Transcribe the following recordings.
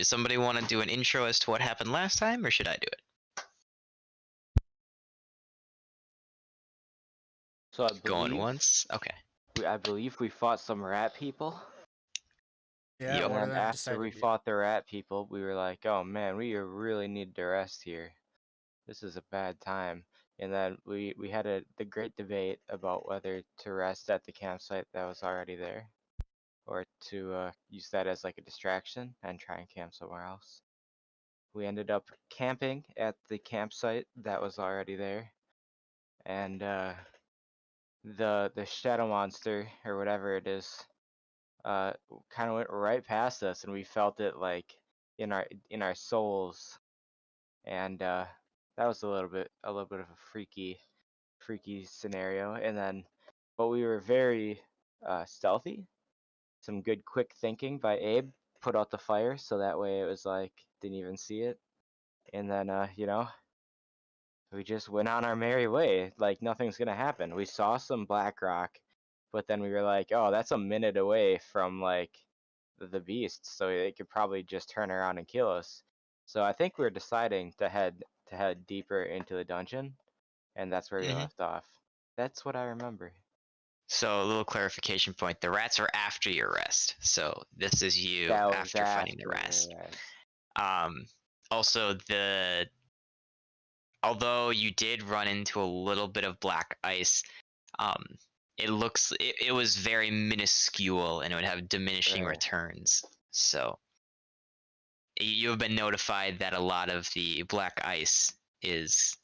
Does somebody want to do an intro as to what happened last time, or should I do it? So Going once? Okay. I believe we fought some rat people. Yeah, Yep. one of And them after decided we to- fought the rat people, we were like, oh man, we really need to rest here. This is a bad time. And then we had the great debate about whether to rest at the campsite that was already there, or to use that as like a distraction and try and camp somewhere else. We ended up camping at the campsite that was already there, and the shadow monster or whatever it is kind of went right past us, and we felt it like in our souls, and that was a little bit of a freaky scenario. And then, but we were very stealthy. Some good quick thinking by Abe, put out the fire so that way it was like didn't even see it. And then we just went on our merry way like nothing's gonna happen. We saw some black rock, but then we were like, oh, that's a minute away from like the beast, so they could probably just turn around and kill us. So I think we're deciding to head deeper into the dungeon, and that's where we left off. That's what I remember. So a little clarification point: the rats are after your rest. So this is you That was after fighting the rats. Also, although you did run into a little bit of black ice, it was very minuscule and it would have diminishing Right. returns. So you have been notified that a lot of the black ice is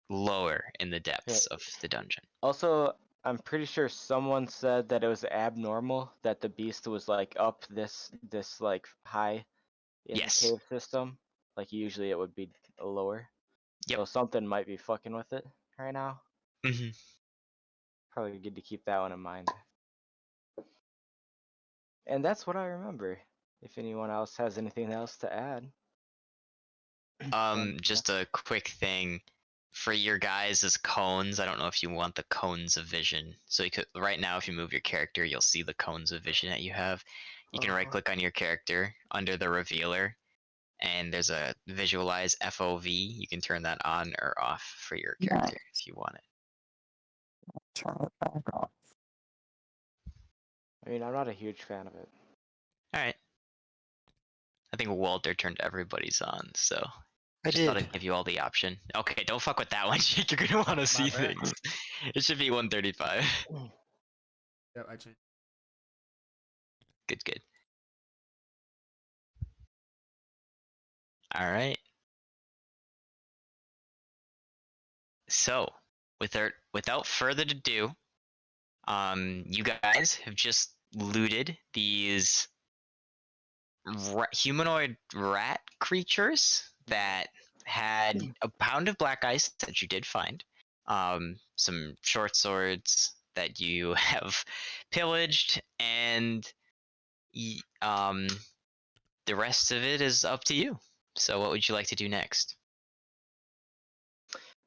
lower in the depths of the dungeon. Also, I'm pretty sure someone said that it was abnormal that the beast was like up this like high in Yes. the cave system. Like usually it would be lower. Yep. So something might be fucking with it right now. Mm-hmm. Probably good to keep that one in mind. And that's what I remember. If anyone else has anything else to add. Just a quick thing for your guys as cones. I don't know if you want the cones of vision. So you could right now, if you move your character, you'll see the cones of vision that you have. You can right click on your character under the revealer, and there's a visualize FOV. You can turn that on or off for your character if you want it. Turn it back off. I mean, I'm not a huge fan of it. All right. I think Walter turned everybody's on, so I just thought did. I'd give you all the option. Okay, don't fuck with that one, Jake. You're gonna want to see bad. things. It should be 135. Yeah, I changed. Good. All right. So, without further ado, you guys have just looted these humanoid rat creatures that had a pound of black ice that you did find, some short swords that you have pillaged, and the rest of it is up to you. So what would you like to do next?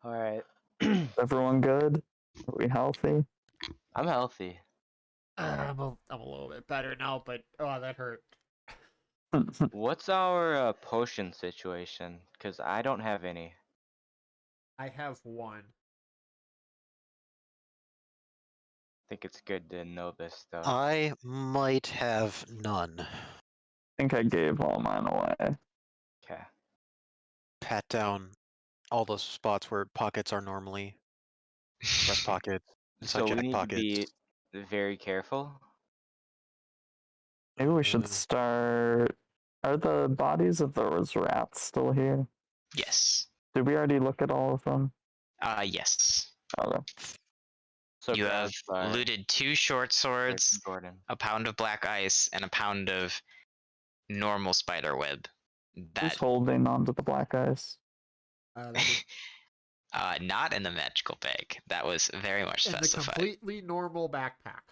All right. Everyone good? Are we healthy? I'm healthy. I'm a little bit better now, but oh, that hurt. What's our potion situation? Because I don't have any. I have one. I think it's good to know this stuff. I might have none. I think I gave all mine away. Okay. Pat down all those spots where pockets are normally. Breast pockets, So we jack need pockets. to be very careful. Maybe we should Mm. start. Are the bodies of those rats still here? Yes. Did we already look at all of them? Yes. Okay. So You have grab, looted 2 short swords, Gordon. a pound of black ice, and a pound of normal spider web. Who's holding onto the black ice? Not in the magical bag. That was very much In the specified. completely normal backpack.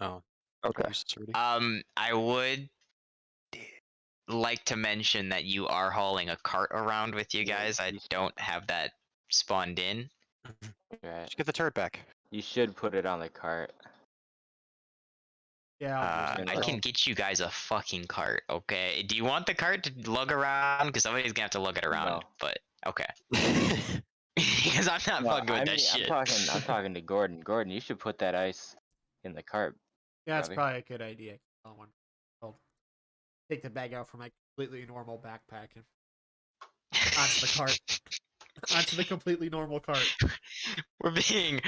Oh, Okay. useless already. I would like to mention that you are hauling a cart around with you guys. I don't have that spawned in. Right. Just get the turret back. You should put it on the cart. Yeah, I'll use it. I I'll- can get you guys a fucking cart, okay? Do you want the cart to lug around? Because somebody's gonna have to lug it around. No. But okay, because I'm not No, fucking with I that mean, shit. I'm talking to Gordon. Gordon, you should put that ice in the cart. Yeah, that's brother. probably a good idea. I'll take the bag out from my completely normal backpack and onto the cart. Onto the completely normal cart. We're being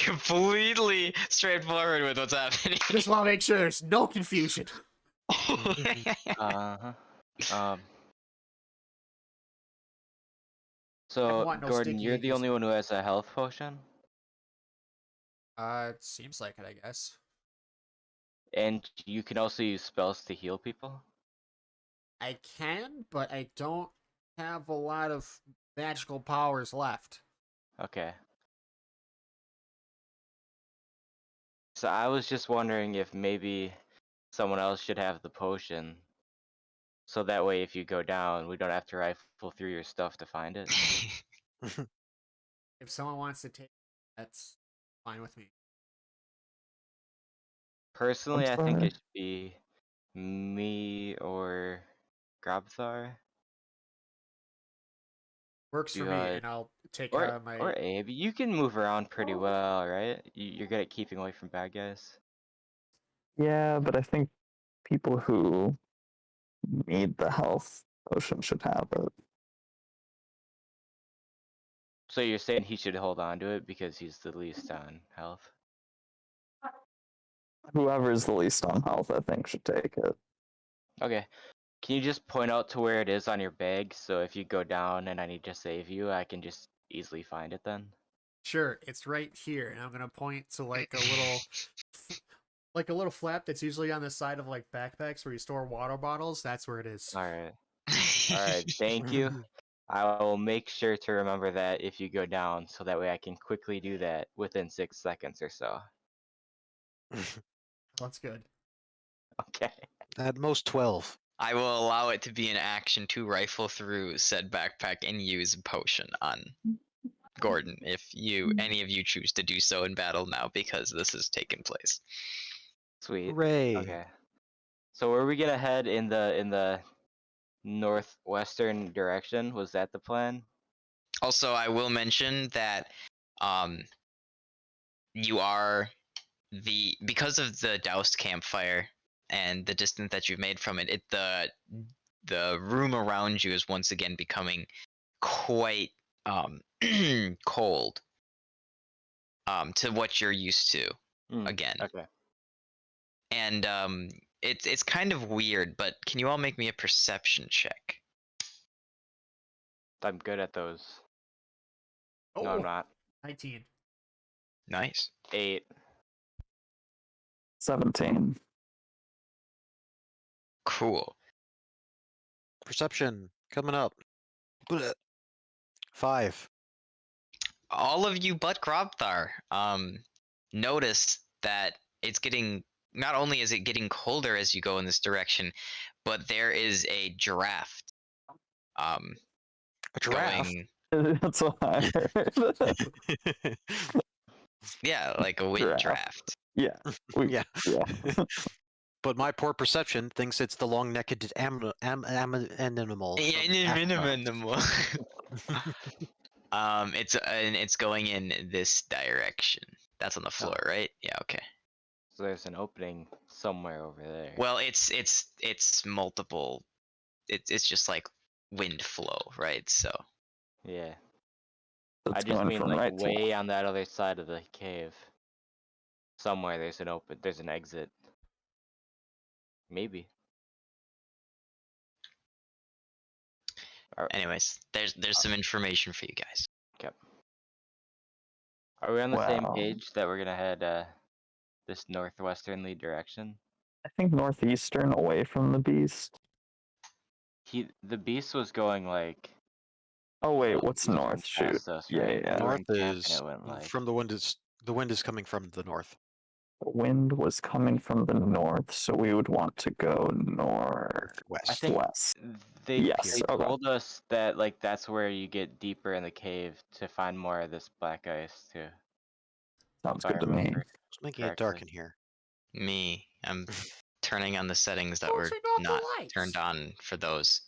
completely straightforward with what's happening. Just want to make sure there's no confusion. Uh-huh. So, want no Gordon, sticky you're the icky only one who has a health potion, It seems like it, I guess. and you can also use spells to heal people. I can, but I don't have a lot of magical powers left. Okay. So I was just wondering if maybe someone else should have the potion. So that way if you go down, we don't have to rifle through your stuff to find it. If someone wants to take that's fine with me. Personally, I'm I think sorry. it should be me or Grabthar. Works for Do, me, and I'll take or my Abe. You can move around pretty well, right? You're good at keeping away from bad guys. Yeah, but I think people who need the health potion should have it. So you're saying he should hold on to it because he's the least on health? Whoever's the least on health, I think, should take it. Okay. Can you just point out to where it is on your bag, so if you go down and I need to save you, I can just easily find it then? Sure, it's right here, and I'm gonna point to like a little like a little flap that's usually on the side of like backpacks where you store water bottles. That's where it is. Alright. Alright, thank you. I will make sure to remember that if you go down, so that way I can quickly do that within 6 seconds or so. That's good. Okay. At most 12. I will allow it to be an action to rifle through said backpack and use a potion on Gordon if any of you choose to do so in battle now because this has taken place. Sweet. Hooray! Okay. So were we gonna head in the northwestern direction? Was that the plan? Also, I will mention that you are because of the doused campfire and the distance that you've made from it, the room around you is once again becoming quite cold to what you're used to again. Okay. And it's kind of weird, but can you all make me a perception check? I'm good at those. Oh, No, I'm not. 19. Nice. 8. 17. Cool. Perception coming up. Blech. 5. All of you but Grobthar notice that it's getting, not only is it getting colder as you go in this direction, but there is a draft. A giraffe. Going, That's what I heard. yeah, like a wind Draft. draft. Yeah. Yeah. Yeah. But my poor perception thinks it's the long-necked animal. Yeah, minimal. It's going in this direction. That's on the floor, right? Yeah, okay. So there's an opening somewhere over there. Well, it's multiple. It's just like wind flow, right? So Yeah. That's I just going mean from like right to way left. on that other side of the cave. Somewhere there's an exit. Maybe. anyways, there's some information for you guys. Are we on the same Wow. page that we're gonna head this northwesternly direction? I think northeastern away from the beast. The beast was going like Oh wait, it what's was north? going Shoot. past us, Yeah, right? yeah. We were North encamping, is it went like from the wind is coming from the north. The wind was coming from the north, so we would want to go West. I think northwest. they Yes, okay. told us that like that's where you get deeper in the cave to find more of this black ice too. Sounds if I good to me. remember It's making it dark correctly. in here. Me. I'm turning on the settings that Don't were turn off the not lights. turned on for those.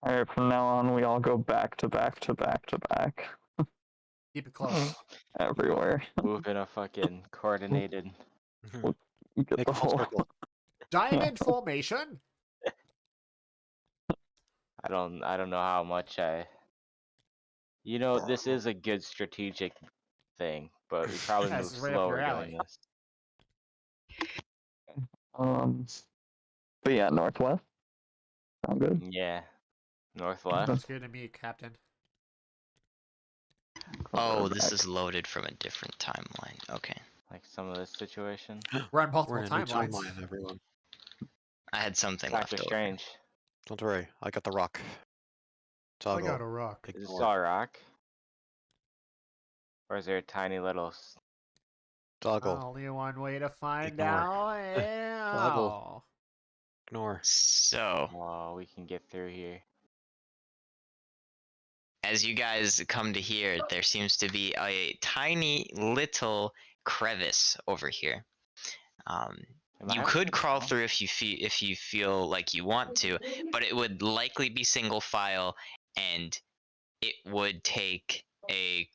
All right, from now on, we all go back to back to back to back Keep it close. everywhere. Move in a fucking coordinated. You get Make the a full whole. circle. Diamond formation. I don't know how much I. You know, this is a good strategic thing, but we probably Yeah, move this is right up your slower alley. doing this. Um, but yeah, northwest. Sound good. Yeah, northwest. Sounds good to me, Captain. Oh, this Quarterback. is loaded from a different timeline. Okay. Like some of this situation. We're on multiple We're in a new timelines. timeline, everyone. I had something left Doctor over. Strange. Don't worry, I got the rock. I Toggle. got a rock. Is this Ignore. all rock? Or is there a tiny little? Toggle. Only one way to find Ignore. out. Toggle. Ignore. So, Oh, we can get through here. as you guys come to here, there seems to be a tiny little crevice over here. Am I You having could a crawl problem? through if you feel like you want to, but it would likely be single file, and it would take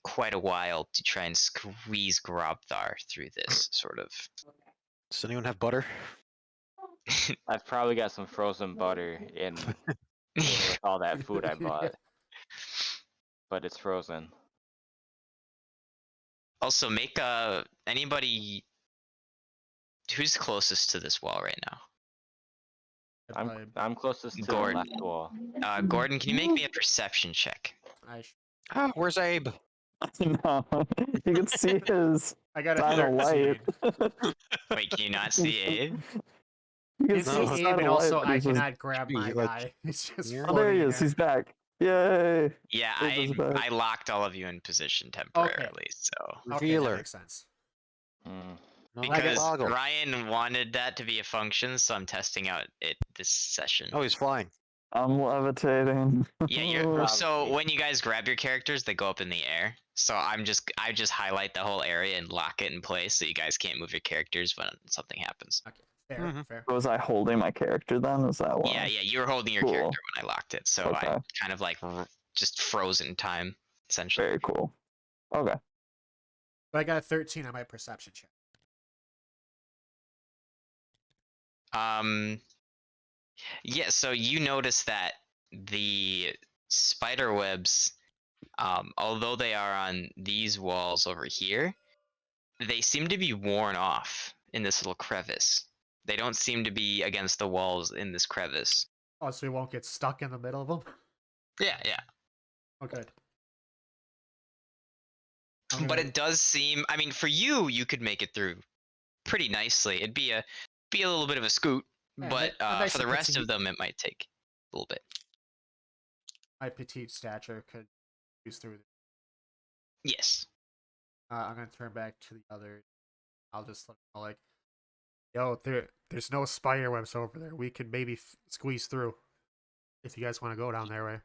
quite a while to try and squeeze Grobthar through this sort of. Does anyone have butter? I've probably got some frozen butter in with all that food I bought, but it's frozen. Also, make anybody who's closest to this wall right now. I'm closest to the Gordon. left wall. Gordon, can you make me a perception check? Ah, where's Abe? No, you can see his I got a sign of 13. light. Wait, can you not see Abe? You can You see see his Abe, sign and of light, also but I he's just- cannot grab be, my like, guy. He's just here? Oh, there he floating is. there. He's back. Yay! Yeah, Abe is back. I locked all of you in position temporarily, so Okay, that Revealer. makes sense. Mm. No, because toggle. Ryan wanted that to be a function, so I'm testing out it this session. Oh, he's flying. I'm levitating. Yeah, Probably. so when you guys grab your characters, they go up in the air. So I just highlight the whole area and lock it in place, so you guys can't move your characters when something happens. Okay, fair, Mhm. fair. Was I holding my character then? Is that why? Yeah, you were holding your Cool. character when I locked it, so I Okay. kind of like just frozen time essentially. Very cool. Okay. But I got a 13 on my perception check. Yeah, so you notice that the spider webs, although they are on these walls over here, they seem to be worn off in this little crevice. They don't seem to be against the walls in this crevice. Oh, so we won't get stuck in the middle of them? Yeah. Oh, good. But it does seem, I mean, for you, you could make it through pretty nicely. It'd be a little bit of a scoot, Yeah, but nice for the and rest of petite. them, it might take a little bit. My petite stature could use through. Yes. I'm gonna turn back to the other. I'll just let them know, like, yo, there's no spider webs over there. We could maybe squeeze through if you guys want to go down their way.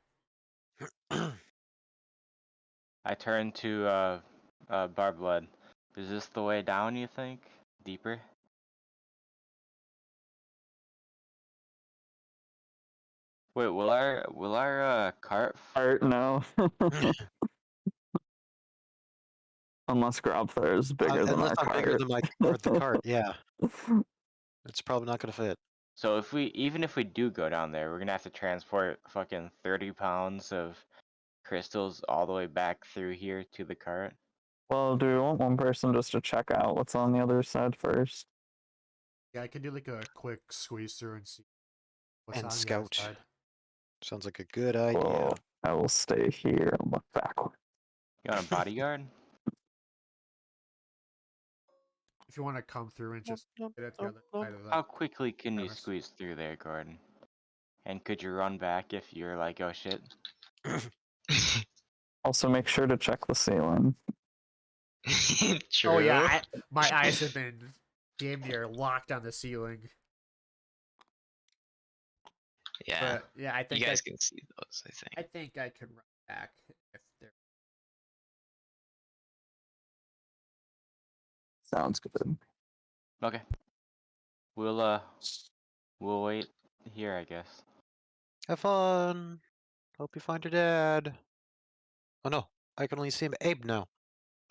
I turn to Barblood. Is this the way down? You think deeper? Wait, will our cart? Art, no. Unless Grobthar is bigger than Unless our I'm bigger cart. than my or the cart, yeah. It's probably not gonna fit. So even if we do go down there, we're gonna have to transport fucking 30 pounds of crystals all the way back through here to the cart. Well, do we want one person just to check out what's on the other side first? Yeah, I can do like a quick squeeze through and see what's And on the other scout. side. Sounds like a good idea. Well, I will stay here and look backward. You want a bodyguard? If you want to come through and just get at the other side of How that. quickly can you Premise. squeeze through there, Gordon? And could you run back if you're like, oh shit? Also, make sure to check the ceiling. True. Oh yeah, my eyes have been damn near locked on the ceiling. Yeah. But yeah, I think You guys can see those, I think. I think I could run back if there. Sounds good. Okay. We'll wait here, I guess. Have fun. Hope you find your dad. Oh no, I can only see Abe now.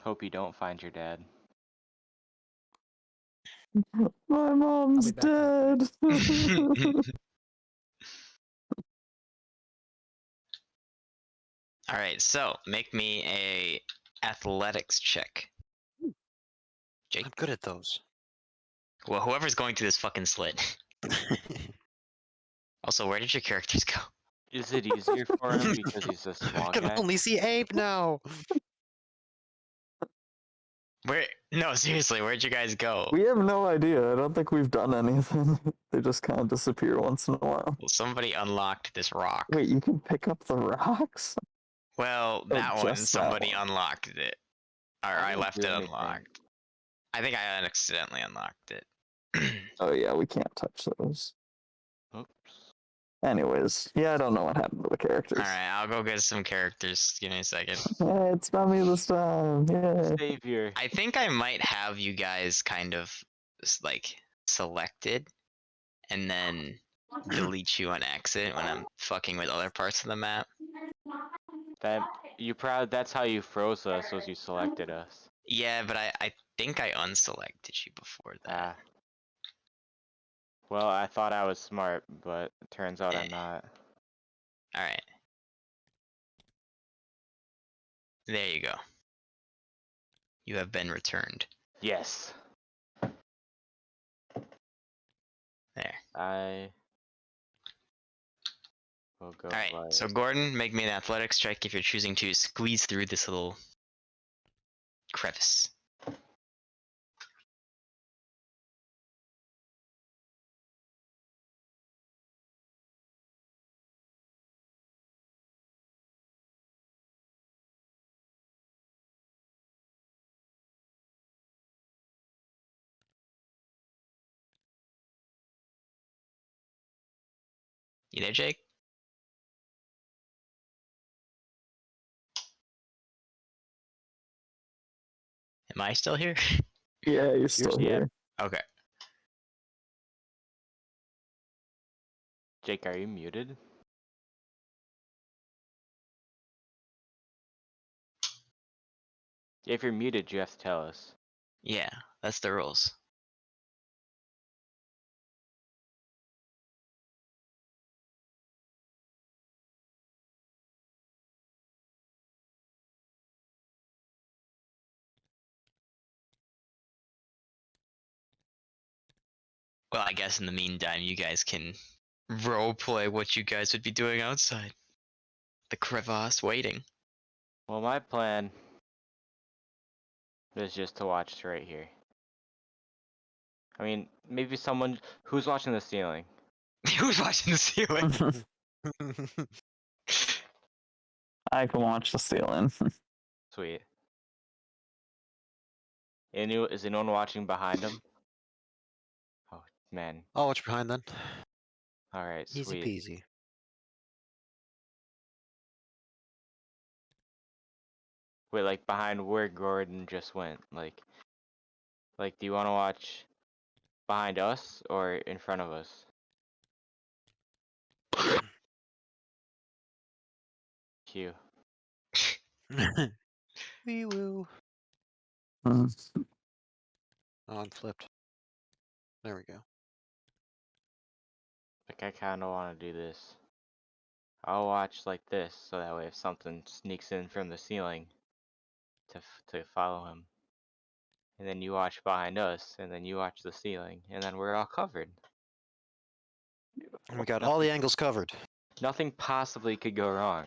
Hope you don't find your dad. My mom's back in dead. All right, so make me a athletics check. Jake. I'm good at those. Well, whoever's going through this fucking slit. Also, where did your characters go? Is it easier for him because he's a I small can guy? only see Abe now. Where? No, seriously, where'd you guys go? We have no idea. I don't think we've done anything. They just kind of disappear once in a while. Well, somebody unlocked this rock. Wait, you can pick up the rocks? Well, Oh, that one, just that somebody one. unlocked it. Or I didn't left do it anything. unlocked. I think I accidentally unlocked it. Oh yeah, we can't touch those. Oops. Anyways, yeah, I don't know what happened to the characters. Alright, I'll go get some characters. Give me a second. Hey, it's not me this time. Yay. Savior. I think I might have you guys kind of like selected and then delete you on exit when I'm fucking with other parts of the map. That's how you froze us, was you selected us. Yeah, but I think I unselected you before that. Ah. Well, I thought I was smart, but it turns out I'm not. Alright. There you go. You have been returned. Yes. There. I will go Alright, so like... Gordon, make me an athletics check if you're choosing to squeeze through this little crevice. You there, Jake? Am I still here? Yeah, you're still yeah. here. Okay. Jake, are you muted? If you're muted, you have to tell us. Yeah, that's the rules. Well, I guess in the meantime, you guys can roleplay what you guys would be doing outside. The crevasse waiting. Well, my plan is just to watch right here. I mean, maybe someone who's watching the ceiling. Who's watching the ceiling? I can watch the ceiling. Sweet. Is anyone watching behind him? Oh man. I'll watch behind then. All right, Easy sweet. peasy. Wait, like behind where Gordon just went. Like, do you want to watch behind us or in front of us? Q. We will. Hmm. Oh, I'm flipped. There we go. Like, I kind of want to do this. I'll watch like this, so that way if something sneaks in from the ceiling, to follow him. And then you watch behind us, and then you watch the ceiling, and then we're all covered. And we got all the angles covered. Nothing possibly could go wrong.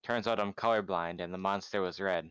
Turns out I'm colorblind, and the monster was red.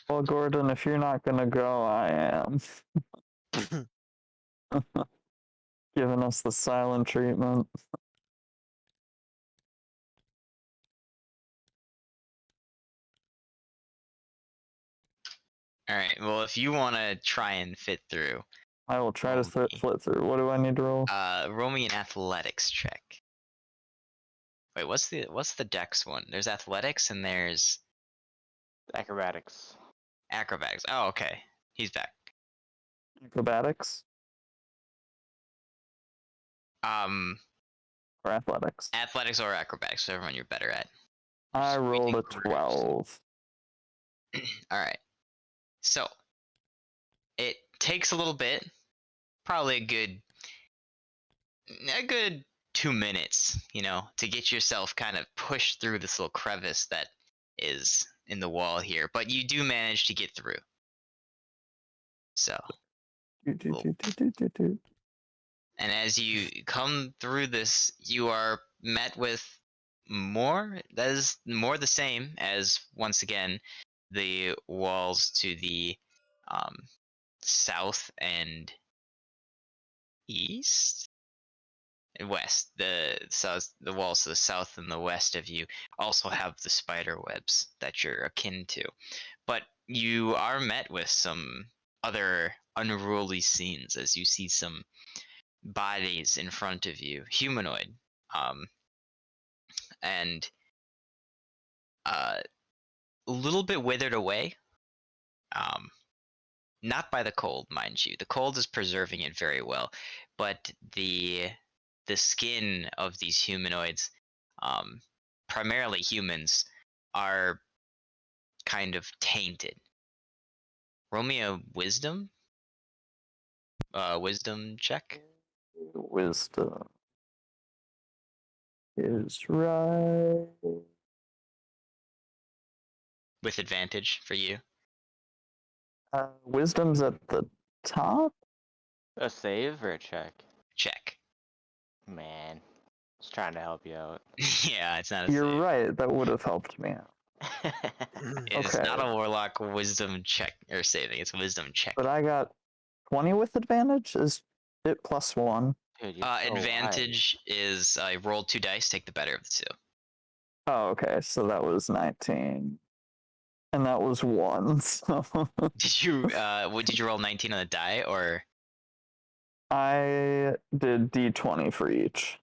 Well, Gordon, if you're not gonna go, I am. Giving us the silent treatment. All right. Well, if you want to try and fit through, I will try to roll me. flit through. What do I need to roll? Roll me an athletics check. Wait, what's the dex one? There's athletics and there's Acrobatics. acrobatics. Oh, okay. He's back. Acrobatics Um, or athletics? athletics or acrobatics, whichever one you're better at. I Just rolled a reading groups. 12. All right. So it takes a little bit, probably a good 2 minutes, to get yourself kind of pushed through this little crevice that is in the wall here, but you do manage to get through. So, and as you come through this, you are met with that is more the same as, once again, the walls to the south and east and west. The walls to the south and the west of you also have the spider webs that you're akin to, but you are met with some other unruly scenes as you see some bodies in front of you, humanoid, and a little bit withered away. Not by the cold, mind you. The cold is preserving it very well, but the skin of these humanoids, primarily humans, are kind of tainted. Roll me a wisdom check. Wisdom is right. With advantage for you. Wisdom's at the top? A save or a check? Check. Man, just trying to help you out. Yeah, it's not a You're save. right. That would have helped me out. It's not Okay. a warlock wisdom check or saving. It's a wisdom check. But I got 20 with advantage? Is it +1? Dude, you're so Advantage is I rolled 2 dice, take the better of the 2. Oh, okay. So that was 19. And that was 1. So Did you roll 19 on the die, or I did D20 for each.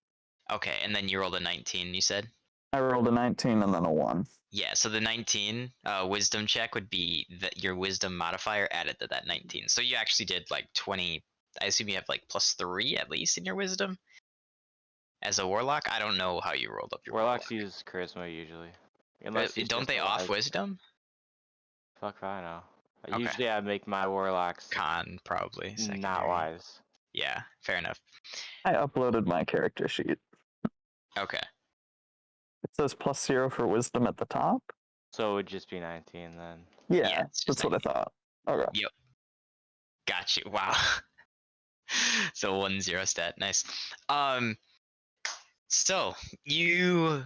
okay, and then you rolled a 19, you said? I rolled a 19 and then a 1. Yeah, so the 19 wisdom check would be your wisdom modifier added to that 19. So you actually did like 20. I assume you have like +3 at least in your wisdom as a warlock. I don't know how you rolled up your Warlocks use charisma usually. Unless he's don't just they off alive. wisdom? Fuck if I know. Okay. Usually I make my warlocks Con, probably. not Secondary. wise. Yeah, fair enough. I uploaded my character sheet. Okay. It says +0 for wisdom at the top. So it would just be 19 then. Yeah, it's just that's what I thought. Okay. Yep. Got you. Wow. So 1-0 stat. Nice. So you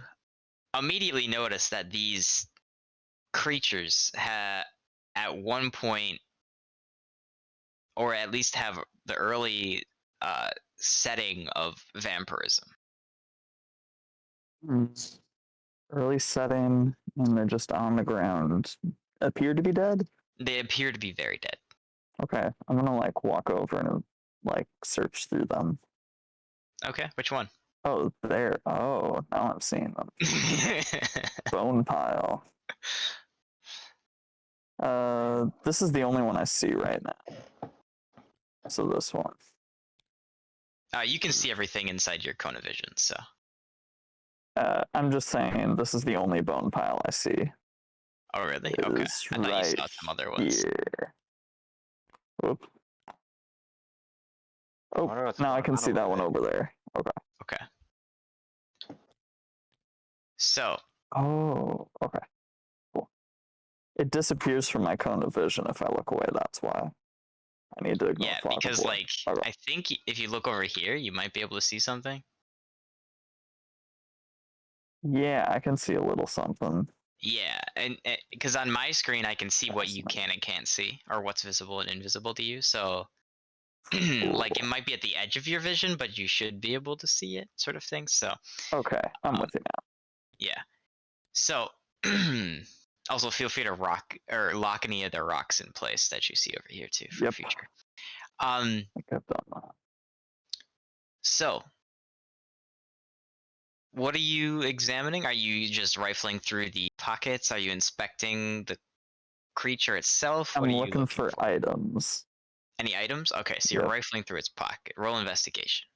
immediately notice that these creatures at one point, or at least have the early setting of vampirism. Early setting, and they're just on the ground. Appear to be dead? They appear to be very dead. Okay, I'm gonna like walk over and like search through them. Okay, which one? Oh, there. Oh, now I'm seeing them. Bone pile. This is the only one I see right now. So this one. You can see everything inside your cone of vision, so. I'm just saying this is the only bone pile I see. Oh, really? Okay. Is I thought right you saw some other ones. here. Whoop. Oh, wonder what's now I going can on see over that one there. over there. Okay. Okay. So, Oh, okay. Cool. It disappears from my cone of vision if I look away. That's why I need to ignore yeah, fog of because, war. like, Okay. I think if you look over here, you might be able to see something. Yeah, I can see a little something. Yeah, and because on my screen I can see what That's you nice. can and can't see, or what's visible and invisible to you. So, like, it might be at the edge of your vision, but you should be able to see it, sort of thing. So, Okay, I'm Um, with you now. yeah. So, also feel free to lock any of the rocks in place that you see over here too for Yep. future. I think I've done that. So what are you examining? Are you just rifling through the pockets? Are you inspecting the creature itself? What I'm are you looking looking for for? items. Any items? Okay, so you're Yep. rifling through its pocket. Roll investigation.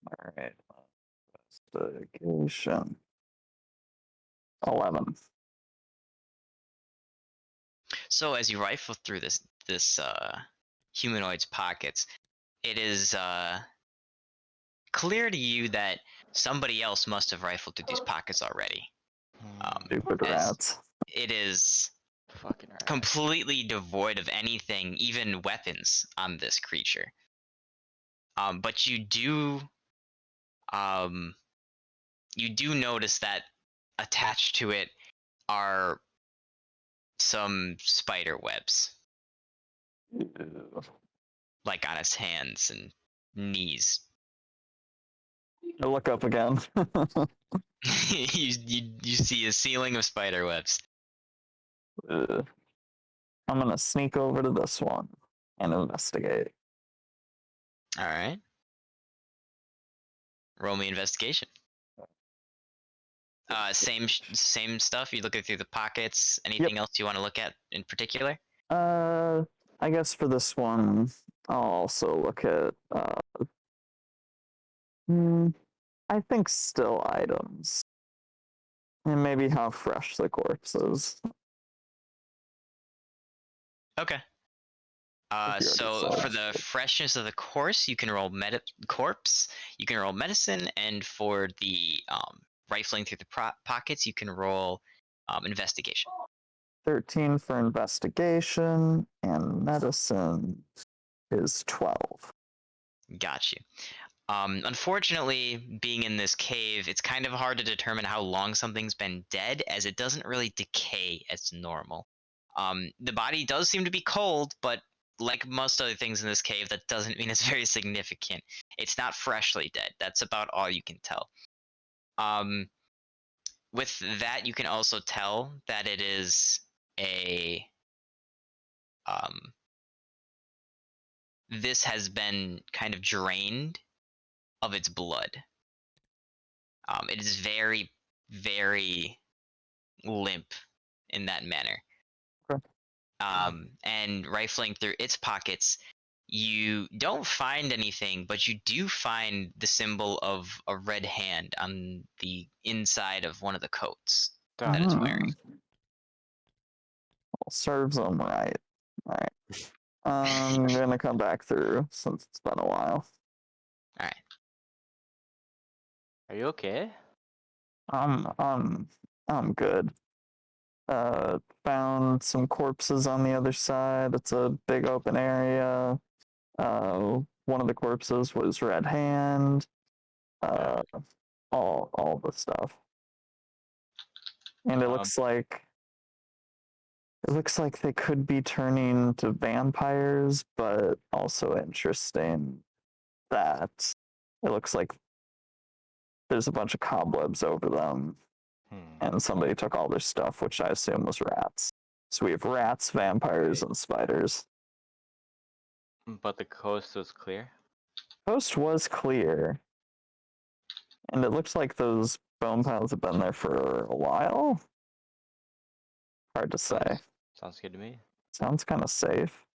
All right. Investigation. 11. So as you rifle through this humanoid's pockets, it is clear to you that somebody else must have rifled through these pockets already. Stupid As rats. it is Fucking right. completely devoid of anything, even weapons, on this creature. But um, you do notice that attached to it are some spider webs, Ew. like on its hands and knees. I look up again. you see a ceiling of spider webs. I'm gonna sneak over to this one and investigate. All right. Roll me investigation. Same stuff. You looking through the pockets. Anything else you want to look at in particular? I guess for this one, I'll also look at. I think still items, and maybe how fresh the corpse is. Okay. If you already So said. for the freshness of the course, you can roll corpse. You can roll medicine, and for the rifling through the pockets, you can roll investigation. 13 for investigation, and medicine is 12. Got you. Unfortunately, being in this cave, it's kind of hard to determine how long something's been dead, as it doesn't really decay as normal. The body does seem to be cold, but like most other things in this cave, that doesn't mean it's very significant. It's not freshly dead. That's about all you can tell. With that, you can also tell that it is a this has been kind of drained of its blood. It is very, very limp in that manner. Okay. And rifling through its pockets, you don't find anything, but you do find the symbol of a red hand on the inside of one of the coats that it's wearing. Well, serves them right. All right. I'm gonna come back through since it's been a while. All right. Are you okay? I'm good. Found some corpses on the other side. It's a big open area. One of the corpses was Red Hand. All the stuff. And it looks like they could be turning to vampires, but also interesting that it looks like there's a bunch of cobwebs over them, and somebody took all their stuff, which I assume was rats. So we have rats, vampires, and spiders. But the coast was clear. Coast was clear, and it looks like those bone piles have been there for a while. Hard to say. Sounds good to me. Sounds kind of safe,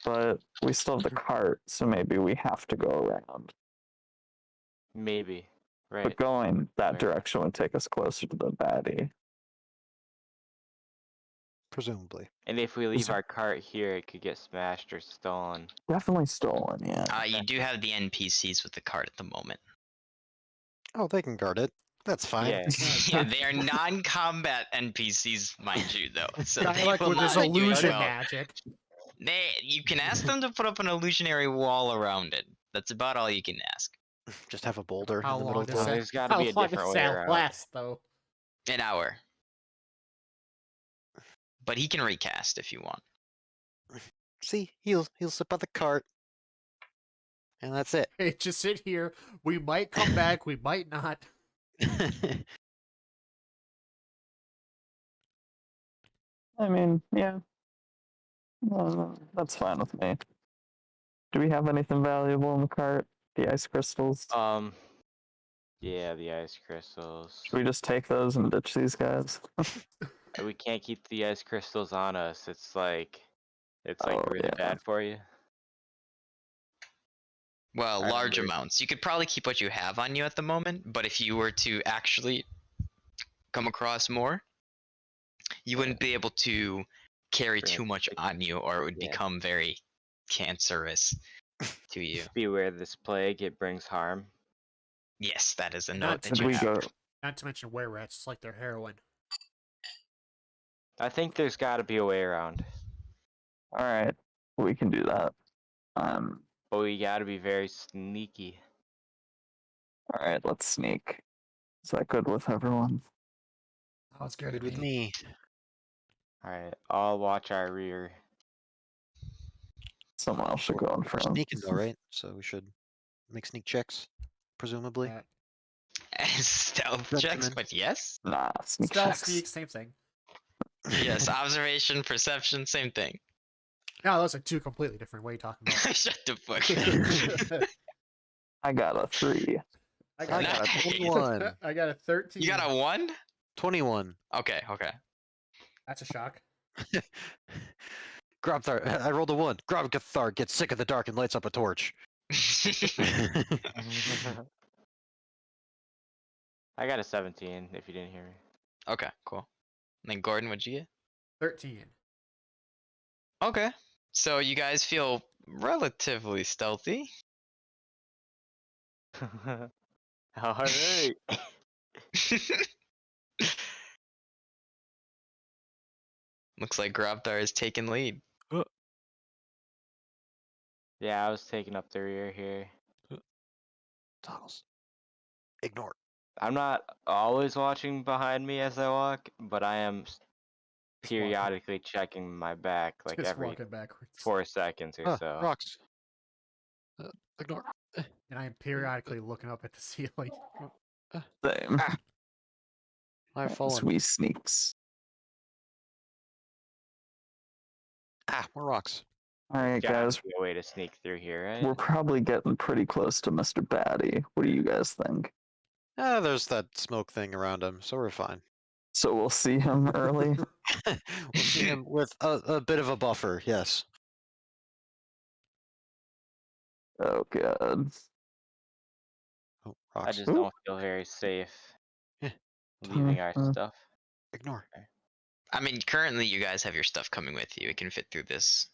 but we still have the cart, so maybe we have to go around. Maybe. Right. But going that Right. direction would take us closer to the baddie. Presumably. And if we leave our cart here, it could get smashed or stolen. Definitely stolen, yeah. You do have the NPCs with the cart at the moment. Oh, they can guard it. That's fine. Yeah. Yeah, they are non-combat NPCs, mind you, though. So Kinda they like will with this not do you illusion well. magic. You can ask them to put up an illusionary wall around it. That's about all you can ask. Just have a boulder How in the middle long of does Well, town. that? there's gotta How be a long different does way that around. last, though? An hour. but he can recast if you want. See, he'll slip out the cart, and that's it. Hey, just sit here. We might come back. We might not. I mean, yeah, that's fine with me. Do we have anything valuable in the cart? The ice crystals? Yeah, the ice crystals. Should we just take those and ditch these guys? We can't keep the ice crystals on us. It's like Oh, really yeah. bad for you. Well, I large remember- amounts. You could probably keep what you have on you at the moment, but if you were to actually come across more, you wouldn't be able to carry Bring it too much to- on you, or it would yeah. become very cancerous to you. Beware this plague, it brings harm. Yes, that is a And note not that to you we have. go? Not to mention were rats. It's like they're heroin. I think there's got to be a way around, All right, we can do that. but we got to be very sneaky. All right, let's sneak. Is that good with everyone? Oh, it's good Good with me. All right, I'll watch our rear. Someone else should go in We're front. sneaking though, right? So we should make sneak checks, presumably. Stealth checks, Recommend. but yes. Nah, sneak Stealth, checks. sneak, same thing. Yes, observation, perception, same thing. No, those are two completely different. What are you talking about? Shut the fuck up. I got a 3. I I got, got a Nice. 21. I got a 13. You got a 1? 21. Okay, okay. That's a shock. Grobthar, I rolled a 1. Grobthar gets sick of the dark and lights up a torch. I got a 17. If you didn't hear me. Okay, cool. And then Gordon, what'd you get? 13. Okay. So you guys feel relatively stealthy. All right. Looks like Grobthar is taking lead. Yeah, I was taking up the rear here. Toggles. Ignore. I'm not always watching behind me as I walk, but I am Just walking. periodically checking my back, like Just every walking backwards. 4 seconds or Ah, so. rocks. Ignore. And I am periodically looking up at the ceiling. Same. I've fallen. We sneaks. More rocks. All right, Gotta guys. be a way to sneak through here, right? We're probably getting pretty close to Mr. Batty. What do you guys think? There's that smoke thing around him, so we're fine. So we'll see him early. We'll see him with a bit of a buffer, yes. Oh, God. Oh, I rocks. just Ooh. don't feel very safe Yeah. leaving our Mhm. stuff. Ignore. I mean, currently you guys have your stuff coming with you. It can fit through this.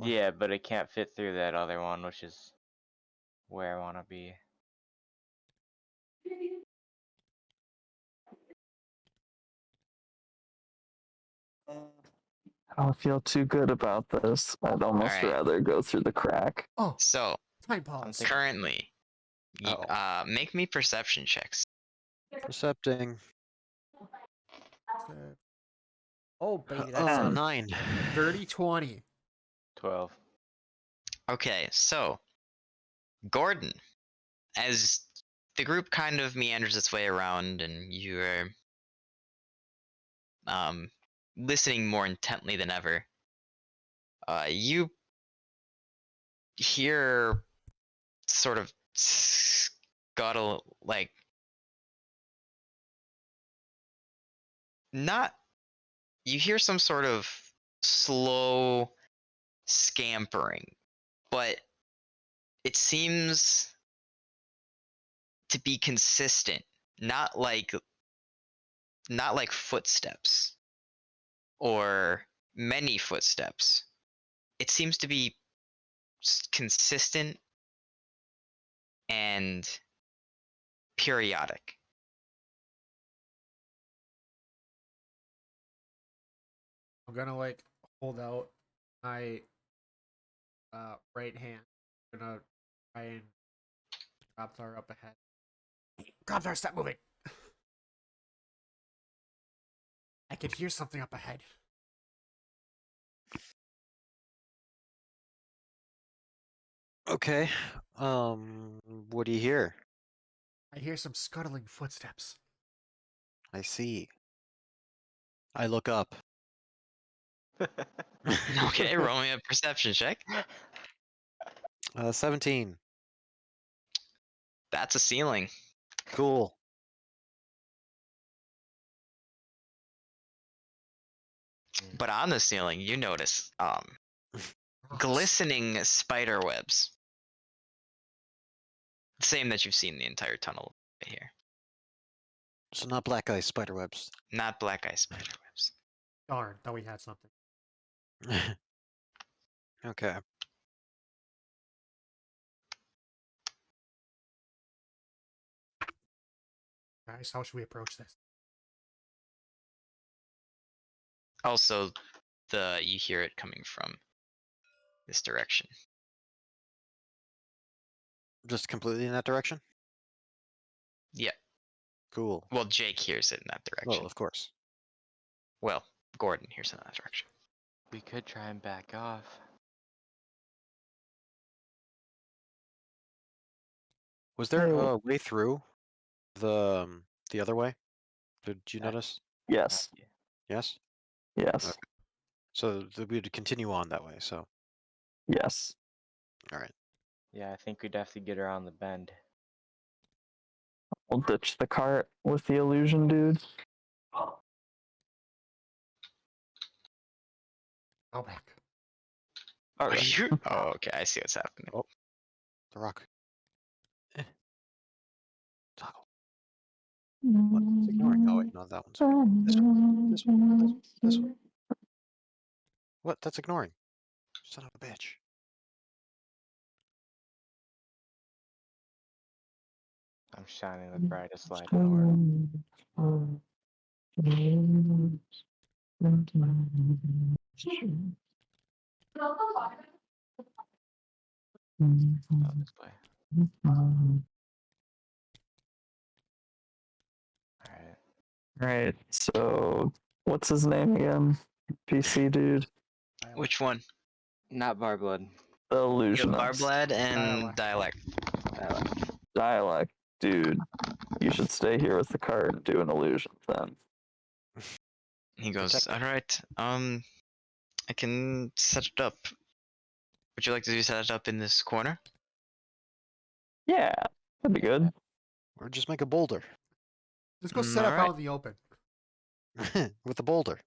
Yeah, but it can't fit through that other one, which is where I want to be. I don't feel too good about this. I'd almost Alright. rather go through the crack. Oh, So, time pause. currently, Uh-oh. make me perception checks. Percepting. Oh, baby, that's a 9. dirty 20. 12. Okay, so, Gordon, as the group kind of meanders its way around and you're listening more intently than ever, you hear sort of scuttle, like, not, you hear some sort of slow scampering, but it seems to be consistent, not like footsteps or many footsteps. It seems to be consistent and periodic. I'm gonna like hold out my right hand. I'm gonna try and Grobthar up ahead. Grobthar, stop moving! I can hear something up ahead. Okay. What do you hear? I hear some scuttling footsteps. I see. I look up. Okay, roll me a perception check. 17. That's a ceiling. Cool. But on the ceiling, you notice glistening spider webs. Same that you've seen the entire tunnel right here. So not black ice spider webs. Not black eye spider webs. Darn, thought we had something. Okay. Guys, how should we approach this? Also, you hear it coming from this direction. Just completely in that direction? Yeah. Cool. Well, Jake hears it in that Well, direction. of course. Well, Gordon hears it in that direction. We could try and back off. Was there Hey, a way through the other way? Did you Uh, notice? Yes. Yes? Yes. Okay. So we'd continue on that way, so Yes. alright. Yeah, I think we'd have to get around the bend. We'll ditch the cart with the illusion dude. Go back. What are Alright. you? Oh, okay. I see what's happening. Oh. The rock. Toggle. What? It's ignoring. Oh wait, no, that one's okay. This one. This one. This one. This one. What? That's ignoring. Son of a bitch. I'm shining the brightest light in the world. Oh, this way. Alright. Right. So, what's his name again? PC dude. Which one? Not Barblood. The You have illusionist. Barblad and Dialect. Dialect. Dialect dude. You should stay here with the cart and do an illusion then. He goes, Protect- alright, I can set it up. Would you like to set it up in this corner? Yeah, that'd be good. Or just make a boulder. Just go set up alright. out in the open. With a boulder.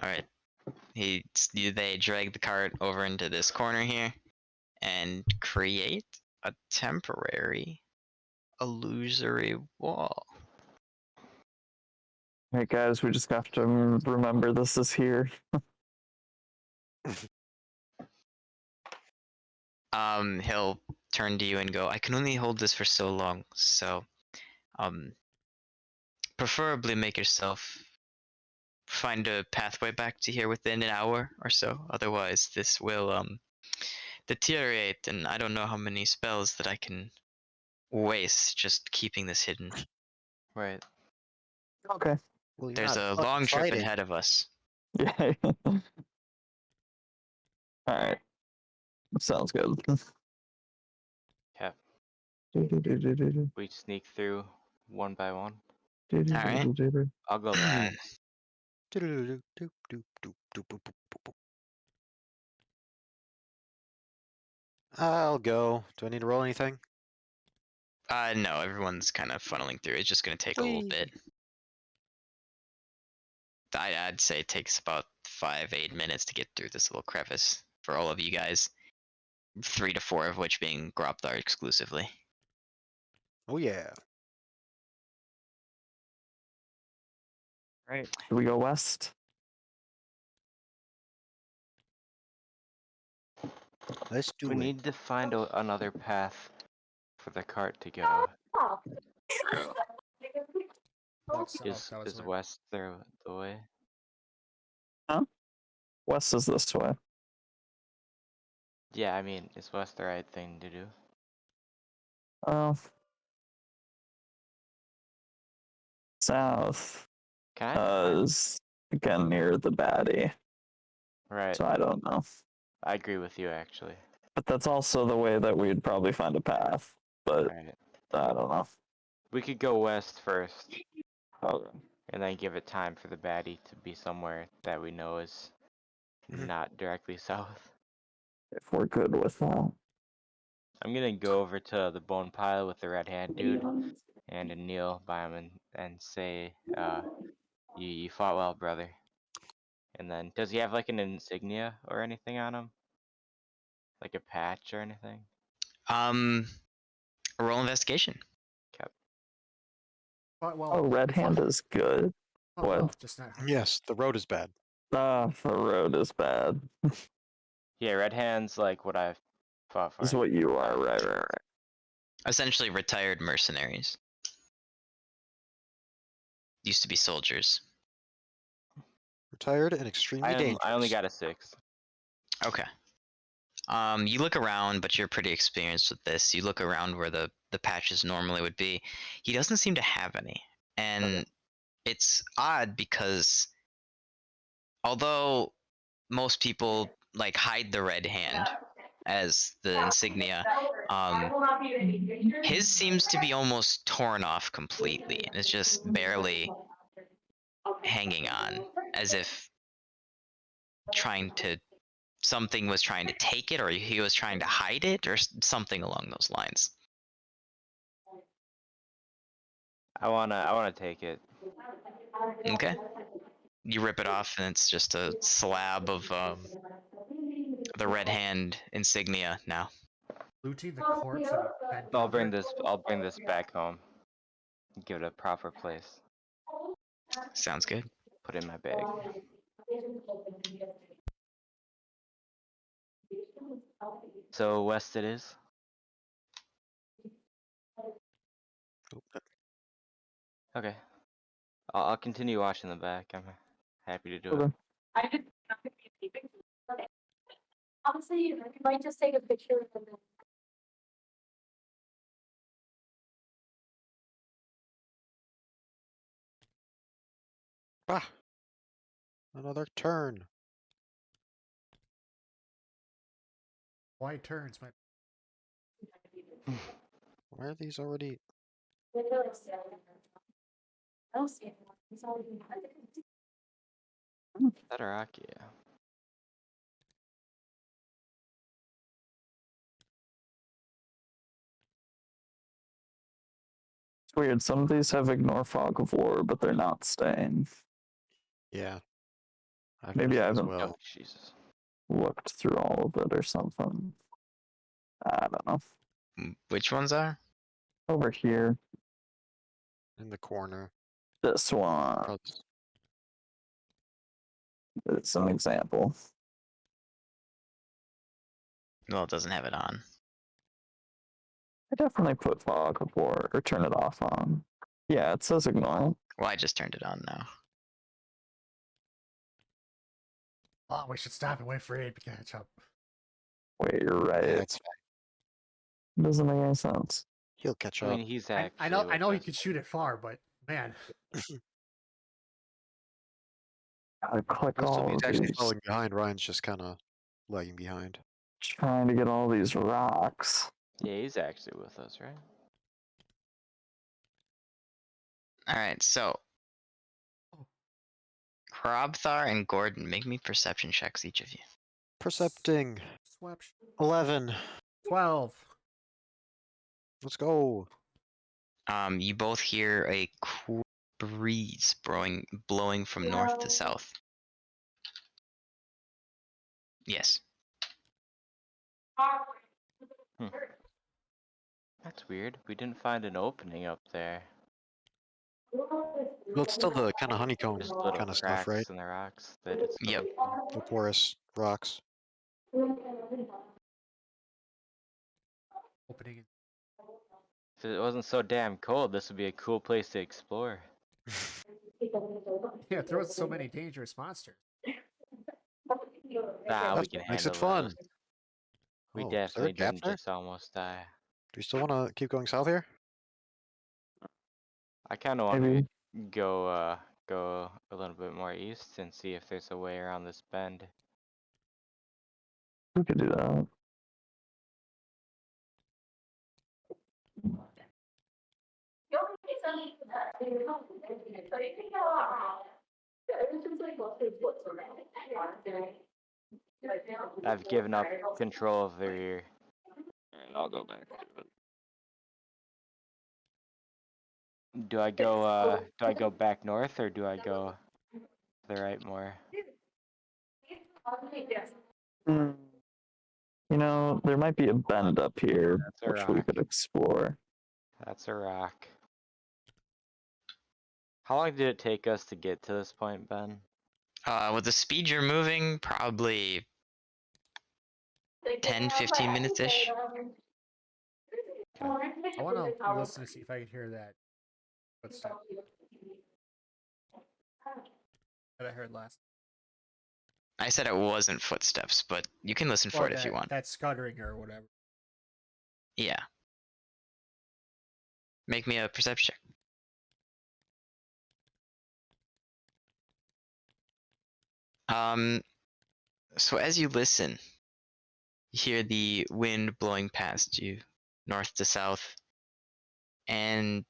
Alright. They drag the cart over into this corner here and create a temporary illusory wall. Hey guys, we just have to remember this is here. He'll turn to you and go, I can only hold this for so long, so preferably make yourself find a pathway back to here within an hour or so. Otherwise this will deteriorate, and I don't know how many spells that I can waste just keeping this hidden. Right. Okay. Well, you're There's not a fucking long trip fighting. ahead of us. Yeah. Alright. Sounds good. Yep. We sneak through one by one. Alright. I'll go last. I'll go. Do I need to roll anything? No, everyone's kind of funneling through. It's just gonna take a little Whee! bit. I'd say it takes about 5-8 minutes to get through this little crevice for all of you guys. 3 to 4 of which being Gropthar exclusively. Oh yeah. Right. Do we go west? Let's do We it. need to find another path for the cart to go. That's, oh, Is that was weird. west the way? West is this way. Yeah, I mean, is west the right thing to do? South Can I find... is again near the baddie, Right. so I don't know. I agree with you actually. But that's also the way that we'd probably find a path. But Right. I don't know. We could go west first, Okay. and then give it time for the baddie to be somewhere that we know is Mhm. not directly south. If we're good with that. I'm gonna go over to the bone pile with the red hand dude and kneel by him and say, you fought well, brother. And then, does he have like an insignia or anything on him? Like a patch or anything? Roll investigation. But well, Oh, red hand is good. oh, what? well, just not. Yes, the road is bad. The road is bad. Yeah, red hand's like what I've fought for. Is what you are, right. Essentially, retired mercenaries. Used to be soldiers. Retired and extremely dangerous. I only got a 6. Okay. You look around, but you're pretty experienced with this. You look around where the patches normally would be. He doesn't seem to have any, and Okay. it's odd because although most people like hide the red hand as the insignia, his seems to be almost torn off completely, and it's just barely hanging on, as if something was trying to take it, or he was trying to hide it, or something along those lines. I wanna take it. Okay. You rip it off, and it's just a slab of the red hand insignia now. Looting the corpse of a dead I'll bring brother? this back home. Give it a proper place. Sounds good. Put it in my bag. So west it is. Okay. I'll continue watching the back. I'm happy to do it. Okay. I did nothing keeping. Honestly, you might just take a picture of them. Ah, another turn. Wide turns, my. Why are these already? I don't see it. It's already. Tadaraki. It's weird. Some of these have ignore fog of war, but they're not staying. Yeah. I've Maybe noticed I that as haven't well. Oh Jesus. looked through all of it or something. I don't know. Which ones are? Over here, In the corner. this one Probably. is an example. Well, it doesn't have it on. I definitely put fog of war or turn it off on. Yeah, it says ignore. Well, I just turned it on now. Oh, we should stop and wait for Abe to catch up. Wait, you're right. Yeah, it's fine. Doesn't make any sense. He'll catch I up. mean, he's I actually. know with he us. can shoot it far, but man, I click Most of all he's of actually these. following behind. Ryan's just kind of lagging behind. Trying to get all these rocks. Yeah, he's actually with us, right? All right, so Krobthar and Gordon, make me perception checks, each of you. Percepting. swap 11. 12. Let's go. You both hear a cool breeze blowing from north to south. Yes. That's weird. We didn't find an opening up there. Well, it's still the kind of honeycomb Just little kind of cracks stuff, right? in the rocks that it's. Yep. The porous rocks. Opening. If it wasn't so damn cold, this would be a cool place to explore. Yeah, there was so many dangerous monsters. Nah, we That's can what makes it handle fun. those. We Oh, is there a definitely gap didn't there? just almost die. Do we still want to keep going south here? I kind of want Maybe. to go a little bit more east and see if there's a way around this bend. We could do that. The only reason that they were not connecting it, so you think about it was just like mostly what's around. I've given up control of the rear. Alright, I'll go back to it. Do I go back north or do I go to the right more? Hmm. You know, there might be a bend up here, That's a which we rock. could explore. That's a rock. How long did it take us to get to this point, Ben? With the speed you're moving, probably 10-15 minutes ish. I want to listen to see if I can hear that footstep that I heard last. I said it wasn't footsteps, but you can listen for Or it if you that, want. that scuttering or whatever. Yeah. Make me a perception check. So as you listen, you hear the wind blowing past you, north to south, and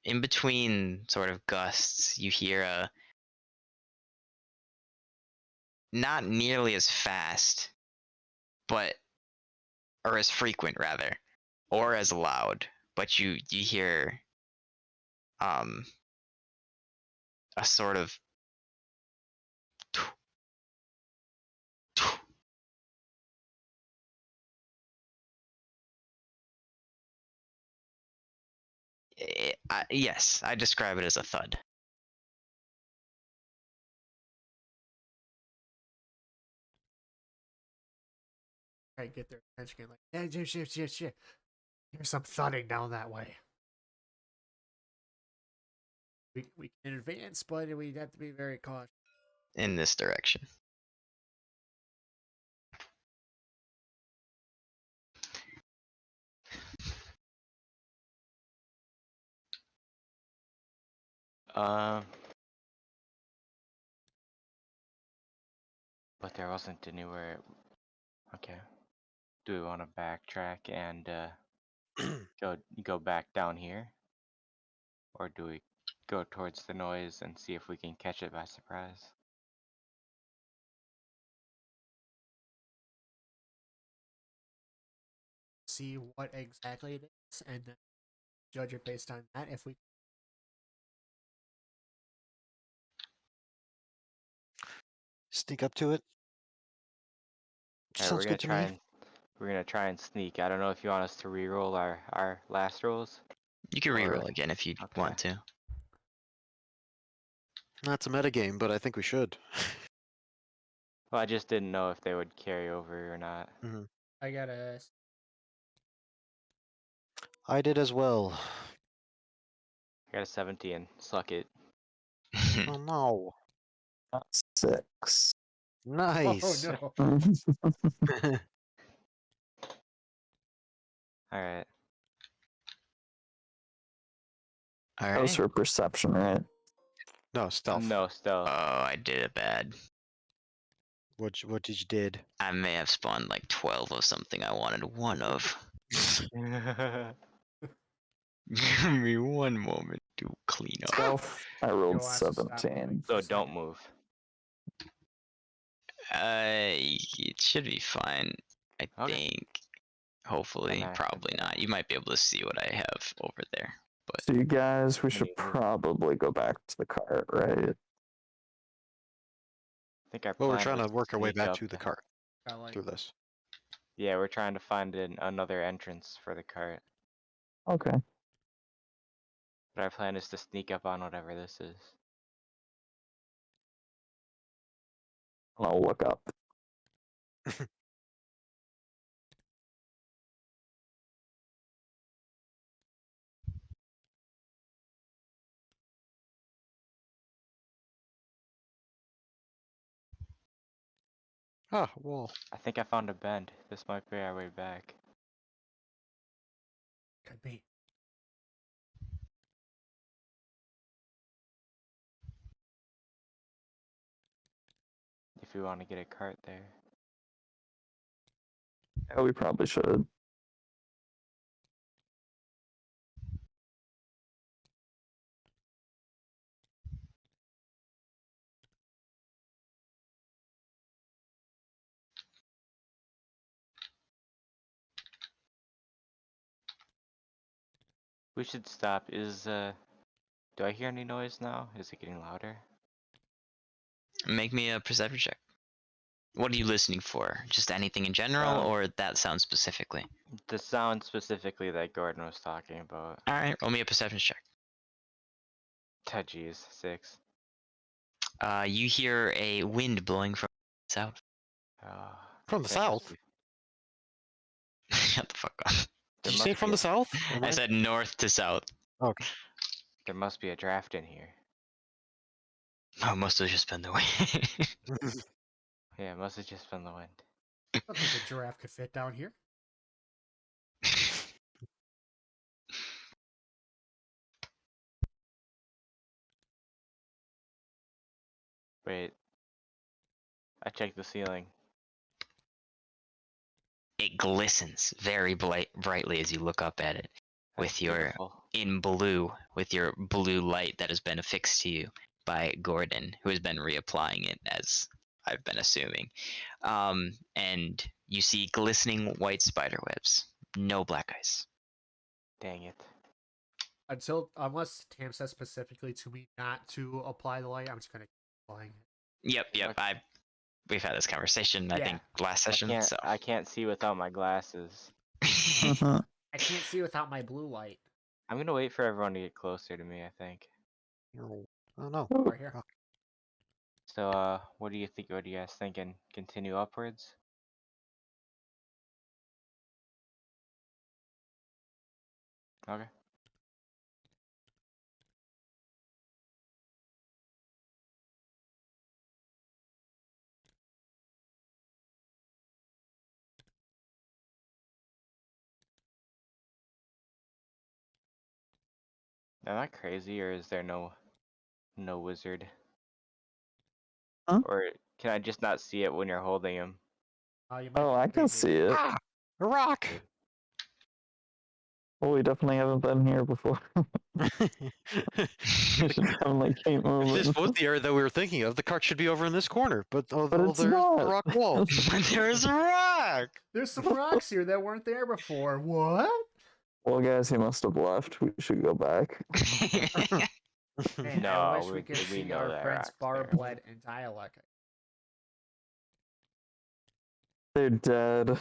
in between sort of gusts, you hear a not nearly as fast, but or as frequent rather, or as loud, but you hear a sort of yes, I describe it as a thud. Try to get their attention again, like, yeah, shit. Here's some thudding down that way. We can advance, but we have to be very cautious. In this direction. But there wasn't anywhere. Okay. Do we want to backtrack and go back down here, or do we go towards the noise and see if we can catch it by surprise? See what exactly it is, and then judge it based on that. If we Sneak up to it. Alright, Sounds good to me. we're gonna try and sneak. I don't know if you want us to re-roll our last rolls. You can Or- reroll again if you okay. want to. That's a metagame, but I think we should. Well, I just didn't know if they would carry over or not. I got a I did as well. I got a 17. Suck it. Oh no. 6. Nice. oh no. Alright. All That was right. for perception, right? No, stealth. No, stealth. Oh, I did it bad. What did you did? I may have spawned like 12 of something I wanted one of. Give me one moment to clean up. Stealth, I rolled You'll have to stop 17. So for a don't second. move. It should be fine. I Okay. think. Hopefully, Then I- probably not. You might be able to see what I have over there. So you guys, we should you- probably go back to the cart, right? I think our Well, we're plan trying to was work our way sneak back up to the the- cart Got like through this. Yeah, we're trying to find another entrance for the cart. Okay. But our plan is to sneak up on whatever this is. I'll look up. Ah, wall. I think I found a bend. This might be our way back. could be. If we want to get a cart there. Yeah, we probably should. We should stop. Do I hear any noise now? Is it getting louder? Make me a perception check. What are you listening for? Just anything in general, or that sound specifically? The sound specifically that Gordon was talking about. All right, roll me a perception check. Oh, jeez, 6. You hear a wind blowing from the south. Oh, From the there must south? be- Shut the fuck up. Did you must say be from a- the south? Or I north? said north to south. Okay. There must be a draft in here. Oh, it must have just been the wind. Yeah, it must have just been the wind. I don't think a giraffe could fit down here. Wait. I checked the ceiling. It glistens very brightly as you look up at it. That's With your beautiful. in blue, with your blue light that has been affixed to you by Gordon, who has been reapplying it, as I've been assuming. And you see glistening white spider webs, no black ice. Dang it. Unless Tam says specifically to me not to apply the light, I'm just gonna keep applying it. Yep. Okay. We've had this conversation, I Yeah. think, last session. So I can't see without my glasses. Mhm. I can't see without my blue light. I'm gonna wait for everyone to get closer to me, I think. Oh no. Right here. So, what do you think? What are you guys thinking? Continue upwards? Okay. Am I crazy, or is there no wizard? Huh? Or can I just not see it when you're holding him? You might Oh, be I can crazy. see it. Ah! A rock! Well, we definitely haven't been here before. We should definitely keep If this moving. was the area that we were thinking of, the cart should be over in this corner. But But it's there's not. the rock wall. There's a rock. There's some rocks here that weren't there before. What? Well, guys, he must have left. We should go back. Man, No, I wish we- we could we see know our that friends rock's there. Barbled and Dialect. They're dead.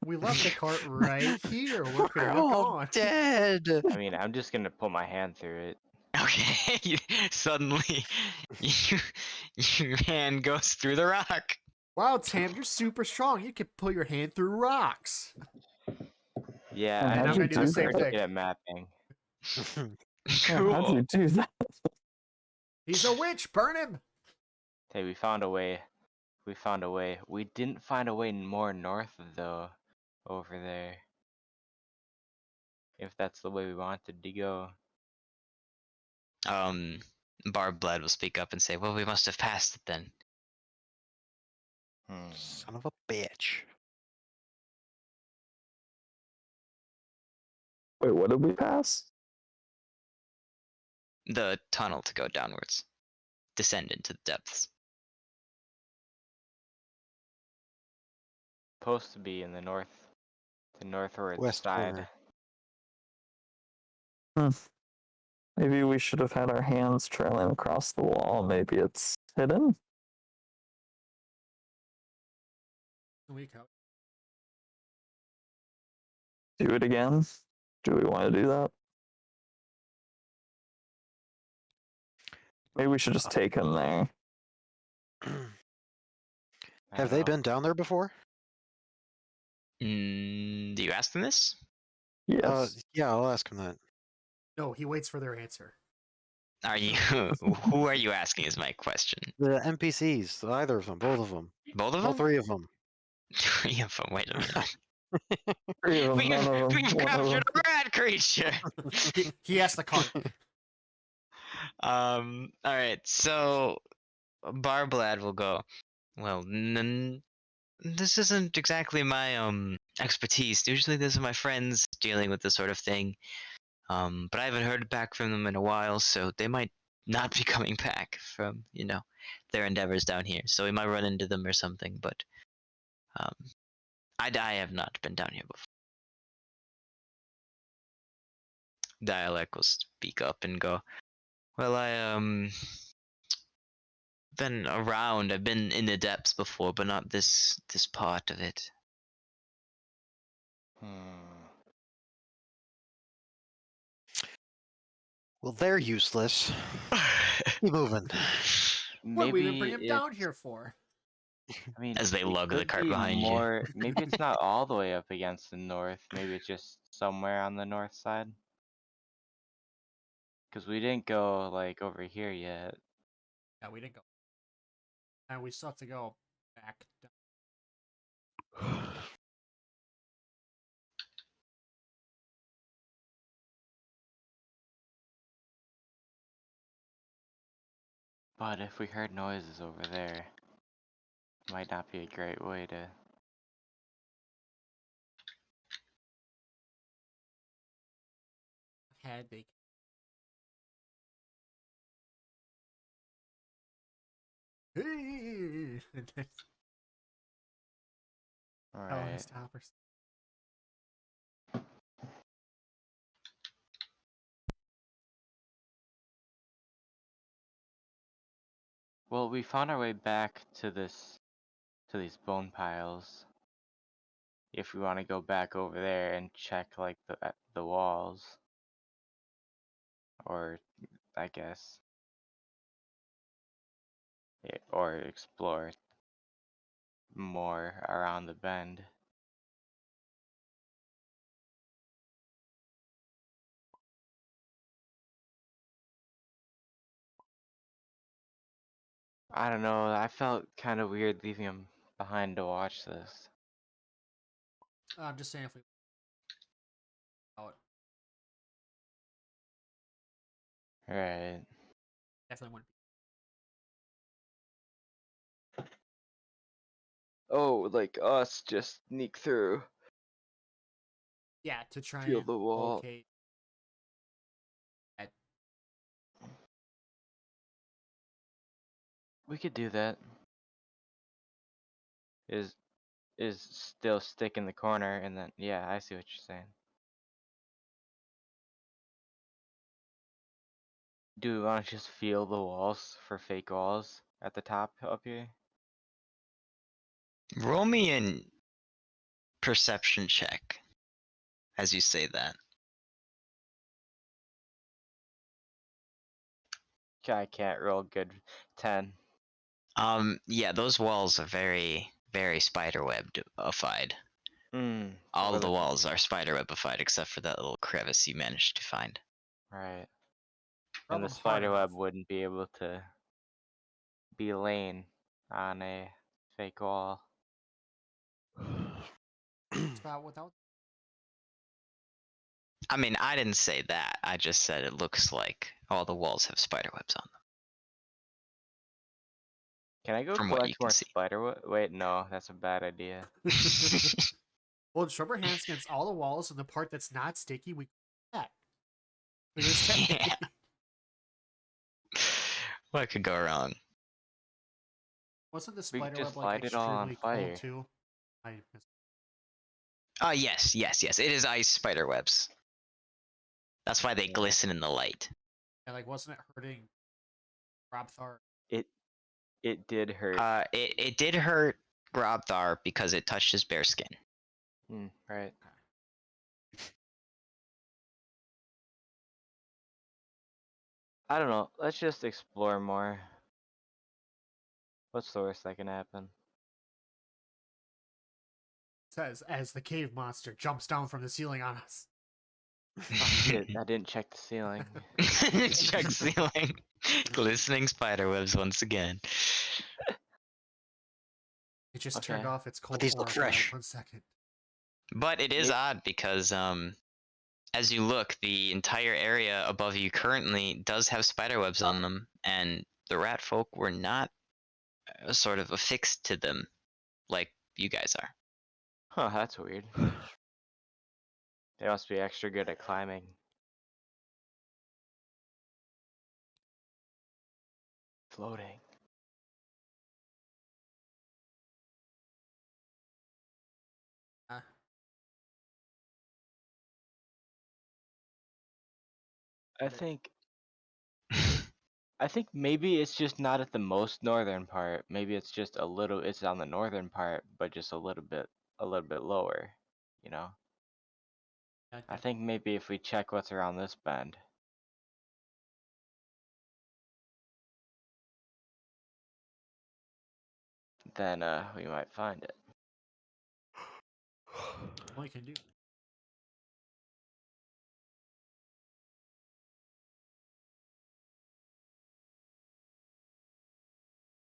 We left the cart right here. Where could it We're have all gone? dead. I mean, I'm just gonna put my hand through it. Okay, suddenly, your hand goes through the rock. Wow, Tam, you're super strong. You can put your hand through rocks. Yeah, And I how'd am you do I'm that? pretty good at mapping. Yeah, how'd Cool. you do that? He's a witch. Burn him. Hey, we found a way. We found a way. We didn't find a way more north, though, over there. If that's the way we wanted to go. Barbled will speak up and say, "Well, we must have passed it then." Son of a bitch. Wait, what did we pass? The tunnel to go downwards, descend into the depths. Supposed to be in the northward West side. corner. Maybe we should have had our hands trailing across the wall. Maybe it's hidden. We go. Do it again. Do we want to do that? Maybe we should just take him there. I Have don't they know. been down there before? Do you ask them this? Yes. Yeah, I'll ask him that. No, he waits for their answer. Are you? Who are you asking? Is my question. The NPCs, either of them, both of them, Both of all them? three of them. Three of them. Wait a minute. Three of them, We've, none of them. we've One of captured them. a rat creature. He asked the cart. All right. So Barblad will go. Well, this isn't exactly my expertise. Usually, these are my friends dealing with this sort of thing. But I haven't heard back from them in a while, so they might not be coming back from their endeavors down here. So we might run into them or something. But um, I have not been down here before. Dialect will speak up and go, well, I been around. I've been in the depths before, but not this part of it. Well, they're useless. Keep moving. What we didn't bring Maybe him down here for? I mean, As they it lug the could cart be behind you. more. Maybe it's not all the way up against the north. Maybe it's just somewhere on the north side. Because we didn't go like over here yet. Yeah, we didn't go. And we still have to go back down. But if we heard noises over there, might not be a great way to. Had they hey! Oh, Alright. stop or Well, we found our way back to these bone piles. If we want to go back over there and check like the walls, or I guess, or explore more around the bend. I don't know. I felt kind of weird leaving him behind to watch this. I'm just saying if we out, Right. definitely wouldn't Oh, like us just sneak through. be. Yeah, to try Feel and the wall. locate. We could do that. Is still stick in the corner, and then yeah, I see what you're saying. Do we want to just feel the walls for fake walls at the top up here? Roll me a perception check as you say that. I can't roll good. 10. Yeah, those walls are very, very spiderweb-ified. All of the walls are spiderweb-ified except for that little crevice you managed to find. Right. Rub And the them hard spider web enough. wouldn't be able to be laying on a fake wall. It's about without. I mean, I didn't say that. I just said it looks like all the walls have spiderwebs on Can I go From what you collect can more see. spider web? Wait, no, that's a bad idea. them. Well, rub our hands against all the walls, and the part that's not sticky, we that. Clear as day. Yeah. What could go wrong? Wasn't the We could spider just web like light it all on extremely fire. cold too? I missed. Oh, yes. It is ice spiderwebs. That's why they Yeah. glisten in the light. And like, wasn't it hurting Robthar? It did hurt. It did hurt Grobthar because it touched his bear skin. Right. I don't know. Let's just explore more. What's the worst that can happen? Says as the cave monster jumps down from the ceiling on us. Oh shit! I didn't check the ceiling. Check ceiling. Glistening spiderwebs once again. It just turned Okay. off its cold these look aura for like fresh. 1 second. But it is Yep. odd because as you look, the entire area above you currently does have spiderwebs on them, and the rat folk were not sort of affixed to them like you guys are. Huh, that's weird. They must be extra good at climbing. Floating. Uh, I think maybe it's just not at the most northern part. Maybe it's just it's on the northern part, but just a little bit lower, you know? I okay. think maybe if we check what's around this bend. Then we might find it. All you can do.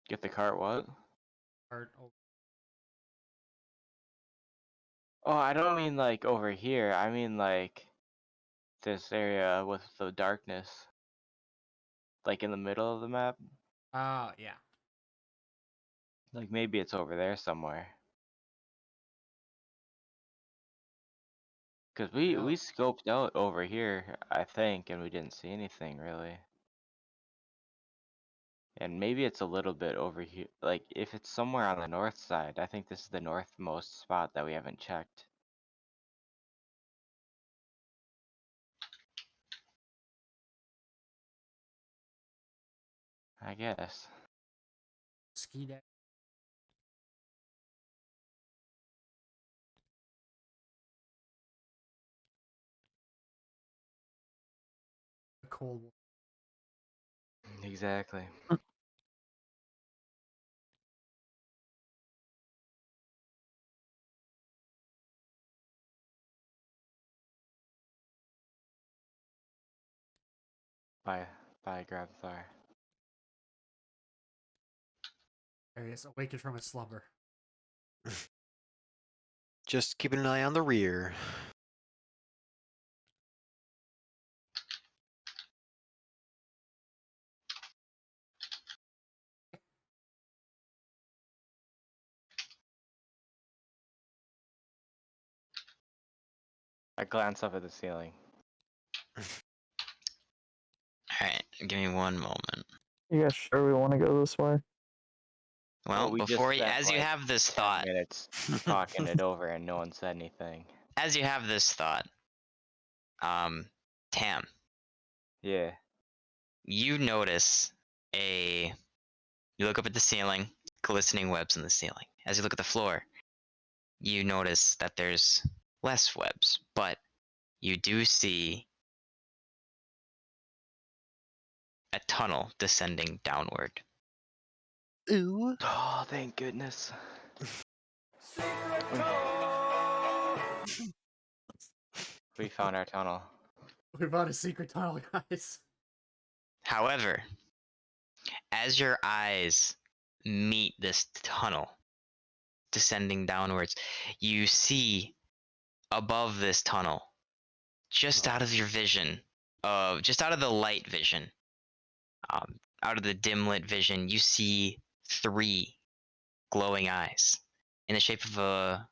Get the cart what? Part over. Oh, I don't mean like over here. I mean like this area with the darkness. Like in the middle of the map. Yeah. Like maybe it's over there somewhere. Cause we Yeah. scoped out over here, I think, and we didn't see anything really. And maybe it's a little bit over here. Like if it's somewhere on the north side, I think this is the northmost spot that we haven't checked. I guess. Ski deck. A cold one. Exactly. Bye. Bye, Grabthar. There he is, awakened from his slumber. Just keeping an eye on the rear. I glance up at the ceiling. Alright, give me one moment. You guys sure we want to go this way? Well, we just before you, spent as you like have this 10 thought, minutes talking it over and no one said anything. as you have this thought, Tam, Yeah. you notice you look up at the ceiling, glistening webs in the ceiling. As you look at the floor, you notice that there's less webs, but you do see a tunnel descending downward. Ooh. Oh, thank goodness. We found our tunnel. We found a secret tunnel, guys. However, as your eyes meet this tunnel descending downwards, you see above this tunnel, just out of your vision, just out of the light vision, out of the dim lit vision, you see 3 glowing eyes in the shape of a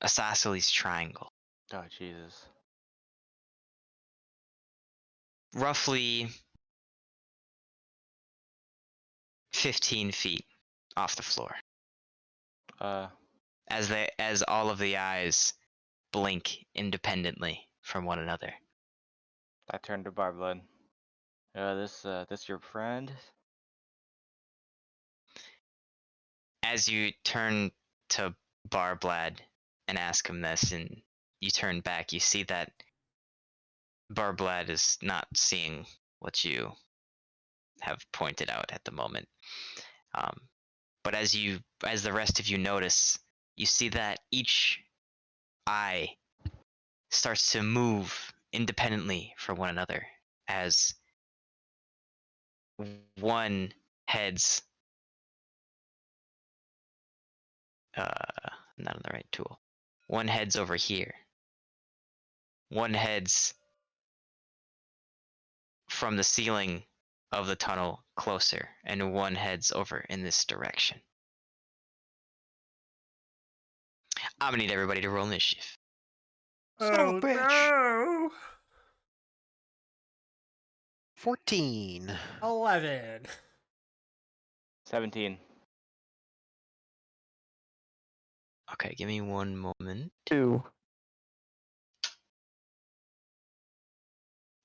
isosceles triangle, Oh, Jesus. roughly 15 feet off the floor. As all of the eyes blink independently from one another. I turned to Barblood. This your friend? As you turn to Barblad and ask him this, and you turn back, you see that Barblad is not seeing what you have pointed out at the moment. But as the rest of you notice, you see that each eye starts to move independently from one another as one heads not on the right tool. One heads over here. One heads from the ceiling of the tunnel closer, and one heads over in this direction. I'm gonna need everybody to roll initiative. Son of a bitch. no! 14. 11. 17. Okay, give me one moment. 2.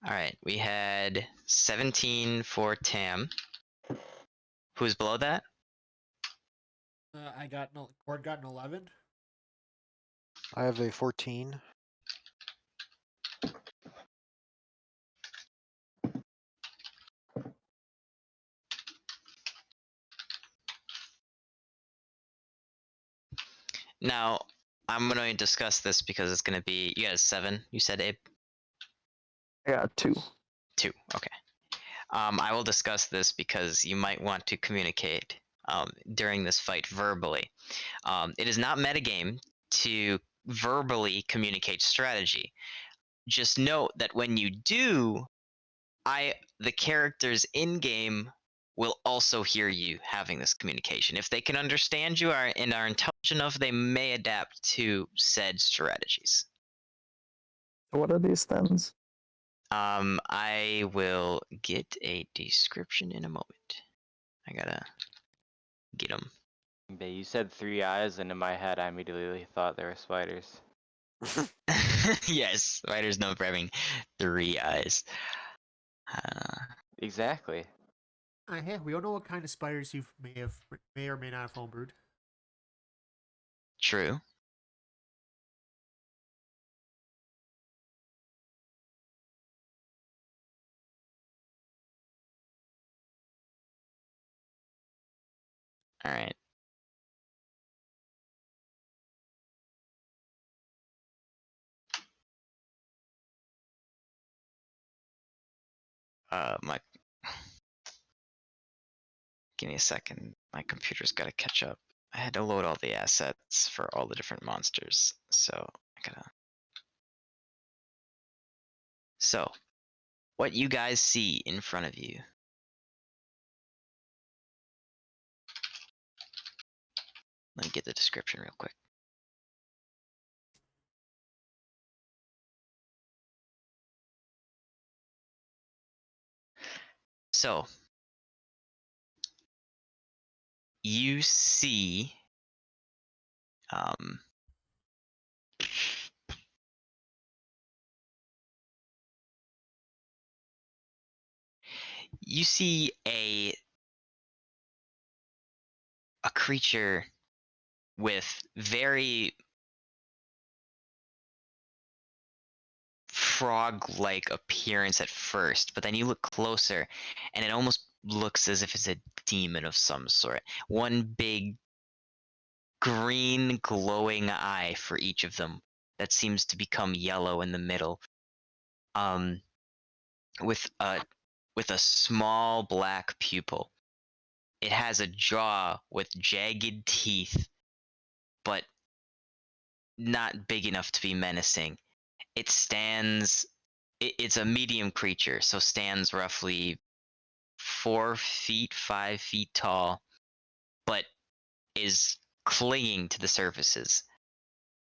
All right, we had 17 for Tam. Who's below that? I got Cord got an 11. I have a 14. Now, I'm going to discuss this because it's going to be. You guys 7. You said Abe. I got 2. 2. Okay. I will discuss this because you might want to communicate during this fight verbally. It is not metagame to verbally communicate strategy. Just note that when you do, the characters in game will also hear you having this communication. If they can understand you and are intelligent enough, they may adapt to said strategies. What are these things? I will get a description in a moment. I gotta get them. But you said 3 eyes, and in my head, I immediately thought they were spiders. Yes, spiders known for having 3 eyes. Exactly. Hey, we don't know what kind of spiders you may or may not have homebrewed. True. All right. My. Give me a second. My computer's got to catch up. I had to load all the assets for all the different monsters, so I gotta. So, what you guys see in front of you. Let me get the description real quick. So, you see you see a creature with very frog-like appearance at first, but then you look closer and it almost looks as if it's a demon of some sort. One big green glowing eye for each of them that seems to become yellow in the middle. With a small black pupil. It has a jaw with jagged teeth, but not big enough to be menacing. It stands. It's a medium creature, so stands roughly 4 feet, 5 feet tall, but is clinging to the surfaces,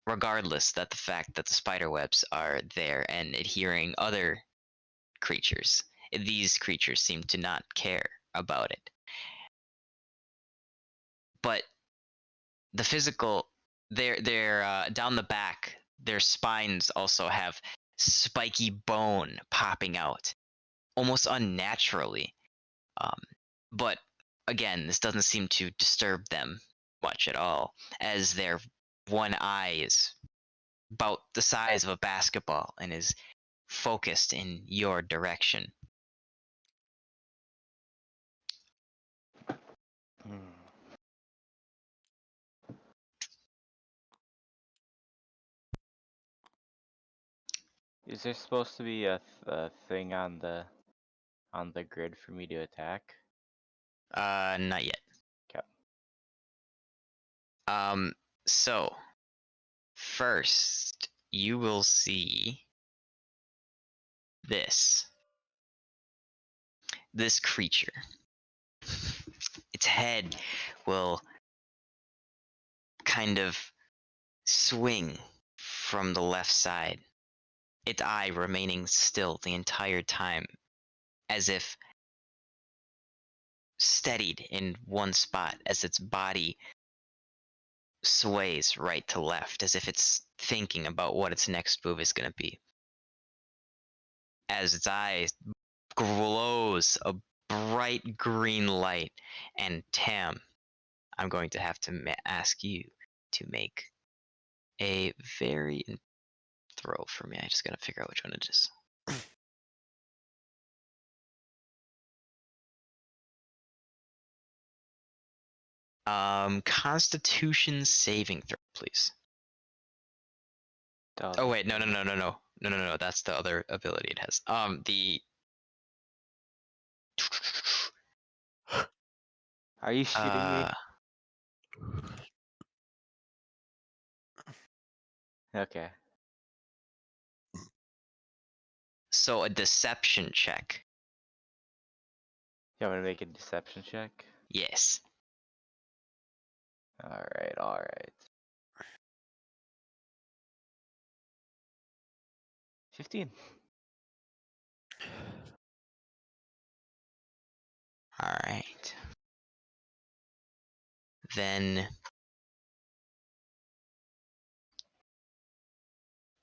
regardless that the fact that the spider webs are there and adhering other creatures. These creatures seem to not care about it. But the physical, they're down the back. Their spines also have spiky bone popping out, almost unnaturally. But again, this doesn't seem to disturb them much at all, as their one eye is about the size of a basketball and is focused in your direction. Hmm. Is there supposed to be a thing on the grid for me to attack? Not yet. Okay. So first you will see this creature. Its head will kind of swing from the left side, its eye remaining still the entire time, as if steadied in one spot, as its body sways right to left, as if it's thinking about what its next move is going to be. As its eye glows a bright green light, and Tam, I'm going to have to ask you to make a very throw for me. I just gotta figure out which one it is. Constitution saving throw, please. Oh wait, no. That's the other ability it has. Are you shooting me? Okay. So a deception check. You want me to make a deception check? Yes. Alright, alright. 15. All right. Then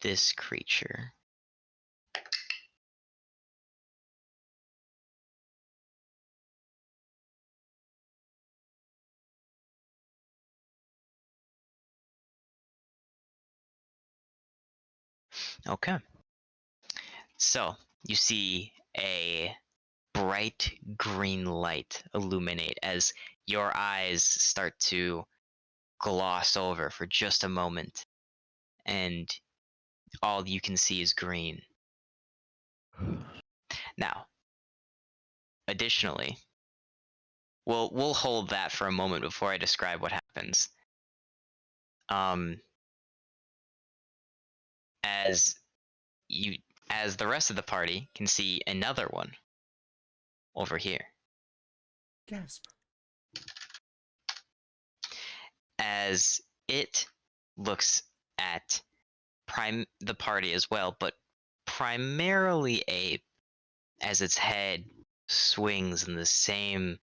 this creature okay. So you see a bright green light illuminate as your eyes start to gloss over for just a moment, and all you can see is green. Now, additionally, we'll hold that for a moment before I describe what happens. As the rest of the party can see another one over here. Gasp. As it looks at the party as well, but primarily Abe, as its head swings in the same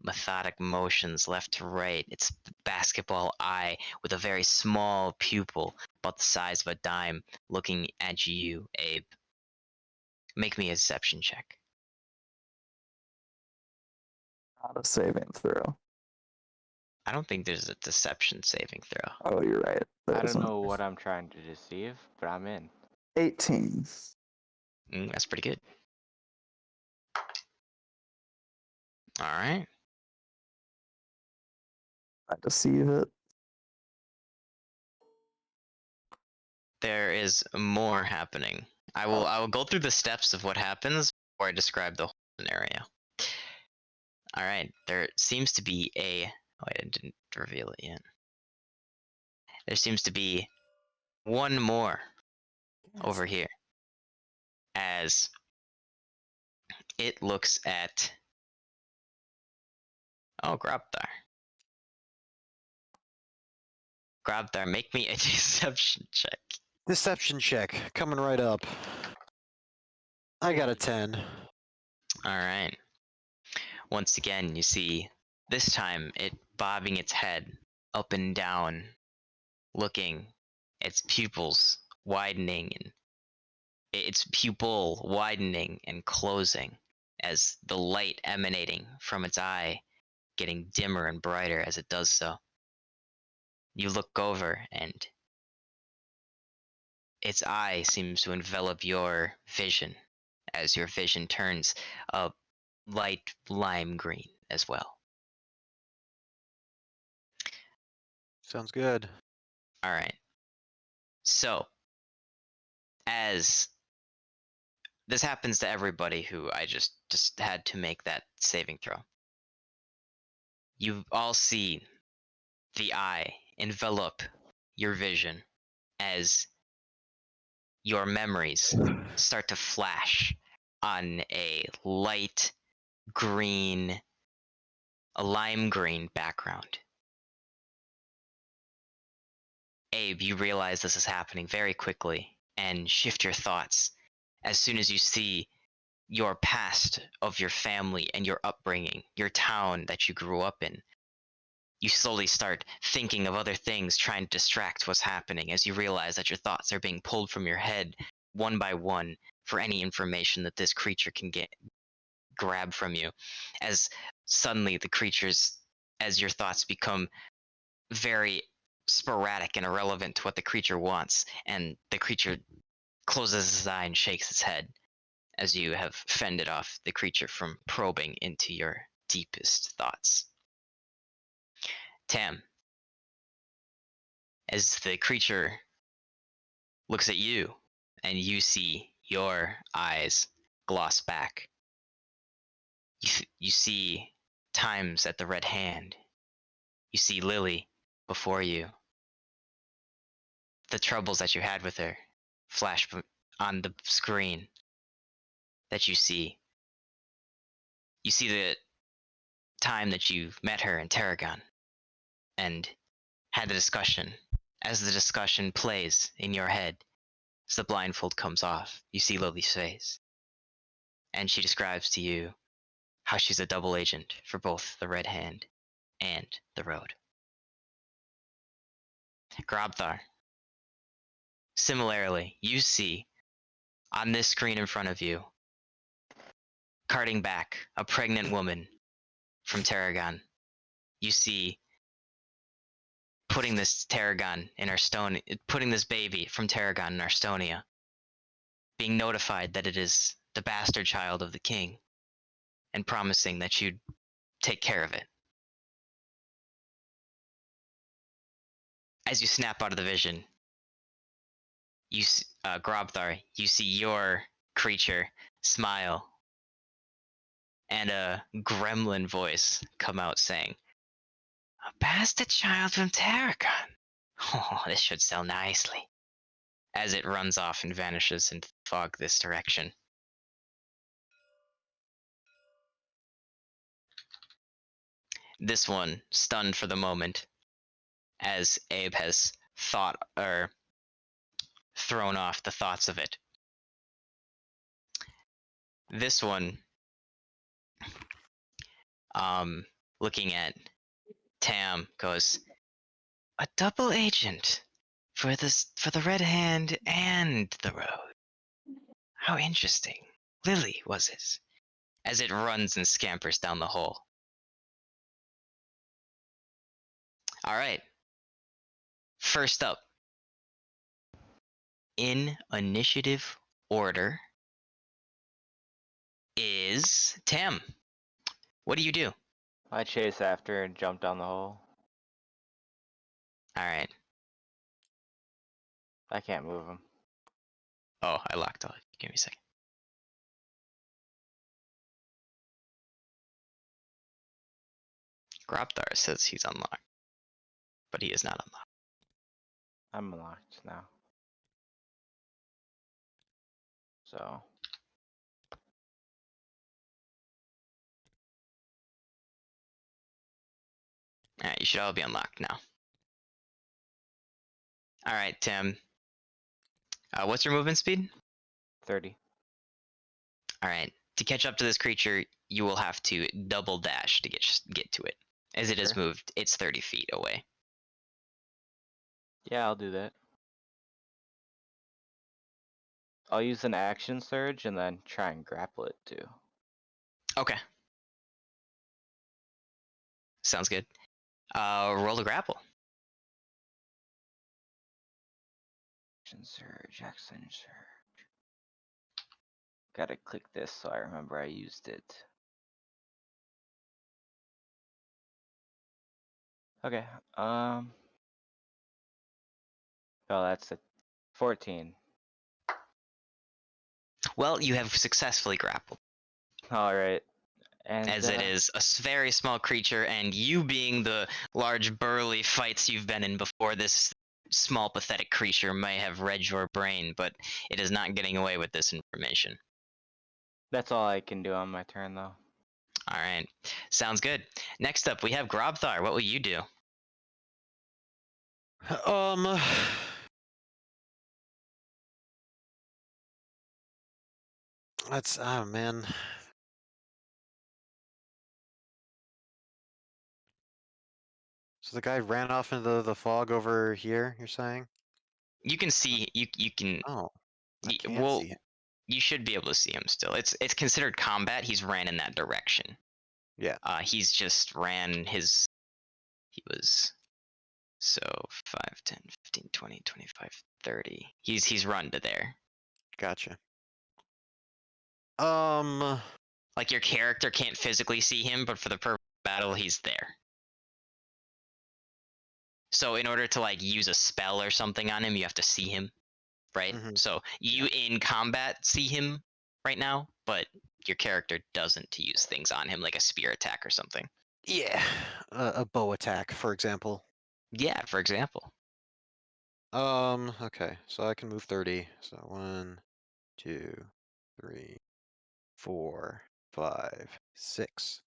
methodic motions left to right, its basketball eye with a very small pupil about the size of a dime looking at you, Abe. Make me a deception check. Not a saving throw. I don't think there's a deception saving throw. Oh, you're right. There I don't isn't. know what I'm trying to deceive, but I'm in. 18. That's pretty good. All right. I deceive it. There is more happening. I will go through the steps of what happens before I describe the whole scenario. All right. There seems to be a. Oh, I didn't reveal it yet. There seems to be one more over here, as it looks at. Oh, Grabthar. Grabthar, make me a deception check. Deception check coming right up. I got a 10. All right. Once again, you see, this time it bobbing its head up and down, looking, its pupils widening and its pupil widening and closing as the light emanating from its eye getting dimmer and brighter as it does so. You look over and its eye seems to envelop your vision as your vision turns a light lime green as well. Sounds good. All right. So, as this happens to everybody who I just had to make that saving throw, you all see the eye envelop your vision as your memories start to flash on a light green, a lime green background. Abe, you realize this is happening very quickly and shift your thoughts as soon as you see your past of your family and your upbringing, your town that you grew up in. You slowly start thinking of other things, trying to distract what's happening as you realize that your thoughts are being pulled from your head one by one for any information that this creature can grab from you. As suddenly the creatures, as your thoughts become very sporadic and irrelevant to what the creature wants, and the creature closes its eye and shakes its head as you have fended off the creature from probing into your deepest thoughts. Tam, as the creature looks at you and you see your eyes gloss back, you see times at the Red Hand. You see Lily before you. The troubles that you had with her flash on the screen that you see. You see the time that you met her in Tarragon and had the discussion. As the discussion plays in your head, as the blindfold comes off, you see Lily's face. And she describes to you how she's a double agent for both the Red Hand and the Road. Grobthar, similarly, you see on this screen in front of you, carting back a pregnant woman from Tarragon. You see putting this putting this baby from Tarragon in Arstonia, being notified that it is the bastard child of the king, and promising that you'd take care of it. As you snap out of the vision, Grobthar, you see your creature smile, and a gremlin voice come out saying, "A bastard child from Tarragon. Oh, this should sell nicely." As it runs off and vanishes into the fog this direction. This one, stunned for the moment, as Abe has thought or thrown off the thoughts of it. This one, looking at Tam, goes, "A double agent for the Red Hand and the Road. How interesting. Lily, was it?" As it runs and scampers down the hole. Alright. First up, in initiative order, is Tam. What do you do? I chase after and jump down the hole. Alright. I can't move him. Oh, I locked off. Give me a second. Grobthar says he's unlocked, but he is not unlocked. I'm unlocked now. So. Alright, you should all be unlocked now. Alright, Tim. What's your movement speed? 30. Alright. To catch up to this creature, you will have to double dash to get to it. As it has Sure. moved, it's 30 feet away. Yeah, I'll do that. I'll use an action surge and then try and grapple it too. Okay. Sounds good. Roll a grapple. Action surge, action surge. Gotta click this so I remember I used it. Okay, oh, that's a 14. Well, you have successfully grappled. Alright. And As it is a very small creature, and you being the large burly fights you've been in before, this small pathetic creature may have read your brain, but it is not getting away with this information. that's all I can do on my turn though. Alright, sounds good. Next up, we have Grobthar. What will you do? Um. That's oh man. So the guy ran off into the fog over here. You're saying? You can see you can Oh, I y- can't well see it. you should be able to see him still. It's considered combat. He's ran in that direction. Yeah. He's just ran his. He was so 5, 10, 15, 20, 25, 30. He's run to there. Gotcha. Like your character can't physically see him, but for the purpose of battle, he's there. So in order to like use a spell or something on him, you have to see him, right? Mhm. So you in combat see him right now, but your character doesn't to use things on him like a spear attack or something. Yeah. A bow attack, for example. Yeah, for example. Okay. So I can move 30. So 1, 2, 3, 4, 5, 6.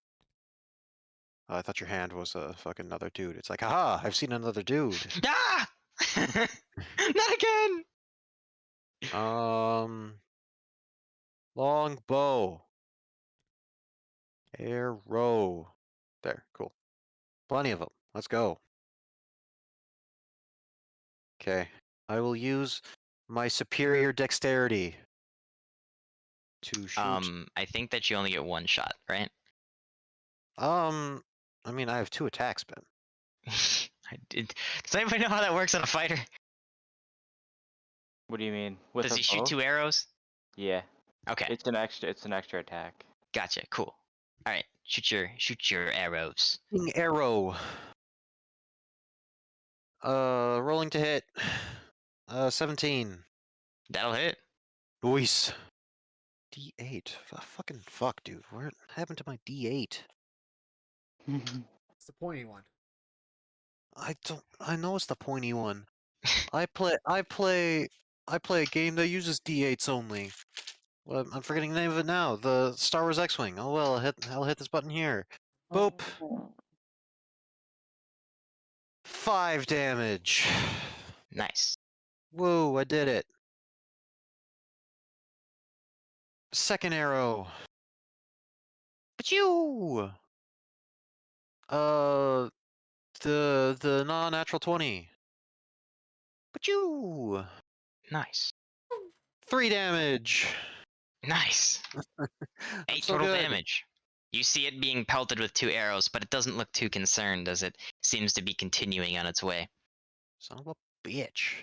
Oh, I thought your hand was a fucking another dude. It's like, haha, I've seen another dude. Ah! Not again. Long bow. Arrow. There, cool. Plenty of them. Let's go. Okay. I will use my superior dexterity to shoot. I think that you only get one shot, right? I mean, I have 2 attacks, Ben. Does anybody know how that works on a fighter? What do you mean? With Does a he shoot bow? 2 arrows? Yeah. Okay, It's an extra attack. gotcha. Cool. All right, shoot your arrows. Arrow. Rolling to hit. 17. That'll hit. Nice. D8. Fucking fuck, dude. What happened to my D8? It's the pointy one. I know it's the pointy one. I play a game that uses D8s only. Well, I'm forgetting the name of it now. The Star Wars X-Wing. Oh well, I'll hit this button here. Boop. 5 damage. Nice. Whoa, I did it. Second arrow. Achoo! The non-natural 20. Achoo! Nice. 3 damage. Nice. I'm 8 so total good. damage. You see it being pelted with 2 arrows, but it doesn't look too concerned as it seems to be continuing on its way. Son of a bitch.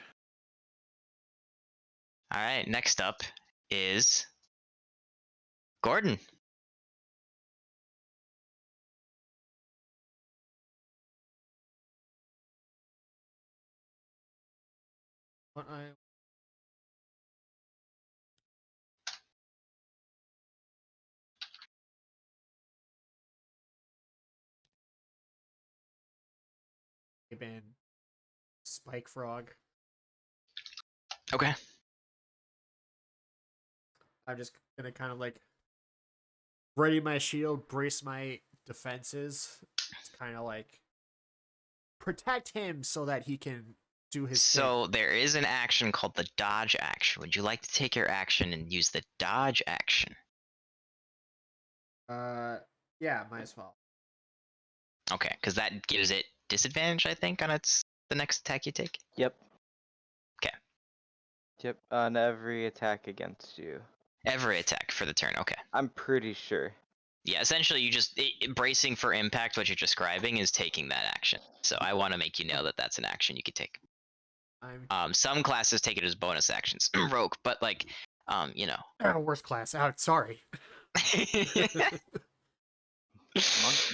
Alright, next up is Gordon. What I been Spike Frog. Okay. I'm just gonna kind of like ready my shield, brace my defenses. It's kind of like protect him so that he can do his thing. So there is an action called the dodge action. Would you like to take your action and use the dodge action? Yeah, might as well. Okay, because that gives it disadvantage, I think, on the next attack you take. Yep. 'Kay. Yep. On every attack against you. Every attack for the turn. Okay. I'm pretty sure. Yeah, essentially, you just bracing for impact. What you're describing is taking that action. So I want to make you know that that's an action you could take. I'm Some classes take it as bonus actions, rogue, but like, you know. worst class out. Sorry.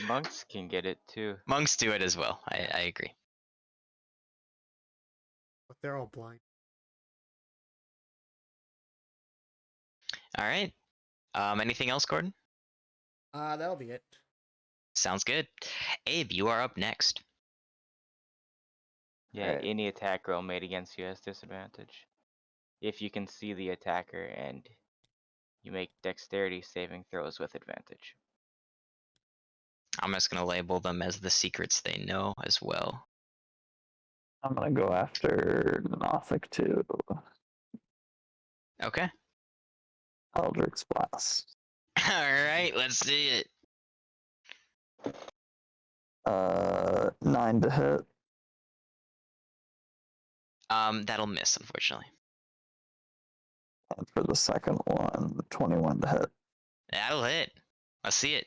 Monks can get it too. Monks do it as well. I agree. But they're all blind. All right. Anything else, Gordon? That'll be it. Sounds good. Abe, you are up next. Yeah, Alright. any attack roll made against you has disadvantage. If you can see the attacker and you make dexterity saving throws with advantage. I'm just gonna label them as the secrets they know as well. I'm gonna go after Nothic 2. Okay. Eldritch Blast. All right, let's see it. 9 to hit. That'll miss, unfortunately. And for the second one, 21 to hit. That'll hit. Let's see it.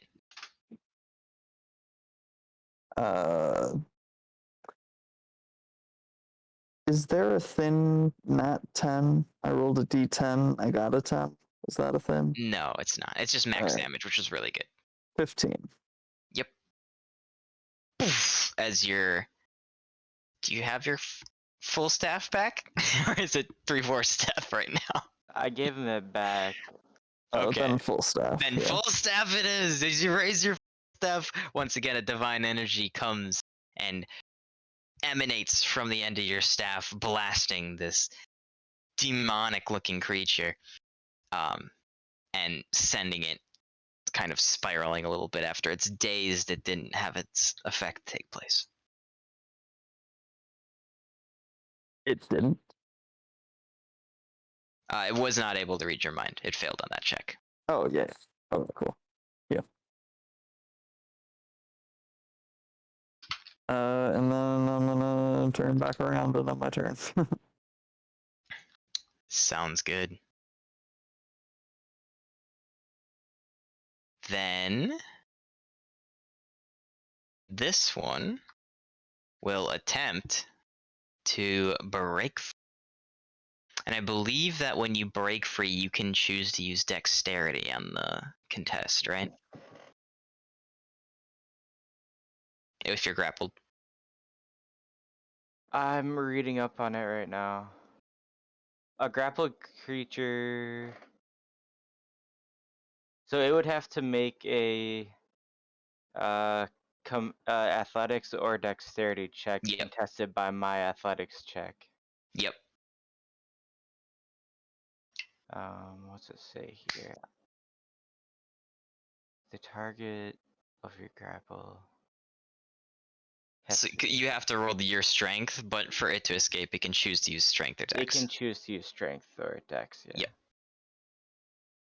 Is there a thin nat 10? I rolled a d10. I got a 10. Is that a thin? No, it's not. It's just max Alright. damage, which is really good. 15. Yep. Poof, as your. Do you have your full staff back, or is it 3/4 staff right now? I gave him it back. Okay. Then full staff. Then yeah. full staff it is. As you raise your staff, once again a divine energy comes and emanates from the end of your staff, blasting this demonic-looking creature, and sending it kind of spiraling a little bit after it's dazed. It didn't have its effect take place. It didn't. It was not able to read your mind. It failed on that check. Oh, yeah. Oh, cool. Yeah. And then I'm gonna turn back around and on my turn. Sounds good. Then this one will attempt to break. And I believe that when you break free, you can choose to use dexterity on the contest, right? If you're grappled. I'm reading up on it right now. A grappled creature. So it would have to make a athletics or dexterity check Yep. contested by my athletics check. Yep. What's it say here? The target of your grapple. So you have to roll your strength, but for it to escape, it can choose to use strength or It dex. can choose to use strength or dex, yeah. Yep.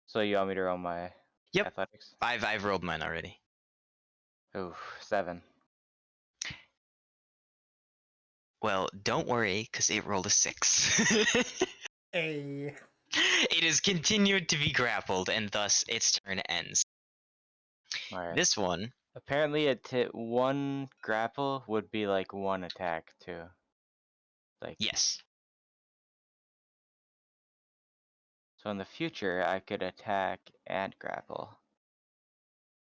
So you want me to roll my Yep. athletics? I've rolled mine already. Ooh, 7. Well, don't worry, because it rolled a 6. Hey. It has continued to be grappled, and thus its turn ends. Alright. This one, Apparently one grapple would be like one attack too. Like yes. so in the future I could attack and grapple.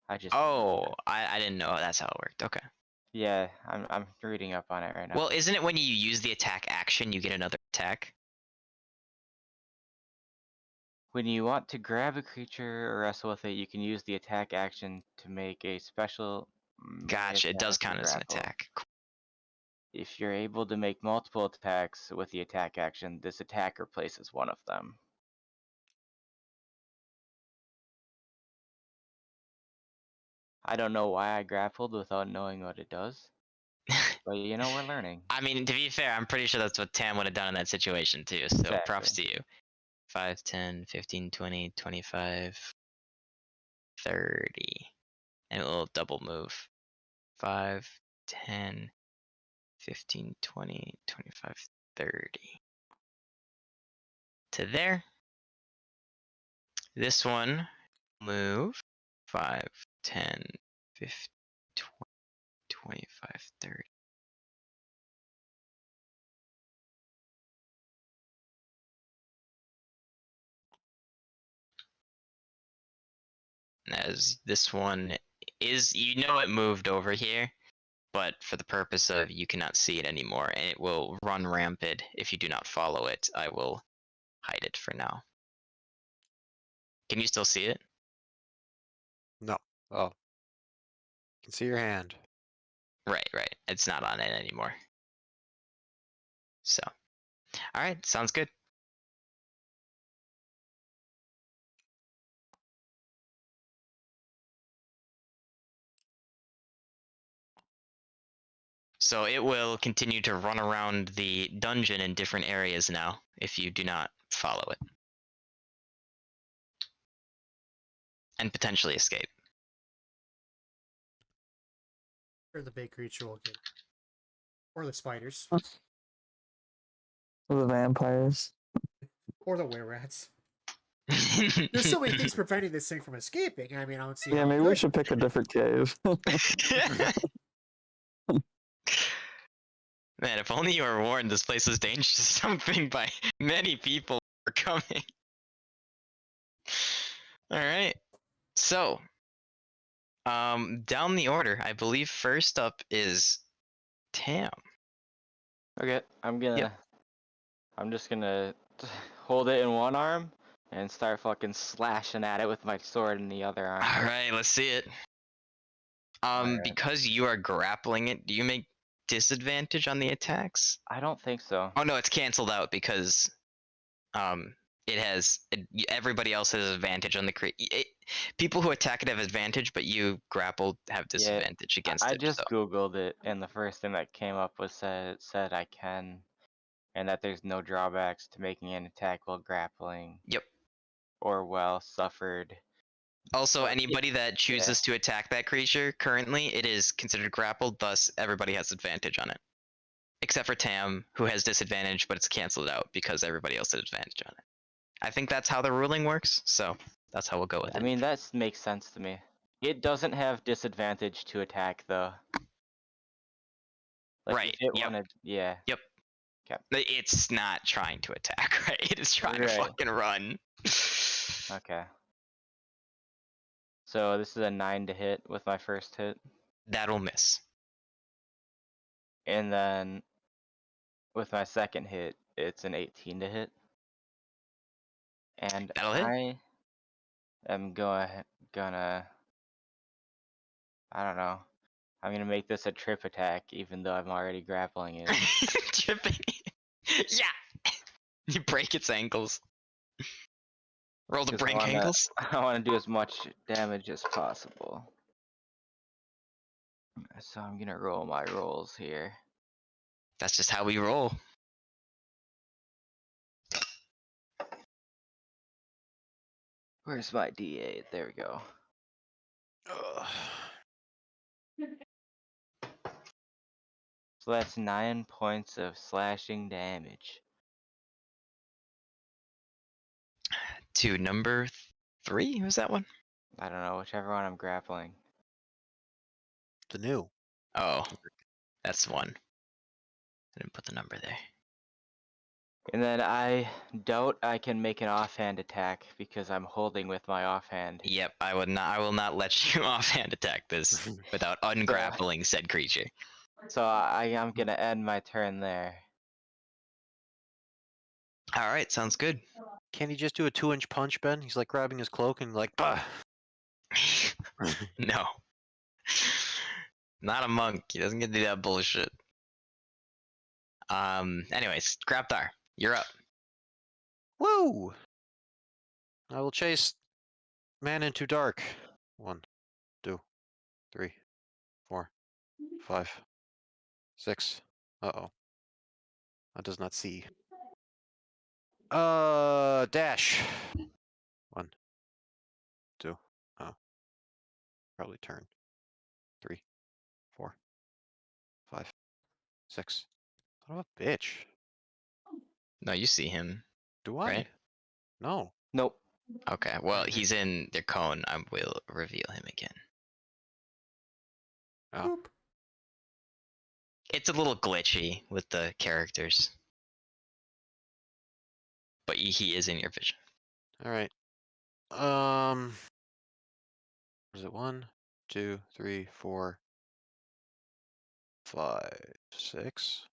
I just Oh, I didn't know that's how it worked. Okay. yeah, I'm reading up on it right now. Well, isn't it when you use the attack action, you get another attack? When you want to grab a creature or wrestle with it, you can use the attack action to make a special melee Gotcha, it does attack or count as an grapple. attack. Cool. If you're able to make multiple attacks with the attack action, this attack replaces one of them. I don't know why I grappled without knowing what it does, but you know, we're learning. I mean, to be fair, I'm pretty sure that's what Tam would have done in that situation too, so props to you. 5, 10, 15, 20, 25, 30. And a little double move. 5, 10, 15, 20, 25, 30. To there. This one, move. 5, 10, 15, 20, 25, 30. As this one is, you know, it moved over here, but for the purpose of you cannot see it anymore, and it will run rampant if you do not follow it. I will hide it for now. Can you still see it? No. Oh. Can see your hand. Right, right. It's not on it anymore. So, all right, sounds good. So it will continue to run around the dungeon in different areas now if you do not follow it. And potentially escape. Or the big creature will get it. Or the spiders. The vampires. Or the were-rats. There's so many things preventing this thing from escaping. I mean, I don't see Yeah, how it maybe we could. should pick a different cave. Man, if only you were warned this place is dangerous. Something by many people are coming. Alright. So, down the order, I believe first up is Tam. Okay, I'm just gonna hold it in one arm and start fucking slashing at it with my sword in the other arm. Alright, let's see it. Alright. Because you are grappling it, do you make disadvantage on the attacks? I don't think so. Oh no, it's canceled out because everybody else has advantage on the people who attack it have advantage, but you grappled have disadvantage against I it. just So. googled it, and the first thing that came up was said I can, and that there's no drawbacks to making an attack while grappling. Yep. Or while suffered. Also, But anybody that chooses to attack that creature currently, it is considered grappled. Thus, everybody has advantage on it, except for Tam, who has disadvantage, but it's canceled out because everybody else has advantage on it. I think that's how the ruling works, so that's how we'll go with it. I mean, that makes sense to me. It doesn't have disadvantage to attack, though. Like, right. If it Yep. wanted, yeah. Yep. Okay. It's not trying to attack, right? It is trying to Right. fucking run. Okay. So this is a 9 to hit with my first hit. That'll miss. And then with my second hit, it's an 18 to hit. And That'll hit. I am gonna, I don't know. I'm gonna make this a trip attack, even though I'm already grappling it. Tripping. Yeah. You break its ankles. Roll to 'Cause break ankles. I want to do as much damage as possible. So I'm gonna roll my rolls here. That's just how we roll. Where's my D8? There we go. Ugh. So that's 9 points of slashing damage. To number 3? Who's that one? I don't know, whichever one I'm grappling. The new. Oh, that's 1. I didn't put the number there. And then I doubt I can make an offhand attack because I'm holding with my offhand. Yep, I will not let you offhand attack this without ungrappling said creature. So I am gonna end my turn there. Alright, sounds good. Can't he just do a 2-inch punch, Ben? He's like grabbing his cloak and like, bah. No. Not a monk. He doesn't get to do that bullshit. Anyways, Graptar, you're up. Woo! I will chase man into dark. 1, 2, 3, 4, 5, 6. Uh-oh. That does not see. Dash. 1, 2. Oh. Probably turn. 3, 4, 5, 6. Son of a bitch. No, you see him. Do I? Right? No. Nope. Okay, well, he's in the cone. I will reveal him again. Oh. Boop. It's a little glitchy with the characters. But he is in your vision. Alright. Is it 1, 2, 3, 4, 5, 6?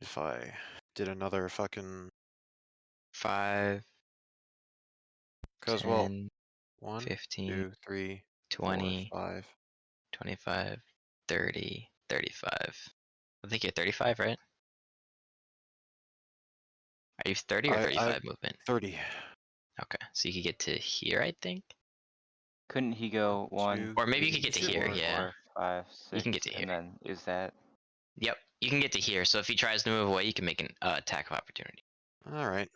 If I did another fucking 5, Cause 10, well 1, 15, 2, 3, 20, 4, 5. 25, 30, 35. I think you're 35, right? Are you 30 or I- 35 movement? 30. Okay, so you could get to here, I think? Couldn't he go 1, Or maybe you could get to here, 4, yeah. 5, 6, You can get to here. and then use that. Yep, you can get to here. So if he tries to move away, you can make an attack of opportunity. All right.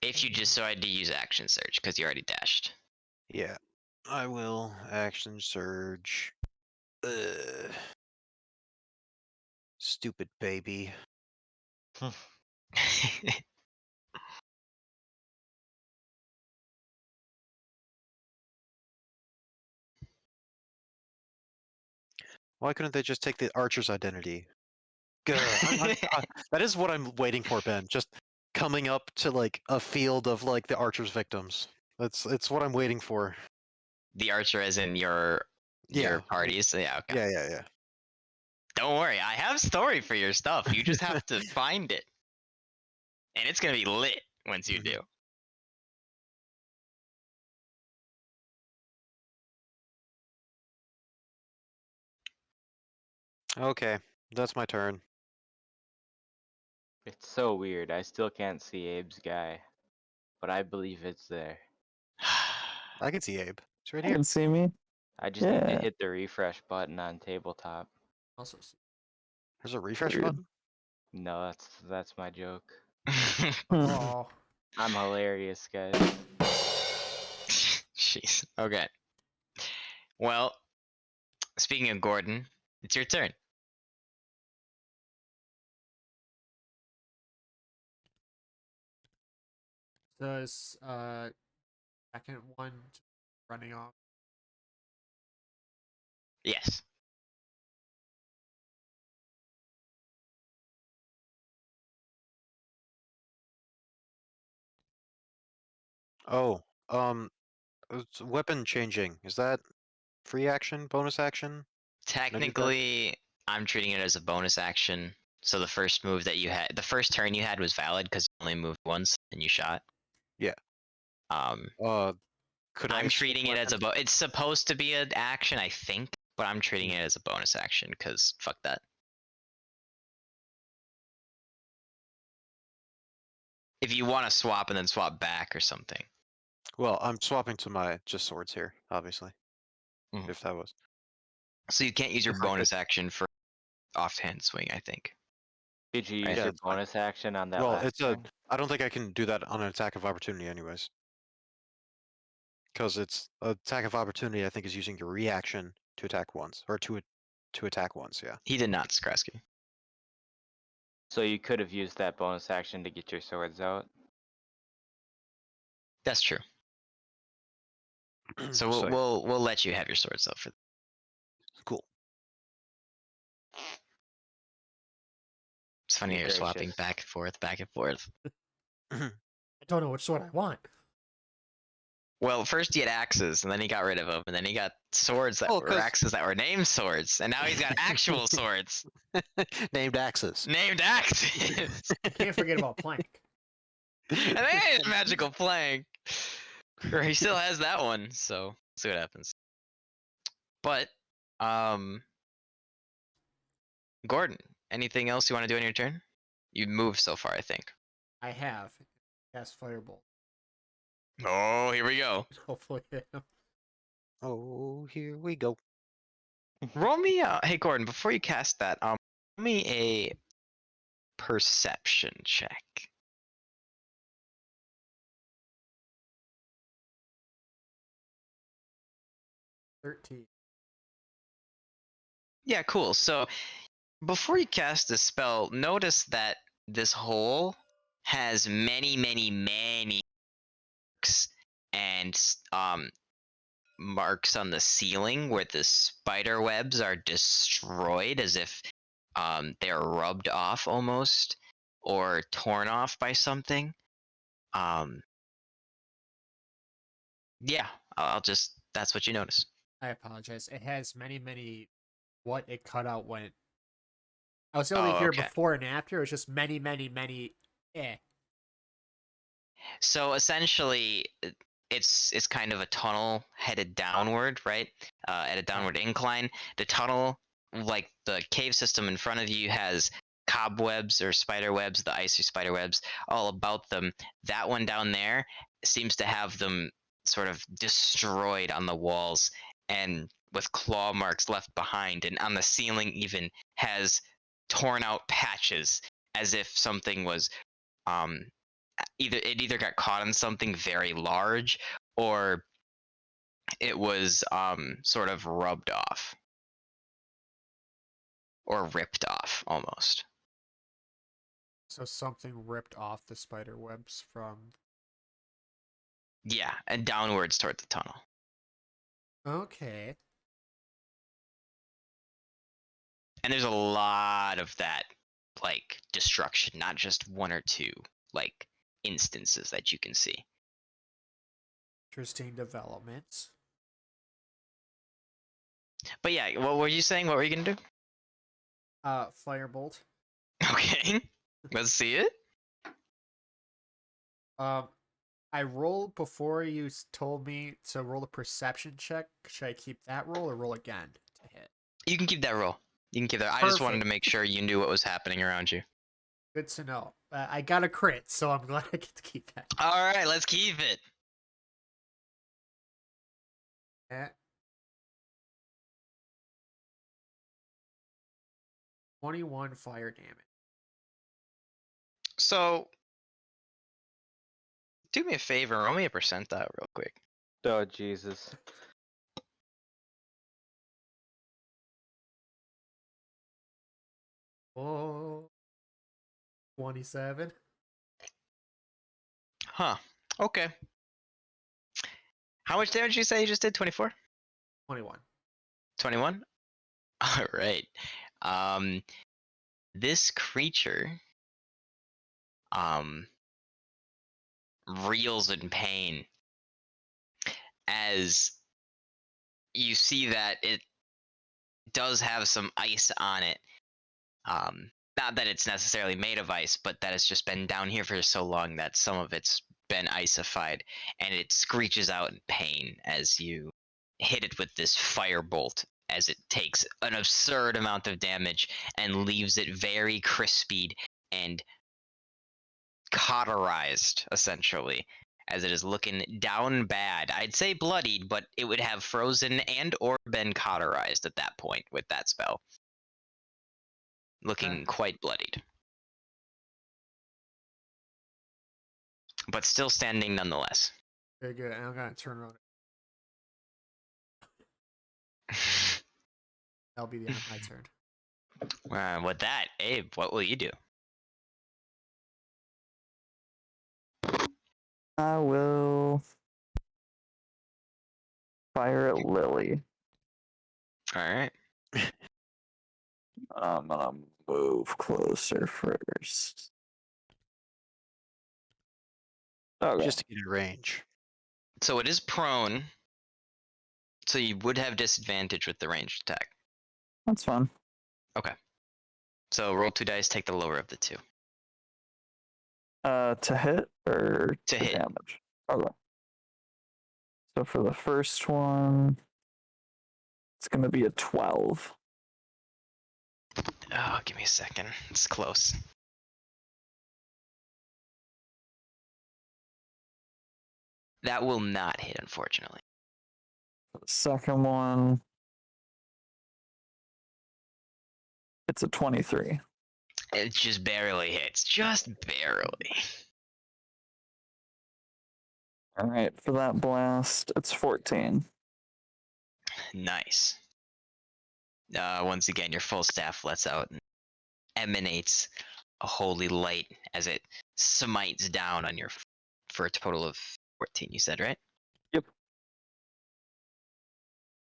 If you decide to use action surge, because you already dashed. Yeah, I will action surge. Stupid baby. Why couldn't they just take the archer's identity? Good. That is what I'm waiting for, Ben. Just coming up to like a field of like the archer's victims. It's what I'm waiting for. The archer as in your Yeah. parties. Yeah, okay. Yeah. Don't worry, I have story for your stuff. You just have to find it. And it's gonna be lit once you do. Okay, that's my turn. It's so weird. I still can't see Abe's guy, but I believe it's there. I can see Abe. It's right You here. can see me. I just need to Yeah. hit the refresh button on tabletop. Also, see. There's a refresh Weird. button. No, that's my joke. Oh, I'm hilarious, guys. Jeez. Okay. Well, speaking of Gordon, it's your turn. does second one running off? Yes. Oh, it's weapon changing. Is that free action, bonus action? Can I do that? Technically, I'm treating it as a bonus action. So the first move that you had, the first turn you had was valid because you only moved once and you shot. Yeah. Could I I'm switch treating it as a weapons? it's supposed to be an action, I think, but I'm treating it as a bonus action because fuck that. If you want to swap and then swap back or something. Well, I'm swapping to my just swords here, obviously. Mhm. If that was. So you can't use your If I could- bonus action for offhand swing, I think. Did you use Right. Yeah, your it's fine. bonus action on that Well, last it's thing? I don't think I can do that on an attack of opportunity, anyways. Because it's attack of opportunity. I think is using your reaction to attack once, or to attack once. Yeah. He did not, Skrasky. So you could have used that bonus action to get your swords out. That's true. So So, we'll let you have your swords though for cool. it's funny Be you're swapping gracious. back and forth. I don't know which sword I want. Well, first he had axes, and then he got rid of them, and then he got swords that Oh, were 'cause- axes that were named swords, and now he's got actual swords Named axes. named axes. Can't forget about plank. And they had a magical plank. Or he still has that one, so we'll see what happens. But, Gordon, anything else you want to do on your turn? You moved so far, I think. I have cast firebolt. Oh, here we go. Hopefully, Oh, here we go. Roll me, hey Gordon, before you cast that, roll me a perception check. $13. Yeah, cool. So before you cast the spell, notice that this hole has many marks and marks on the ceiling where the spider webs are destroyed as if they're rubbed off almost or torn off by something. Yeah, I'll just that's what you notice. I apologize. It has many. What it cut out when I was only Oh, here okay. before and after. It was just many. So essentially, it's kind of a tunnel headed downward, right? At a downward incline. The tunnel, like the cave system in front of you, has cobwebs or spider webs, the icy spider webs, all about them. That one down there seems to have them sort of destroyed on the walls, and with claw marks left behind, and on the ceiling even has torn out patches as if something was either got caught on something very large or it was sort of rubbed off or ripped off almost. So something ripped off the spider webs from. Yeah, and downwards toward the tunnel. Okay. And there's a lot of that, like, destruction, not just one or two, like, instances that you can see. Interesting developments. But yeah, what were you saying? What were you gonna do? Firebolt. Okay, let's see it. I rolled before you told me to roll a perception check. Should I keep that roll or roll again to hit? You can keep that roll. You can keep that. I just wanted to Perfect. make sure you knew what was happening around you. Good to know. I got a crit, so I'm glad I get to keep that. All right, let's keep it. Eh. 21 fire damage. So, do me a favor, roll me a percentile real quick. Oh Jesus. Oh, 27. Huh. Okay. How much damage did you say you just did? 24? 21. 21? All right. This creature reels in pain as you see that it does have some ice on it. Not that it's necessarily made of ice, but that it's just been down here for so long that some of it's been icified, and it screeches out in pain as you hit it with this firebolt, as it takes an absurd amount of damage and leaves it very crispied and cauterized, essentially, as it is looking down bad. I'd say bloodied, but it would have frozen and or been cauterized at that point with that spell. Looking quite bloodied. But still standing nonetheless. Very good. And I'm going to turn around. That'll be the end of my turn. With that, Abe, what will you do? I will fire at Lily. Alright. I'm gonna move closer first. Okay. Just to get in range. So it is prone. So you would have disadvantage with the ranged attack. That's fine. So roll 2 dice, take the lower of the 2. To hit or To hit. damage? Okay. So for the first one, it's gonna be a 12. Oh, give me a second. It's close. That will not hit, unfortunately. For the second one, it's a 23. It just barely hits. Just barely. All right, for that blast, it's 14. Nice. Once again, your full staff lets out and emanates a holy light as it smites down on your for a total of 14, you said, right?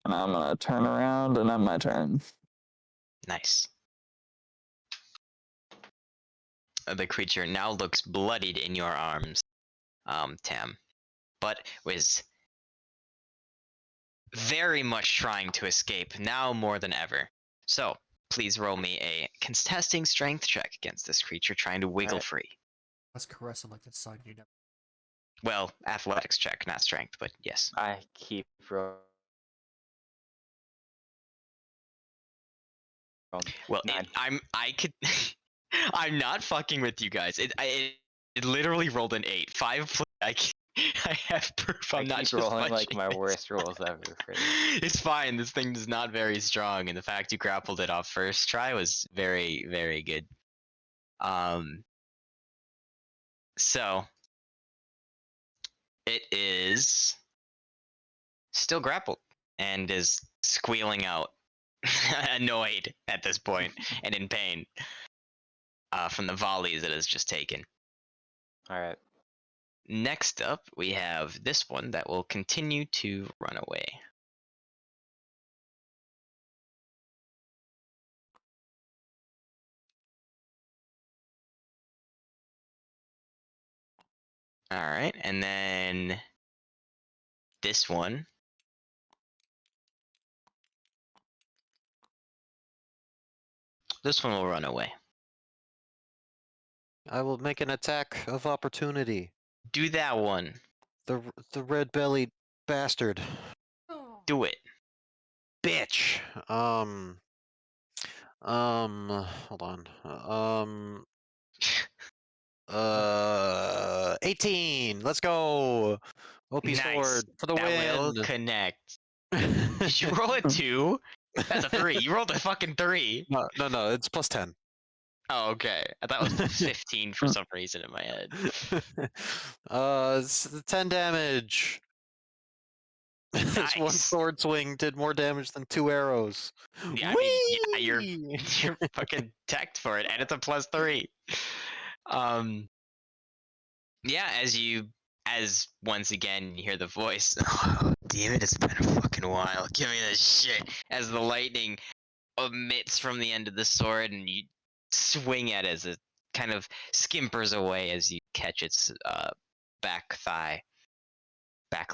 And I'm gonna turn around and end my turn. Nice. The creature now looks bloodied in your arms, Tam, but was very much trying to escape, now more than ever. So, please roll me a contesting strength check against this creature trying to wiggle Alright. free. Let's caress him like the sun. You never. Well, athletics check, not strength, but yes. I keep rolling. Well, Nine. I'm not fucking with you guys. It literally rolled an 8. 5 I I have proof. I I'm not keep just rolling like fudging my this. worst rolls ever for this. It's fine. This thing is not very strong, and the fact you grappled it off first try was very, very good. So it is still grappled and is squealing out, annoyed at this point and in pain from the volleys it has just taken. All right. Next up, we have this one that will continue to run away. All right, and then this one. This one will run away. I will make an attack of opportunity. Do that one. The red-bellied bastard. Do it. Bitch. Hold on. 18. Let's go. OP Nice. sword for the That will win. connect. Did you roll a 2? That's a 3. You rolled a fucking 3. No, it's plus 10. Oh, okay. I thought it was plus 15 for some reason in my head. It's 10 damage. This one Nice. sword swing did more damage than 2 arrows. Yeah, I mean, yeah, you're Whee! you're fucking teched for it, and it's a plus 3. Yeah, as once again you hear the voice. Oh, damn it! It's been a fucking while. Give me this shit. As the lightning emits from the end of the sword, and you swing at it as it kind of skimpers away as you catch its back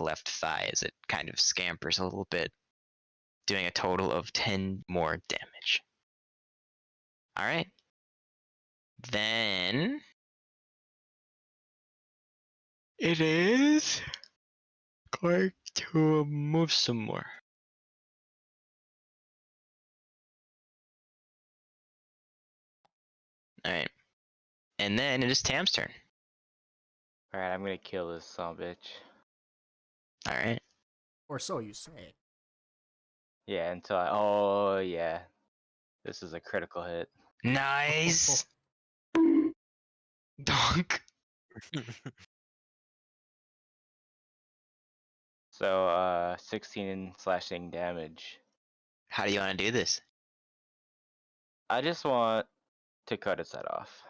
left thigh, as it kind of scampers a little bit, doing a total of 10 more damage. All right. Then it is going to move some more. All right. And then it is Tam's turn. All right. I'm gonna kill this son of a bitch. All right. Or so you say. Yeah. Until I. Oh yeah. This is a critical hit. Nice. Donk. So 16 slashing damage. How do you want to do this? I just want to cut its head off.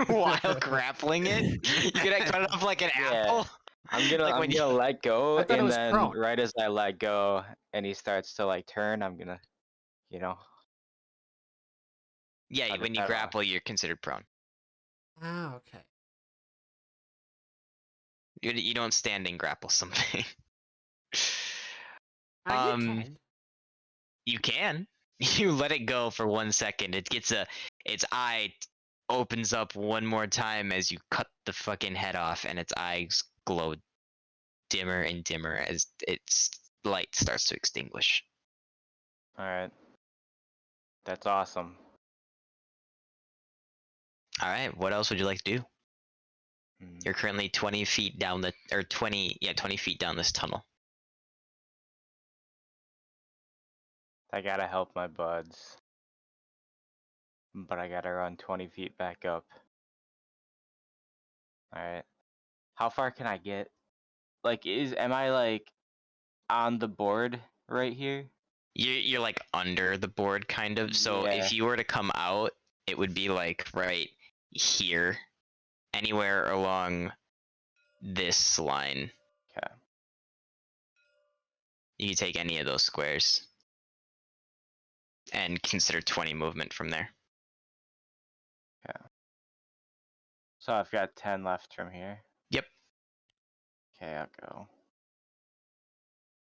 While grappling it? You gonna cut it off like an Yeah. apple? I'm gonna Like I'm when you- gonna let go, I thought it and was then prone. right as I let go, and he starts to like turn, I'm gonna, you know. Yeah, cut his when you head off. grapple, you're considered prone. Oh, okay. You don't standing grapple something. You Um, can. You can. You let it go for 1 second. Its eye opens up one more time as you cut the fucking head off, and its eyes glow dimmer and dimmer as its light starts to extinguish. All right. That's awesome. All right, what else would you like to do? Hmm. You're currently 20 feet down 20 feet down this tunnel. I gotta help my buds, but I gotta run 20 feet back up. All right. How far can I get? Like, am I like on the board right here? You're like under the board kind of. So Yeah. if you were to come out, it would be like right here, anywhere along this line. Okay. You can take any of those squares and consider 20 movement from there. So I've got 10 left from here. Yep. Okay, I'll go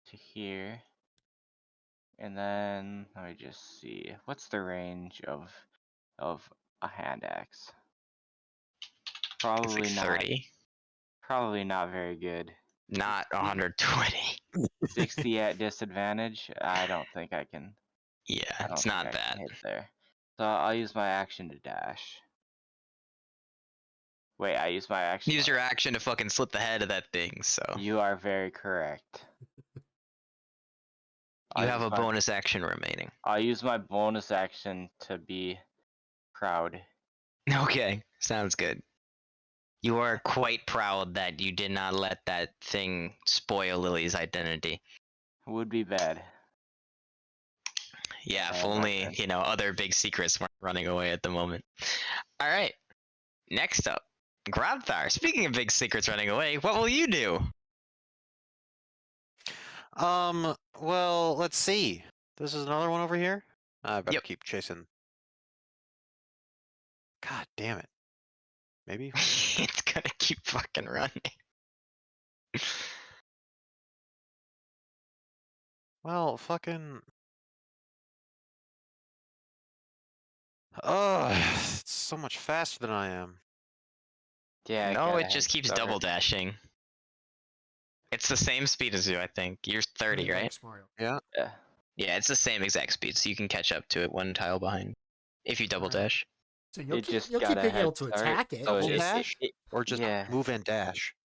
to here. And then let me just see. What's the range of a hand axe? It's Probably like not 30, probably not very good. not 120. 60 at disadvantage? I don't think I can. Yeah, I don't it's think not I can bad. hit there. So I'll use my action to dash. Wait, I used my action. Use your action to fucking slip the head of that thing, so. You are very correct. You I'll have use a my- bonus action remaining. I'll use my bonus action to be proud. Okay, sounds good. You are quite proud that you did not let that thing spoil Lily's identity. Would be bad. Yeah, if Oh, only, okay. other big secrets weren't running away at the moment. Alright, next up, Grabthar. Speaking of big secrets running away, what will you do? Well, let's see. This is another one over here? I better Yep. keep chasing. God damn it. Maybe? It's gonna keep fucking running. Well, fucking. Oh, it's so much faster than I am. Yeah. No, got it a just head keeps start. double dashing. It's the same speed as you, I think. You're 30, right? Thanks, Mario. Yeah. Yeah, it's the same exact speed, so you can catch up to it one tile behind if you double Alright. dash. So you'll It keep, just you'll got keep a being able head to start, attack it. so Double just, dash? Or just yeah. move and dash?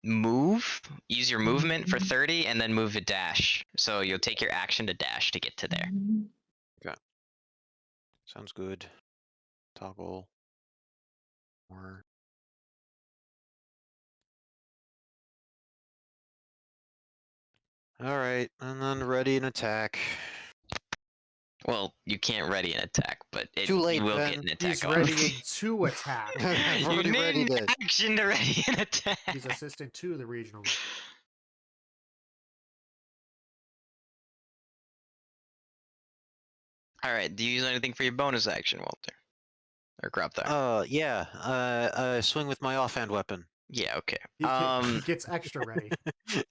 Move? Use your movement for 30 and then move a dash. So you'll take your action to dash to get to there. Sounds good. Toggle. Or. Alright, and then ready an attack. Well, you can't ready an attack, but Too late, you will Ben. get an attack he's off. readying to attack. I've You already need readied an it. action to ready an attack. He's assistant to the regional. Alright, do you use anything for your bonus action, Walter? Or Grabthar? Yeah. Swing with my offhand weapon. Yeah, okay. He gets extra ready.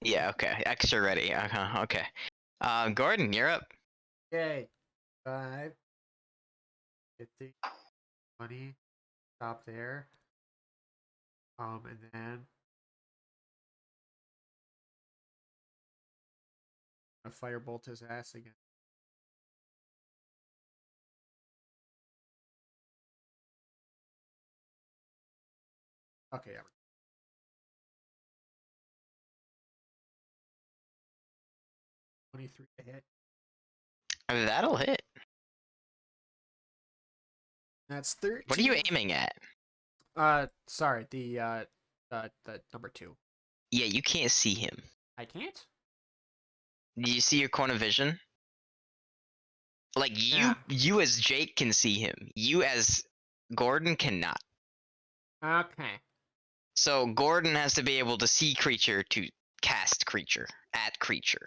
Yeah, okay. Extra ready. Okay. Gordon, you're up. Yay. 5, 50, 20. Stop there. And then a firebolt his ass again. Okay, yeah. 23 to hit. That'll hit. That's 13. What are you aiming at? Sorry, the number 2. Yeah, you can't see him. I can't? Do you see your corner vision? Like Yeah. you as Jake can see him. You as Gordon cannot. Okay. So Gordon has to be able to see creature to cast creature at creature.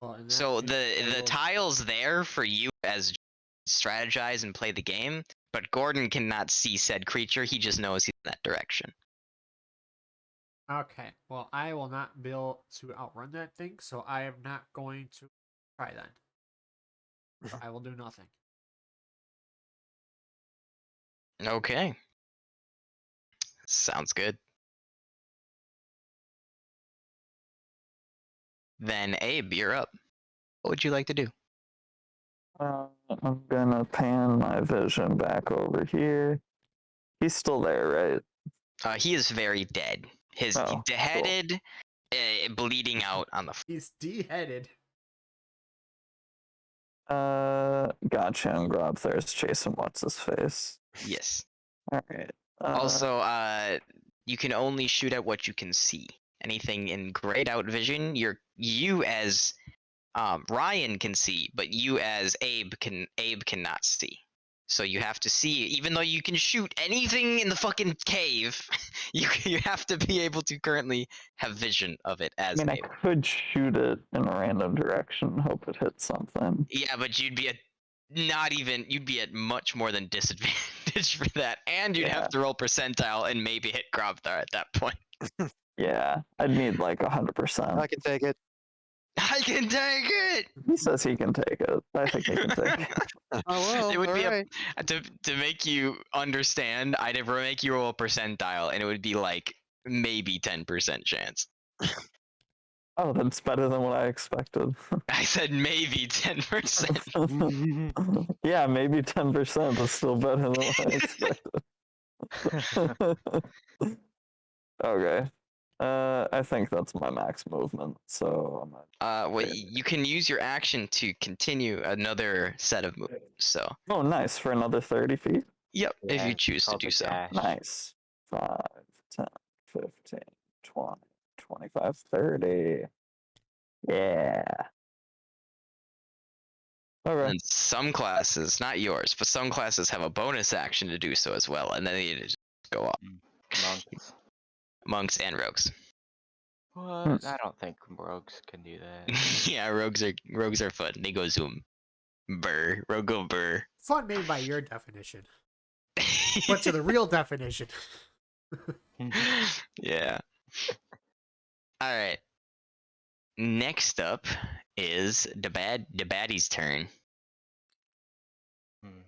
Well, in that So case, I the will- tile's there for you as strategize and play the game, but Gordon cannot see said creature. He just knows he's in that direction. Okay. Well, I will not be able to outrun that thing, so I am not going to try then. I will do nothing. Okay. Sounds good. Then Abe, you're up. What would you like to do? I'm gonna pan my vision back over here. He's still there, right? He is very dead. He's Oh, cool. beheaded, bleeding out on the floor. He's deheaded. Gotcha. And Grobthar's chasing what's his face. Yes. All right. Also, you can only shoot at what you can see. Anything in grayed out vision, you as Ryan can see, but you as Abe cannot see. So you have to see, even though you can shoot anything in the fucking cave, you have to be able to currently have vision of it I as mean, I Abe. could shoot it in a random direction and hope it hits something. Yeah, but you'd be at much more than disadvantage for that, and you'd Yeah. have to roll percentile and maybe hit Grobthar at that point. Yeah, I'd need like 100%. I can take it. I can take it. He says he can take it. I think he can take it. Oh well. It would be alright. to make you understand. I'd ever make you roll a percentile, and it would be like maybe 10% chance. Oh, that's better than what I expected. I said maybe 10%. Yeah, maybe 10%, but still better than what I expected. Okay. I think that's my max movement, so I'm not. Well, you can use your action to continue another set of moves. So, Oh, nice, for another 30 feet. yep, if Yeah, you it's choose to called do the so. dash. Nice. 5, 10, 15, 20, 25, 30. Yeah. Okay. And some classes, not yours, but some classes have a bonus action to do so as well, and then they just go up. Monks. Monks and rogues. What? I don't think rogues can do that. Yeah, rogues are fun. They go zoom. Burr. Rogue go burr. Fun made by your definition, but to the real definition. Yeah. All right. Next up is the baddie's turn. Hmm.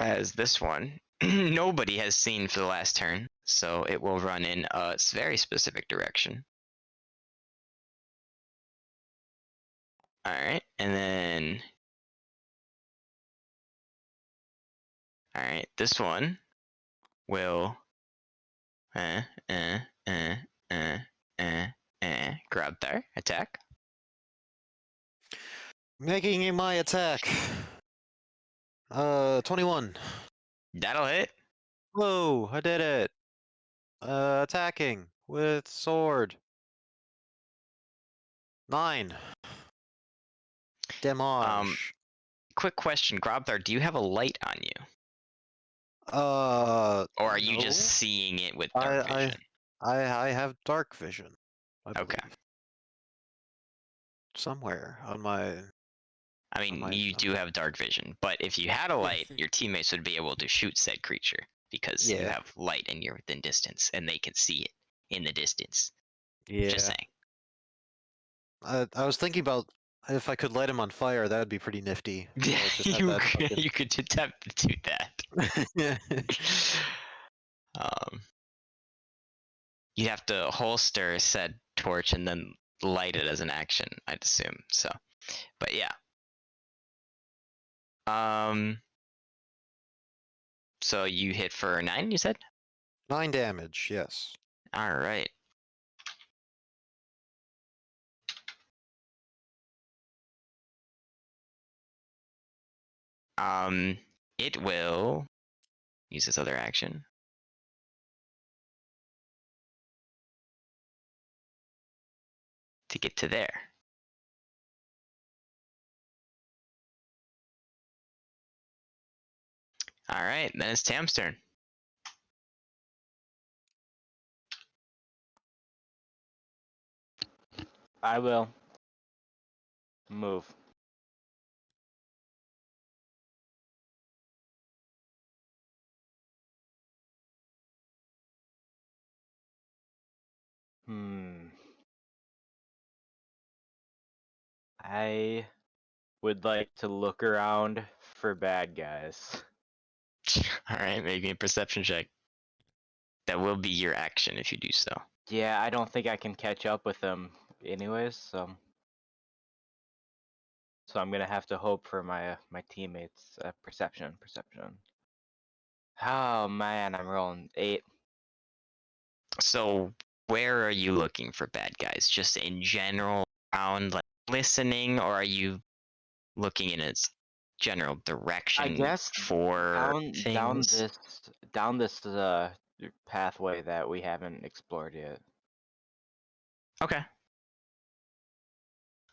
As this one nobody has seen for the last turn, so it will run in a very specific direction. All right, and then all right, this one will grab there, attack. Making my attack. 21. That'll hit. Whoa, I did it. Attacking with sword. 9. Damage. Quick question, Grobthar, do you have a light on you? Or are you just No. seeing it with dark vision? I have dark vision. I Okay. believe. Somewhere on my. I mean, my- you do have dark vision, but if you had a light, think- your teammates would be able to shoot said creature because you Yeah. have light and you're within distance, and they can see it in the distance. Yeah. Just saying. I was thinking about if I could light him on fire, that would be pretty nifty. So Yeah, just have you that could, fucking- you could attempt to do that. You'd have to holster said torch and then light it as an action, I'd assume. So, but yeah. So you hit for 9, you said? 9 damage, yes. All right. It will use this other action. To get to there. All right, then it's Tam's turn. I will move. I would like to look around for bad guys. All right, make me a perception check. That will be your action if you do so. Yeah, I don't think I can catch up with them anyways, so I'm gonna have to hope for my teammates' perception. Oh man, I'm rolling 8. So, where are you looking for bad guys? Just in general, around like listening, or are you looking in its general direction I guess for things? down this pathway that we haven't explored yet. Okay.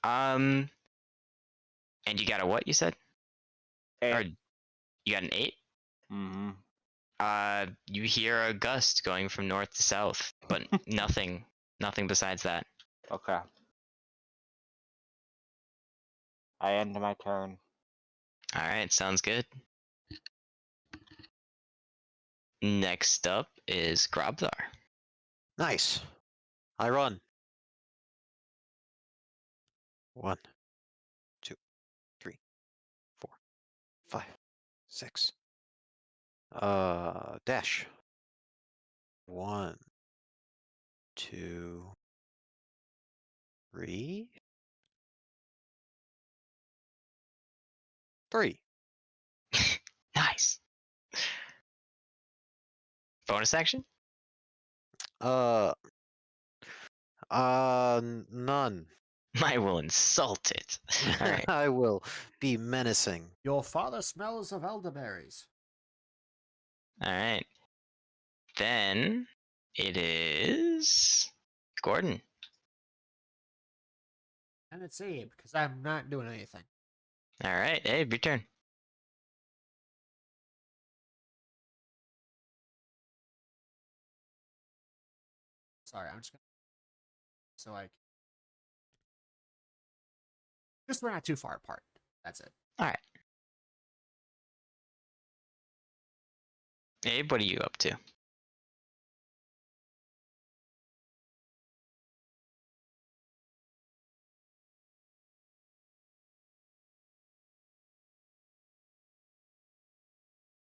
And you got a what you said? Or you got an 8? Mm-hmm. You hear a gust going from north to south, but nothing besides that. Okay. I end my turn. All right, sounds good. Next up is Grobthar. Nice. I run. 1, 2, 3, 4, 5, 6. Dash. 1, 2, 3. 3. Nice. Bonus action? None. I will insult it. All right. I will be menacing. Your father smells of elderberries. All right. Then it is Gordon. And it's Abe, because I'm not doing anything. All right, Abe, your turn. Sorry, I'm just gonna. So, like. Just we're not too far apart. That's it. All right. Abe, what are you up to?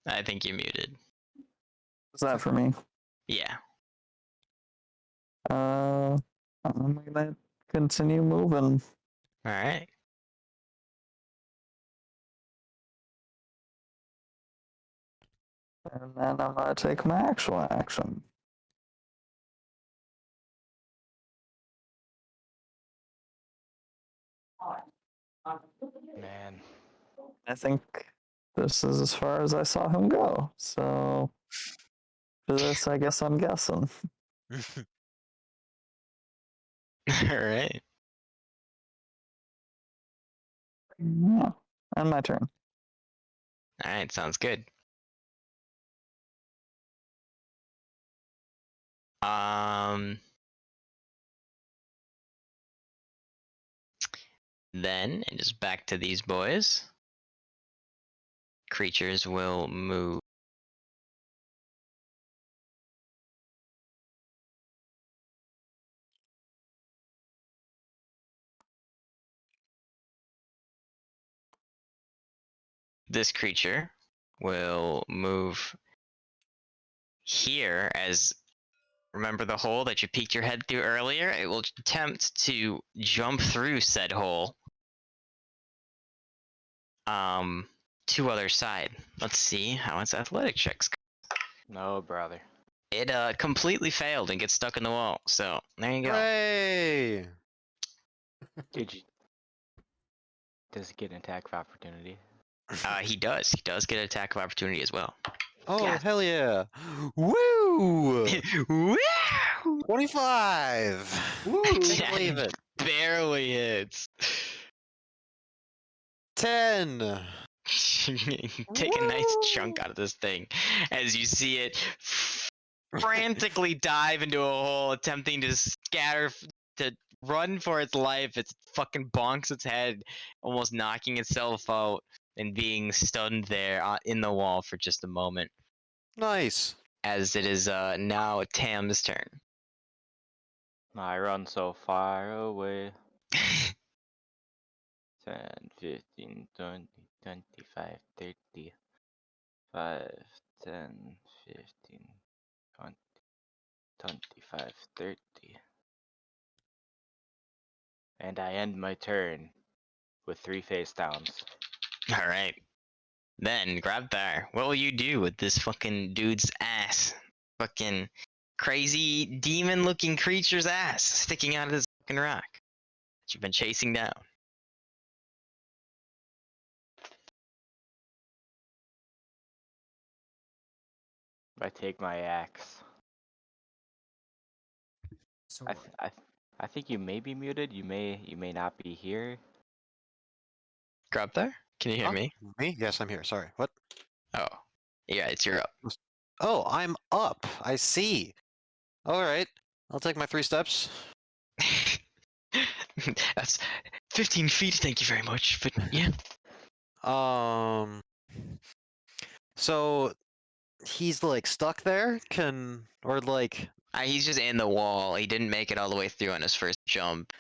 I think you're muted. Is that for me? Yeah. I'm gonna continue moving. All right. And then I'm gonna take my actual action. Man. I think this is as far as I saw him go. So for this, I guess I'm guessing. All right. Yeah. And my turn. All right, sounds good. Then and just back to these boys. Creatures will move. This creature will move here as remember the hole that you peeked your head through earlier? It will attempt to jump through said hole. To other side. Let's see how its athletic checks go. No, brother. It completely failed and gets stuck in the wall. So there you go. Hooray! Did you? Does it get an attack of opportunity? He does. He does get an attack of opportunity as well. Oh, Yeah. hell yeah! Woo! Woo! 25! Woo! Can't believe it. Barely hits. 10! Take a nice chunk out of this thing as you see it frantically dive into a hole, attempting to scatter, to run for its life. It fucking bonks its head, almost knocking itself out and being stunned there in the wall for just a moment. Nice. As it is now Tam's turn. I run so far away. 10, 15, 20, 25, 30, 5, 10, 15, 20, 25, 30. And I end my turn with 3 face downs. All right. Then, Grabthar, what will you do with this fucking dude's ass? Fucking crazy demon-looking creature's ass sticking out of this fucking rock that you've been chasing down. I take my axe. So I think you may be muted. You may not be here. Grabthar, can you hear Huh? me? Me? Yes, I'm here. Sorry. What? Oh, yeah, it's your up. Oh, I'm up. I see. All right. I'll take my 3 steps. That's 15 feet. Thank you very much. But yeah, So he's like stuck there? Or like, he's just in the wall. He didn't make it all the way through on his first jump.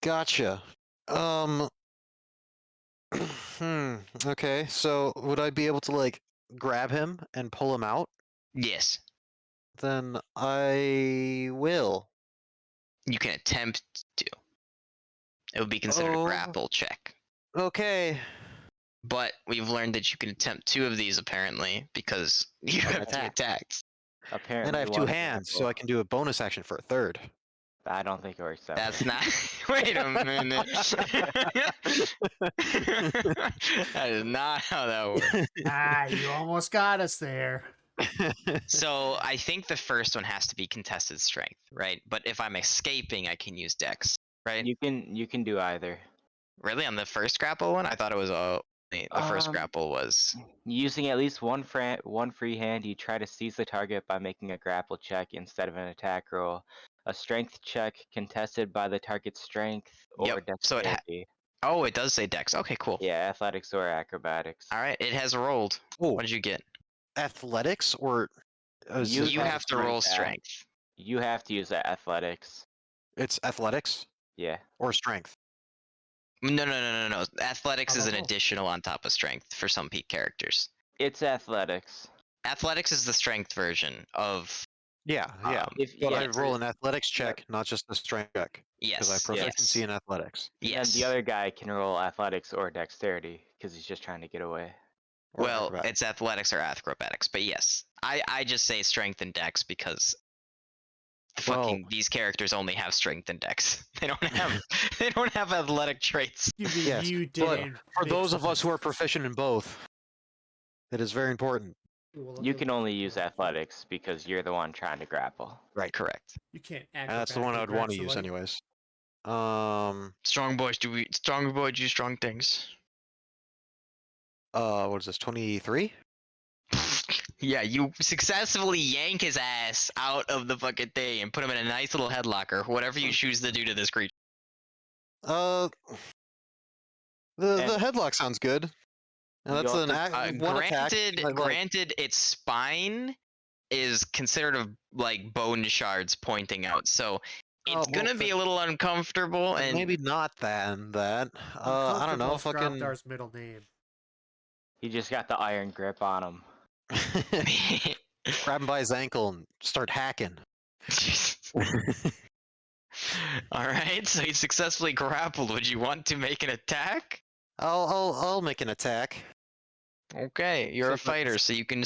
gotcha. Okay, so would I be able to like grab him and pull him out? Yes, Then I will. you can attempt to. It would be considered Oh. a grapple check. Okay. But we've learned that you can attempt 2 of these apparently because you have 2 attack. attacks. Apparently, And I have 2 hands, so I can do a bonus action for a third. I don't think it works that That's way. not. Wait a minute. That is not how that works. Ah, you almost got us there. So I think the first one has to be contested strength, right? But if I'm escaping, I can use Dex, right? You can do either. Really, on the first grapple one, I thought it was the first Um, grapple was. Using at least one free hand, you try to seize the target by making a grapple check instead of an attack roll. A strength check contested by the target's strength or Yep, so it dexterity. Oh, it does say Dex. Okay, cool. Yeah, athletics or acrobatics. All right, it has rolled. Oh, What did you get? athletics or is You it- You have have to strength roll act. strength. You have to use that athletics. it's athletics Yeah. or strength? No. Athletics is an How about both? additional on top of strength for some peak characters. It's athletics. Athletics is the strength version of Yeah, yeah. If But I yeah, roll an athletics check, not just a strength check, because I have yes, proficiency yes, in athletics. and yes. the other guy can roll athletics or dexterity because he's just trying to get away. Or Well, acrobatics. it's athletics or acrobatics, but yes, I just say strength and dex because fucking these characters only have strength and dex. They don't have athletic traits. You mean Yes, you but didn't for make those of fun us who are proficient in both, it is very important. You can only use athletics because you're the one trying to grapple. Right. Correct. You can't And that's the one I would acrobatically want to grab use somebody. anyways. Strong boys do strong things. What is this? 23? Yeah, you successfully yank his ass out of the fucking thing and put him in a nice little headlock or whatever you choose to do to this creature. The headlock sounds good. And that's You an also- one attack. Granted, its spine is considered of like bone shards pointing out, so Oh, it's gonna be a little uncomfortable and maybe not that. I don't know. Uncomfortable's Fucking. Grobdar's middle name. He just got the iron grip on him. Grab him by his ankle and start hacking. All right, so he successfully grappled. Would you want to make an attack? I'll make an attack. Okay, you're a Except fighter, so you can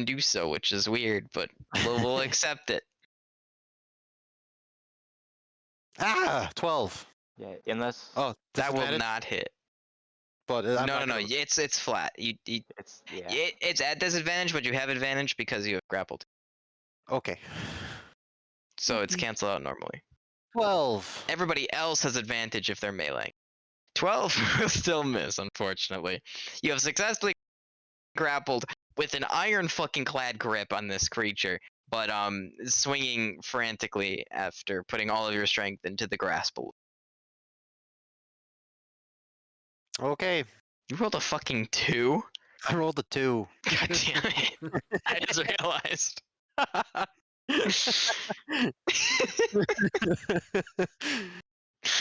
do so, which is weird, but we'll accept it. 12. Yeah, unless Oh, That will disadvantage? not hit. But No, I'm not no, gonna- it's flat. it's yeah. It's at disadvantage, but you have advantage because you have grappled. Okay. So it's cancel out normally. 12. Everybody else has advantage if they're melee. 12 will still miss, unfortunately. You have successfully grappled with an iron fucking clad grip on this creature, but swinging frantically after putting all of your strength into the grasp. Okay. You rolled a fucking 2? I rolled a 2. God damn it. I just realized.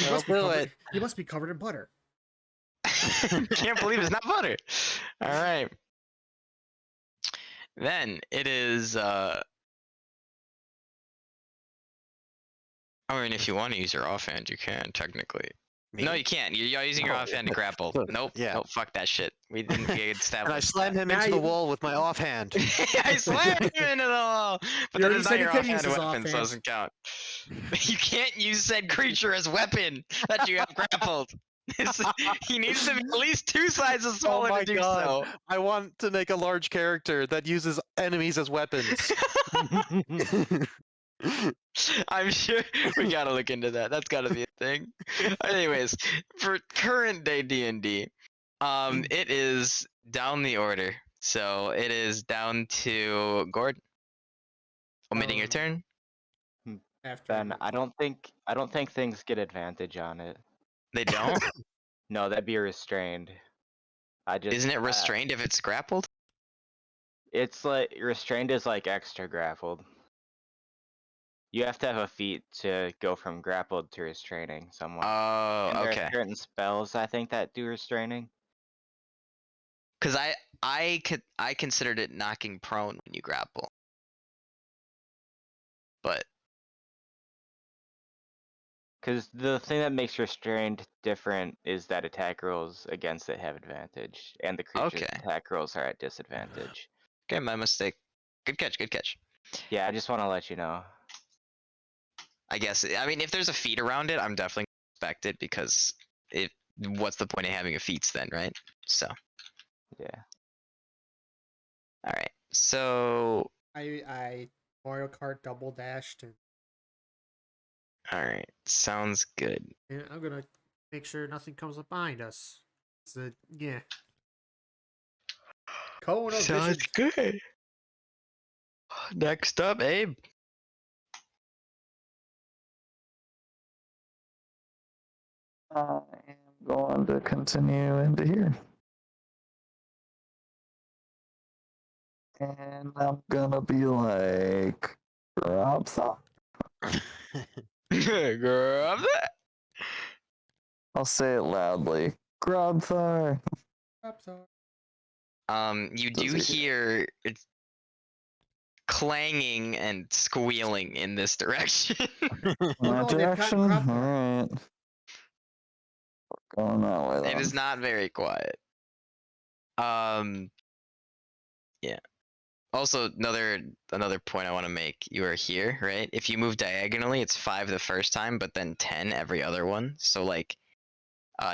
I'll do it. You must be covered in butter. Can't believe it's not butter. All right. Then it is. I mean, if you want to use your offhand, you can technically. No, you can't. You're using your Oh, offhand to grapple. Nope. yeah. Nope. Fuck that shit. We didn't get And I established. slammed him Now into the you- wall with my offhand. I slammed him into the wall. But You that already is not said you your could use offhand his weapon, so it offhand. doesn't count. You can't use said creature as weapon that you have grappled. He needs to be at least 2 sizes smaller my to do God. so. I want to make a large character that uses enemies as weapons. I'm sure we gotta look into that. That's gotta be a thing. Anyways, for current day D&D, it is down the order. So it is down to Gordon. Omitting your Um, turn. After Then I don't think things get advantage on it. They don't. No, that'd be restrained. I just Isn't it restrained if it's grappled? It's like restrained is like extra grappled. You have to have a feat to go from grappled to restraining someone. Oh, And there okay. are certain spells I think that do restraining. Because I considered it knocking prone when you grapple. But Because the thing that makes restrained different is that attack rolls against it have advantage, and the creature's Okay. attack rolls are at disadvantage. Okay, my mistake. Good catch, good catch. Yeah, I just want to let you know. I guess. I mean, if there's a feat around it, I'm definitely gonna respect it because it. What's the point of having a feats then, right? So, Yeah. all right. So, I Mario Kart double dashed, all right. Sounds good. and I'm gonna make sure nothing comes up behind us. So yeah, cone of vision. Sounds good. Next up, Abe. I am going to continue into here. And I'm gonna be like, Grobthar? Grab that. I'll say it loudly. Grobthar! You Does do he- hear it's clanging and squealing in this direction. My no, they've gotten direction? Grobthar. Alright. We're going that way It then. is not very quiet. Yeah. Also, another point I want to make. You are here, right? If you move diagonally, it's 5 the first time, but then 10 every other one. So like,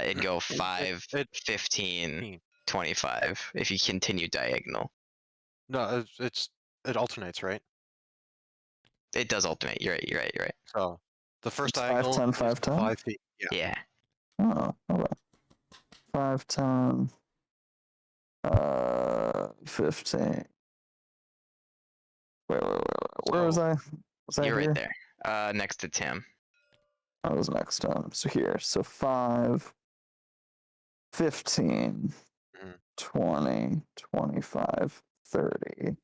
it'd go 5, it- 15, 25 if you continue diagonal. No, it alternates, right? It does alternate. You're right. You're right. You're right. So the first It's 5, diagonal 10, is 5, 10? 5 feet. Yeah. Yeah. Oh, okay. 5, 10, 15. Wait. Where was So- I? Was I You're here? right there. Next to Tim. I was next time. So here. So 5, 15, Mhm. 20, 25, 30.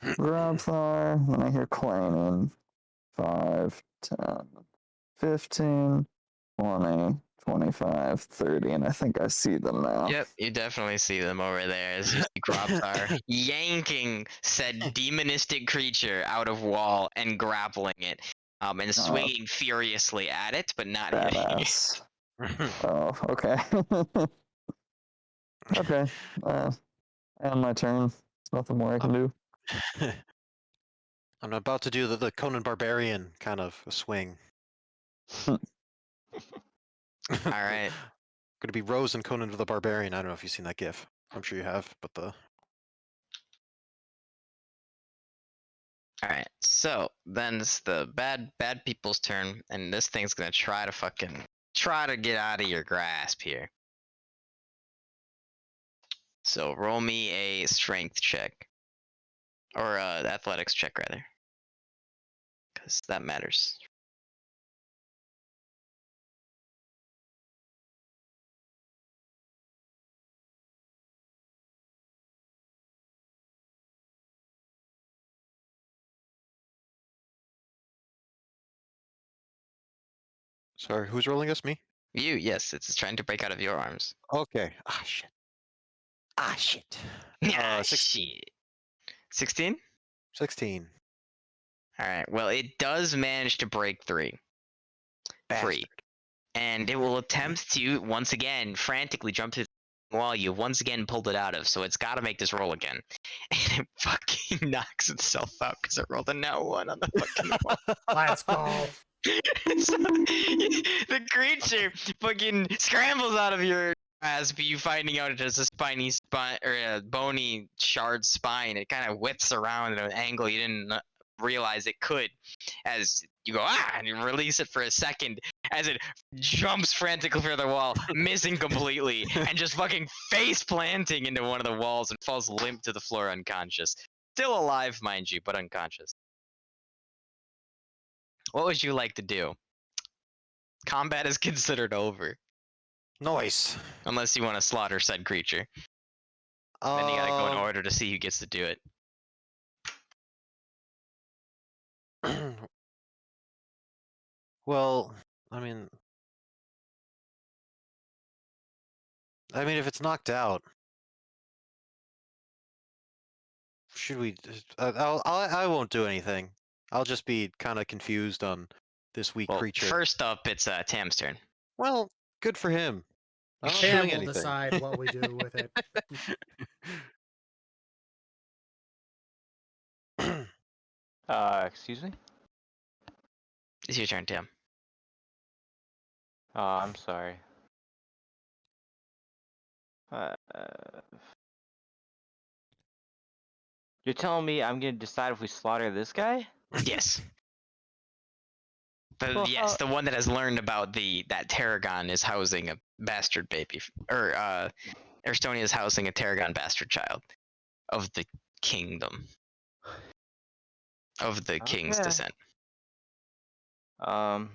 Grabthar. Then I hear clanging. 5, 10, 15, 20, 25, 30. And I think I see them now. Yep, you definitely see them over there as you see Grobthar yanking said demonistic creature out of wall and grappling it, and swinging furiously at it, but not hitting it. Badass. Oh, okay. Okay. And my turn. There's nothing more I can do. I'm about to do the Conan Barbarian kind of a swing. All right. Gonna be Rose and Conan the Barbarian. I don't know if you've seen that GIF. I'm sure you have, but the All right. So then it's the bad people's turn, and this thing's gonna try to get out of your grasp here. So roll me a strength check, or athletics check rather, because that matters. sorry, who's rolling this? Me? Yes, it's trying to break out of your arms. Okay. Ah shit. Ah shit. Ah, Six- shit. 16? 16. All right. Well, it does manage to break free, Bastard. and it will attempt to once again frantically jump to the wall you've once again pulled it out of. So it's got to make this roll again, and it fucking knocks itself out because it rolled a nat 1 on the fucking wall. Let's go. So, the creature fucking scrambles out of your grasp, you finding out it has a spiny spine or a bony shard spine. It kind of whips around at an angle you didn't realize it could, as you go and you release it for a second as it jumps frantically for the wall, missing completely, and just fucking face planting into one of the walls and falls limp to the floor unconscious. Still alive, mind you, but unconscious. What would you like to do? Combat is considered over. Nice. Unless you want to slaughter said creature. Then you gotta go in order to see who gets to do it. Well, I mean, if it's knocked out, should we? I won't do anything. I'll just be kind of confused on this weak Well, creature. first up, it's Tam's turn. Well, good for him. I'm not Tam doing will anything. decide what we do with it. Excuse me? It's your turn, Tam. Oh, I'm sorry. You're telling me I'm gonna decide if we slaughter this guy? Yes. Well, Yes, the one that has learned about that Tarragon is housing a bastard baby, or Estonia is housing a Tarragon bastard child of the kingdom, of the king's Okay. descent. I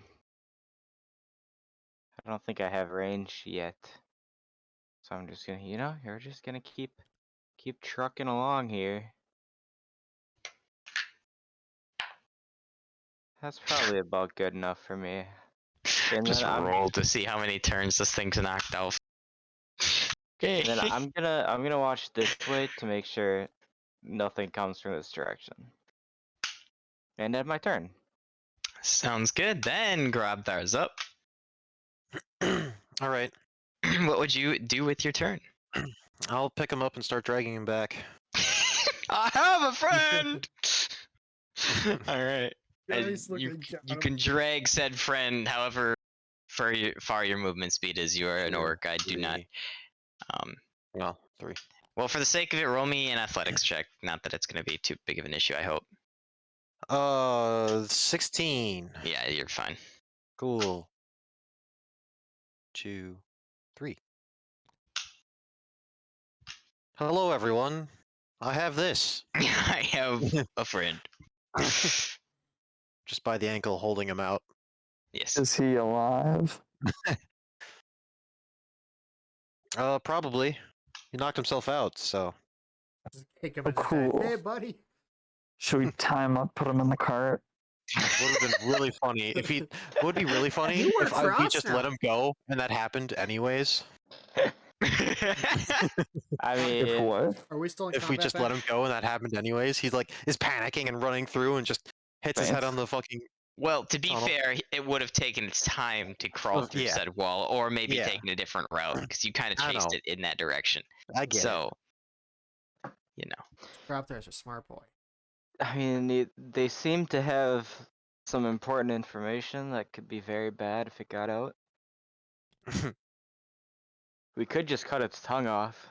don't think I have range yet. So I'm just gonna, you're just gonna keep trucking along here. That's probably about good enough for me. And Just then roll to see how many turns this thing's knocked out. Okay. And then I'm gonna watch this way to make sure nothing comes from this direction. And end my turn. Sounds good. Then Grobthar's up. All right, What would you do with your turn? I'll pick him up and start dragging him back. I have a friend. All right. And Guys, look you at you John. can drag said friend however far your movement speed is. You are an Two, orc. I do not. three. Well, 3. Well, for the sake of it, roll me an athletics check. Not that it's going to be too big of an issue. I hope. 16. Yeah, you're fine. Cool. 2, 3. Hello, everyone. I have this. I have a friend. Just by the ankle, holding him out. Yes. Is he alive? Probably. He knocked himself out, so. Just kick him Oh, in the cool. head. Hey, buddy. Should we tie him up, put him in the cart? Would have been really funny if he. It would be really funny You work if for we us just now. let him go and that happened anyways. I If mean, what? Are we still in If we combat just back? let him go and that happened anyways, he's like is panicking and running through and just hits his head Thanks. on the fucking. Well, to be Tunnel. fair, it would have taken its time to crawl Well, through yeah. said wall, or maybe Yeah. taken a different route because you kind of I chased know. it in that direction. I get it. So, you know. Grobthar's a smart boy. I mean, they seem to have some important information that could be very bad if it got out. We could just cut its tongue off.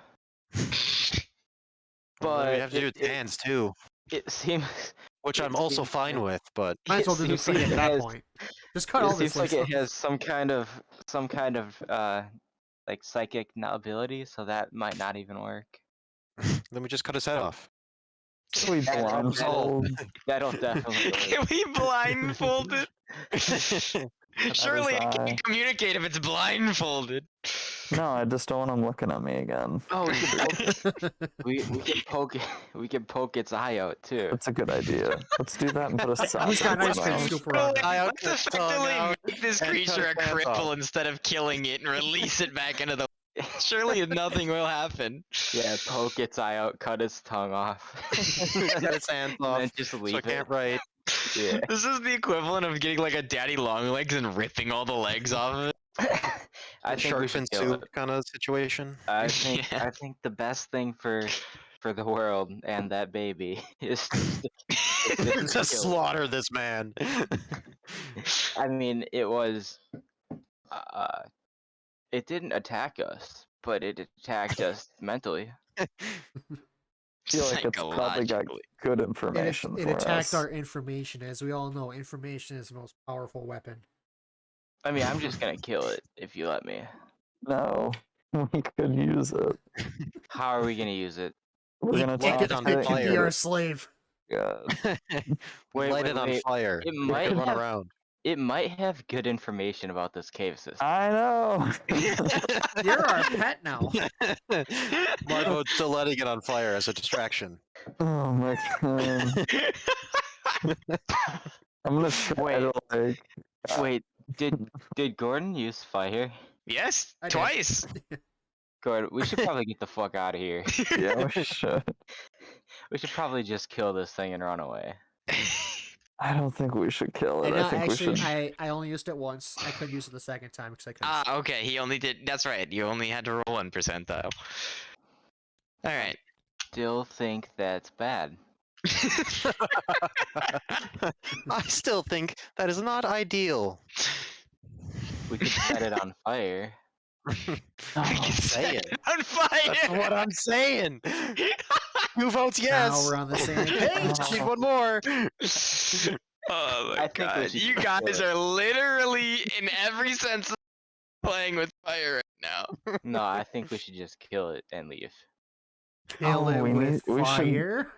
Well, then we But have to do its hands too, it seems which it I'm also seems fine like- with. But Might as well do the seems like feet at it that has- point. Just cut all it this seems like loose it has some kind of like psychic ability, so that might not even work. then we just cut his head off. Should we That'll- blindfold? That'll definitely work. Can we blindfold it? Surely it eye. can't communicate if it's blindfolded. No, I just don't want him looking at me again. Oh, we can poke it. We can poke its eye out too. That's a good idea. Let's do that and put a stop Who's got to ice it. cream Wow. scoop Bro, around it? Eye out, let's tongue effectively out, make this and cut creature a its pants off. cripple instead of killing it and release it back into the. Surely nothing will happen. Yeah, poke its eye out, cut its tongue off. Cut its hands and off, then just so I leave it. can't write. Yeah. This is the equivalent of getting like a daddy long legs and ripping all the legs off of it. I think we Shark should fin kill soup it. kind of situation. I think Yeah. I think the best thing for the world and that baby is just to to kill it. slaughter this man. I mean, it was it didn't attack us, but it attacked us mentally. I feel like it's probably got Psychologically. good It, information it for attacked us. our information. As we all know, information is the most powerful weapon. I mean, I'm just gonna kill it if you let me. No, we could use it. How are we gonna use it? We're gonna Light toss it on It it can be fire. our slave. God. Wait, Light wait, it on wait. fire. It Make might run have- around. It might have good information about this cave system. I know. You're our pet now. Marco still letting it on fire as a distraction. Oh my god. I'm gonna try to like. Wait, did Gordon use fire? Yes, I did. twice. Gordon, we should probably get the fuck out of here. Yeah, we should. We should probably just kill this thing and run away. I don't think we should kill it. And I think actually, we should. I only used it once. I couldn't use it the second time because I couldn't. Ah, okay. He only did. That's right. You only had to roll 1 percentile. All right. Still think that's bad. I still think that is not ideal. We could set it on fire. I'm saying. on fire. That's what I'm saying. Who votes yes? Now we're on the same page. Just need one more. Oh I my think we god! should You just kill guys it. are literally, in every sense, playing with fire right now. No, I think we should just kill it and leave. Kill it we with should- fire.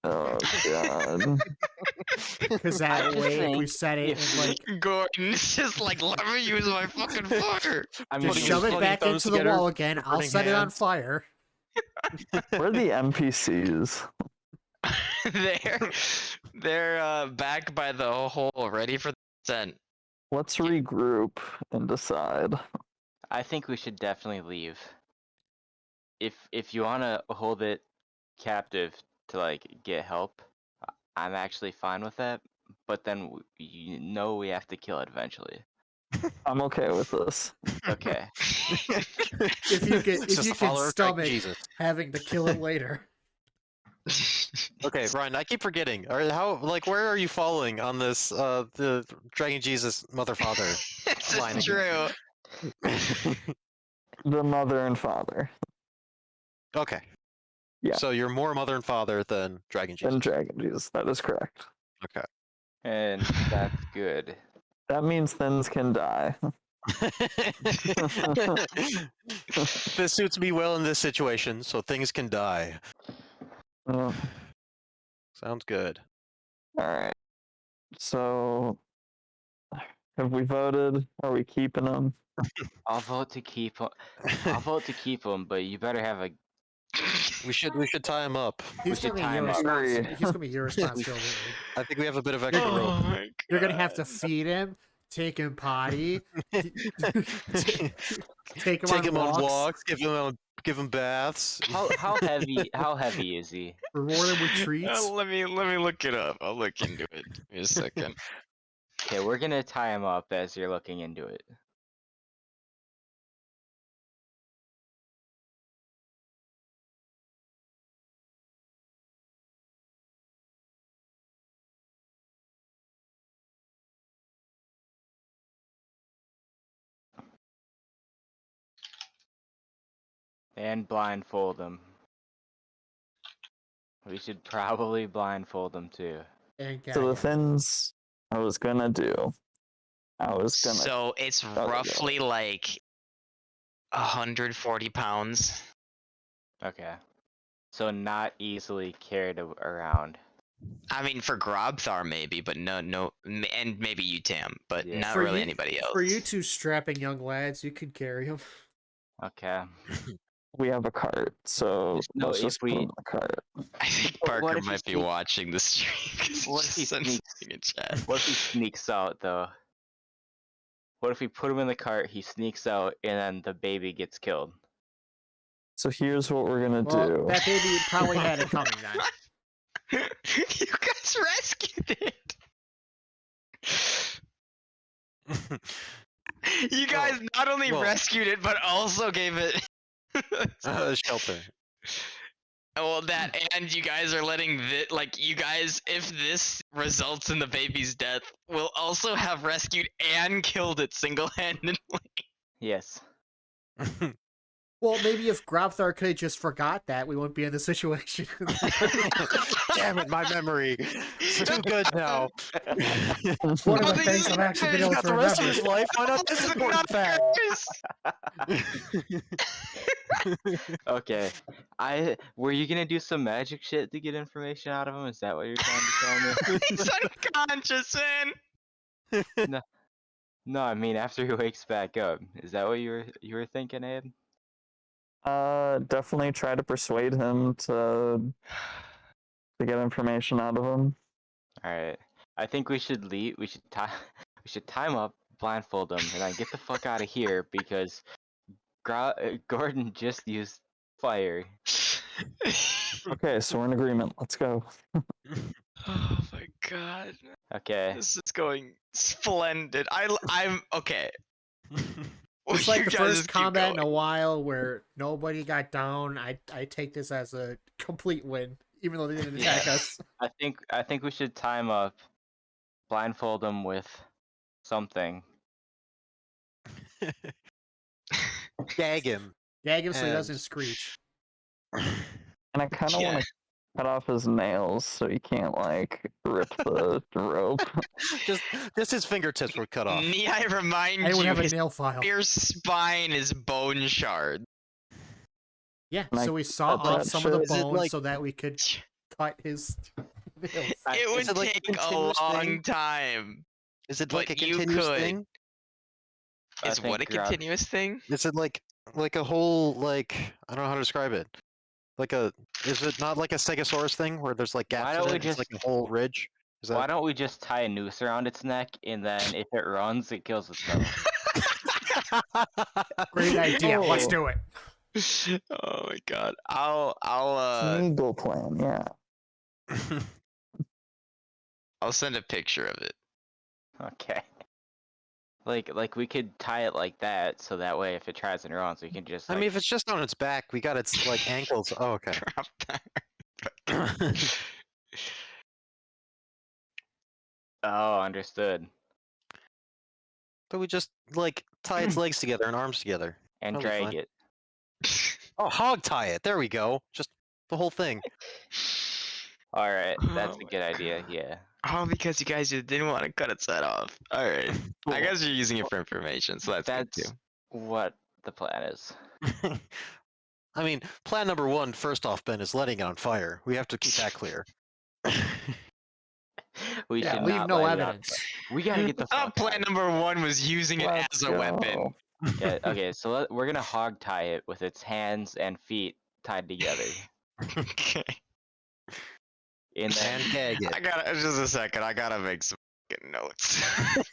Oh god. Because I that just way, if we think set it if in like, Gordon's just like, let me use my fucking fire. I mean, just Putting shove his it fucking back thumbs into the together, wall again. I'll burning set it on hands. fire. Where are the NPCs? they're back by the hole, ready for the descent. Let's regroup and decide. I think we should definitely leave. If you wanna hold it captive to like get help, I'm actually fine with that. But then you know we have to kill it eventually. I'm okay with this. Okay. If you can, It's if just you a can follower of stomach Jesus. having to kill it later. Okay, Ryan, I keep forgetting. Where are you following on this the Dragon Jesus Mother Father? This Line is again. true. The mother and father. Okay. Yeah. So you're more Mother and Father than Dragon Jesus. And Dragon Jesus. That is correct. Okay. And that's good. That means things can die. This suits me well in this situation, so things can die. Uh, Sounds good. Alright. So, have we voted? Are we keeping them? I'll vote to keep him. I'll vote to keep him, but you better have a. We should tie him up. He's should gonna be time your up. responsibility. He's gonna be your responsibility. I think we have a bit of extra rope. Oh my You're gonna have to God. feed him, take him potty, take him Take him on walks, walks, give him baths. How heavy is he? reward him with treats. Let me look it up. I'll look into it. Give me a second. Okay, we're gonna tie him up as you're looking into it. And blindfold him. We should probably blindfold him too. And So the gag him. things I was gonna do. I was gonna. So it's go. roughly like 140 pounds. Okay. So not easily carried around. I mean, for Grobthar maybe, but no, and maybe you, Tam, but Yeah. not For really you- anybody else. For you two strapping young lads, you could carry him. Okay. We have a cart, so No, let's if just put we- him in the cart. I think What Parker if he might be sneak- watching the stream because What he if he just sent sneaks- something in chat. What if he sneaks out though? What if we put him in the cart, he sneaks out, and then the baby gets killed? So here's what we're gonna Well, do. that baby probably had it coming then. You guys rescued it. You guys not only well- rescued it, but also gave it. Shelter. Well, that and you guys are letting you guys, if this results in the baby's death, will also have rescued and killed it single-handedly. Yes. Well, maybe if Grobthar could have just forgot that, we wouldn't be in this situation. Damn it, my memory. It's too good now. One of Well, the things I've actually been he's able Got to the rest of remember. his life. Why not this This is important not fact? Okay. Were you gonna do some magic shit to get information out of him? Is that what you're trying to tell me? He's unconscious, man. No, I mean after he wakes back up. Is that what you were thinking, Abe? Definitely try to persuade him to get information out of him. Alright. I think we should leave. We should tie him up, blindfold him, and then get the fuck out of here because Gordon just used fire. Okay, so we're in agreement. Let's go. Oh my god. Okay. This is going splendid. I'm okay. It's like You the guys first just keep combat in a going. while where nobody got down. I take this as a complete win, even though they didn't attack Yeah. us. I think we should time up, blindfold them with something. Gag him. Gag him so he And- doesn't screech. And I kind of Yeah. want to cut off his nails so he can't like rip the rope. just his fingertips were cut off. Need I remind Anyone you, have a his nail file? entire spine is bone shard. Yeah, And I so we saw cut off that some of the shit. Is it bones like- so that we could cut his nails. It would Is it like a take a continuous long thing? time. Is it like But a you continuous could. thing? I Is what a think Grab- continuous thing? Is it like a whole like I don't know how to describe it. Is it not like a Stegosaurus thing where there's like gaps don't in we it? It's like just- a whole ridge. Is Why that don't we just tie a noose around its neck, and then if it runs, it kills itself? Great idea. Let's Oh. do it. Oh my god. I'll Eagle plan, yeah. I'll send a picture of it. Okay. Like we could tie it like that, so that way if it tries and runs, we can just. I Like, mean, if it's just on its back, we got its like ankles. Oh, okay. Drop that. oh, understood. But we just like tie its legs together and arms together. And That'll be drag fine. it. Oh, hog tie it. There we go. Just the whole thing. All right, that's Oh a my good idea. Yeah. Oh, because you guys just didn't want to cut its head off. Alright. I Cool. guess you're using it for information, so that's good That's too. what the plan is. I mean, plan number one, first off, Ben, is letting it on fire. We have to keep that clear. We Yeah, should leave not no light it on evidence. fire. We gotta get the I fuck thought plan out. number one was using it Let's as a weapon. go. Yeah, okay, so we're gonna hog tie it with its hands and feet tied together. Okay. And then And gag I gotta just a second, I gotta make some fucking notes.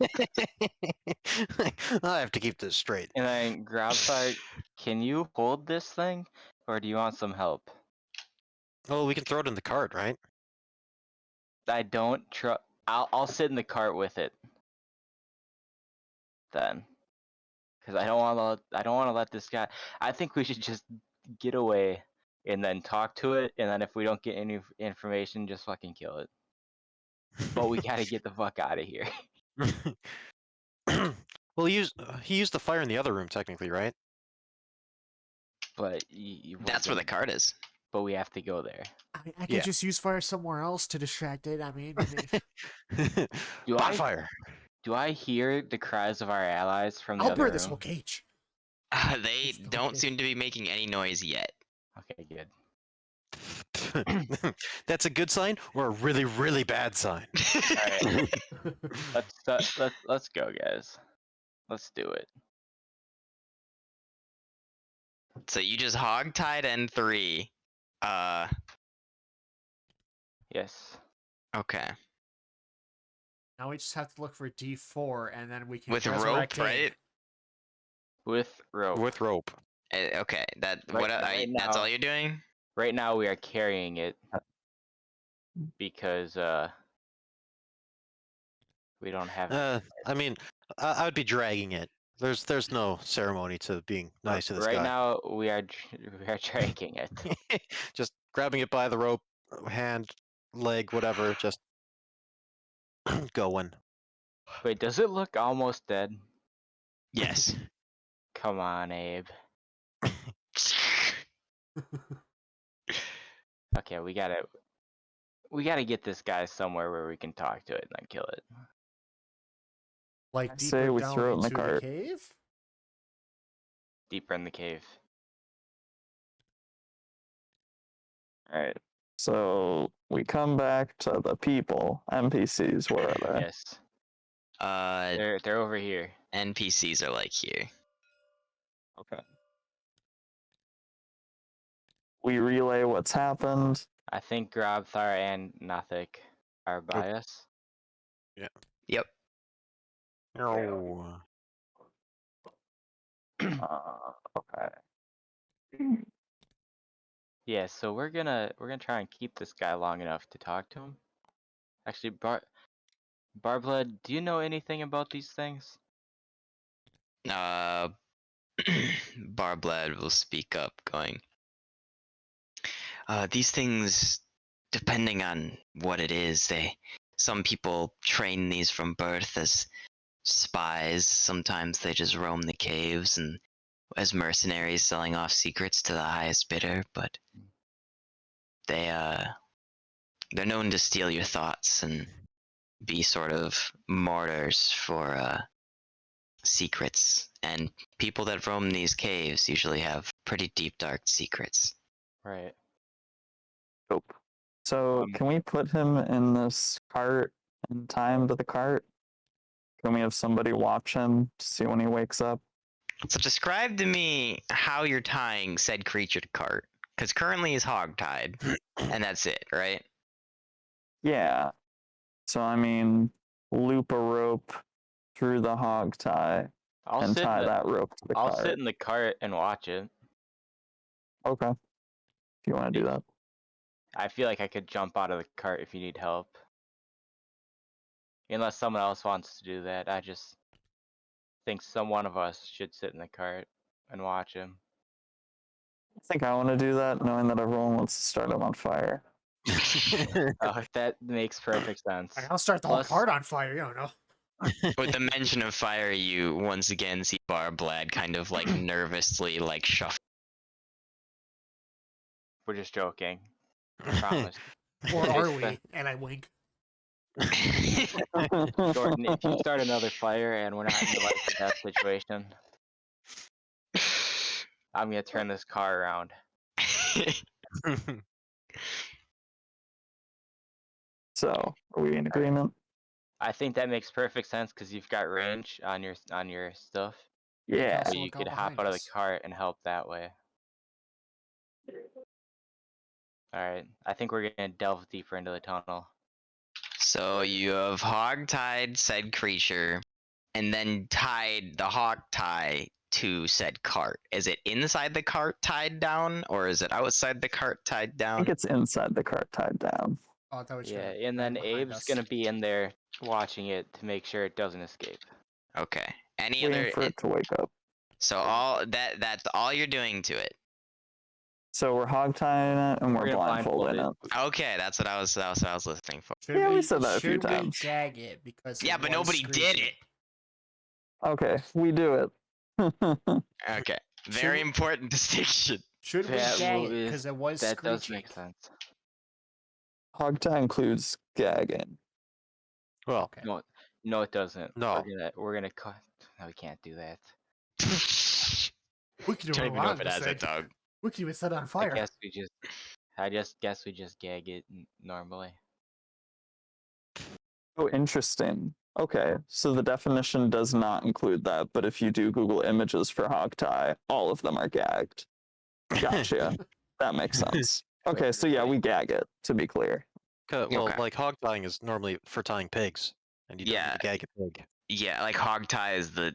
it. I have to keep this straight. and then Grabsar, can you hold this thing? Or do you want some help? Oh, we can throw it in the cart, right? I don't trust. I'll sit in the cart with it. Then, because I don't want to let this guy. I think we should just get away and then talk to it, and then if we don't get any information, just fucking kill it. But we gotta get the fuck out of here. Well, he used the fire in the other room, technically, right? But That's where the card is. But we have to go there. I mean, I could Yeah. just use fire somewhere else to distract it. I mean, Do I Bonfire. do I hear the cries of our allies from the I'll other burn this room? whole cage. They It's don't okay. seem to be making any noise yet. Okay, good. That's a good sign or a really, really bad sign. Alright. Let's go, guys. Let's do it. So you just hog-tied N3. Yes. Okay. Now we just have to look for D4, and then we can With rope, resurrect him. right? With rope. With rope. Okay. That Right- what? right That's now- all you're doing? Right now we are carrying it because we don't have. I mean, I would be dragging it. There's no ceremony to being nice to this right guy. now we are dragging it. Just grabbing it by the rope, hand, leg, whatever, just going. Wait, does it look almost dead? Yes. Come on, Abe. Okay, we gotta get this guy somewhere where we can talk to it and then kill it. Like I deeper say we down throw it in the into cart. cave. Deeper in the cave. Alright. So we come back to the people. NPCs, where are they? Yes. Uh, They're over here. NPCs are like here. Okay. We relay what's happened. I think Grabthar and Nothik are by us. Yep. Oh. Okay. Yeah, so we're gonna try and keep this guy long enough to talk to him. Actually, Barblood, do you know anything about these things? Barblad will speak up, going, these things, depending on what it is, some people train these from birth as spies. Sometimes they just roam the caves and as mercenaries selling off secrets to the highest bidder, but they're known to steal your thoughts and be sort of martyrs for secrets. And people that roam these caves usually have pretty deep, dark secrets. Right. Nope. So Um, can we put him in this cart and tie him to the cart? Can we have somebody watch him to see when he wakes up? So describe to me how you're tying said creature to cart. Because currently he's hog-tied, and that's it, right? Yeah. So I mean, loop a rope through the hog tie I'll and sit. tie that rope to the I'll cart. sit in the cart and watch it. Okay. If you want to do that. I feel like I could jump out of the cart if you need help. Unless someone else wants to do that, I just think one of us should sit in the cart and watch him. I think I want to do that, knowing that everyone wants to start him on fire. Oh, that makes perfect sense. I'll start the whole Plus- cart on fire. You don't know. With the mention of fire, you once again see Barblad kind of like nervously like shuffle. We're just joking. I promise. Or Just, are we? And I wink. Jordan, if you start another fire and we're not in a life or death situation, I'm gonna turn this car around. So, are we in agreement? I think that makes perfect sense because you've got range on your stuff. Yeah. So Also you look out could hop behind out of the us. cart and help that way. Alright, I think we're gonna delve deeper into the tunnel. So you have hog-tied said creature, and then tied the hog tie to said cart. Is it inside the cart tied down, or is it outside the cart tied I down? think it's inside the cart tied down. Oh, I thought we Yeah, should and then behind Abe's us. gonna be in there watching it to make sure it doesn't escape. Okay. Any Waiting other? for it to wake up. So all that's all you're doing to it. So we're hog tying it and we're gonna blindfolding blindfold it. Okay, that's what I was listening for. Should Yeah, we said that a few should we times. gag it because Yeah, it but was nobody did screeching? it. Okay, we do it. Okay. Very we- important distinction. Should we That gag will- it because it was That does screeching? make sense. Hog tie includes gagging. Well, Okay. No, it doesn't. No. We're gonna cut. No, we can't do that. We can do Don't what even we know want if it this has thing. a dog. We can even set it on fire. I just guess we just gag it normally. Oh, interesting. Okay, so the definition does not include that, but if you do Google images for hog tie, all of them are gagged. Gotcha. That makes sense. Okay, so yeah, we gag it, to be clear. Well, Okay. like hog tying is normally for tying pigs, and you don't need Yeah. to gag a pig. Yeah, like hog tie is the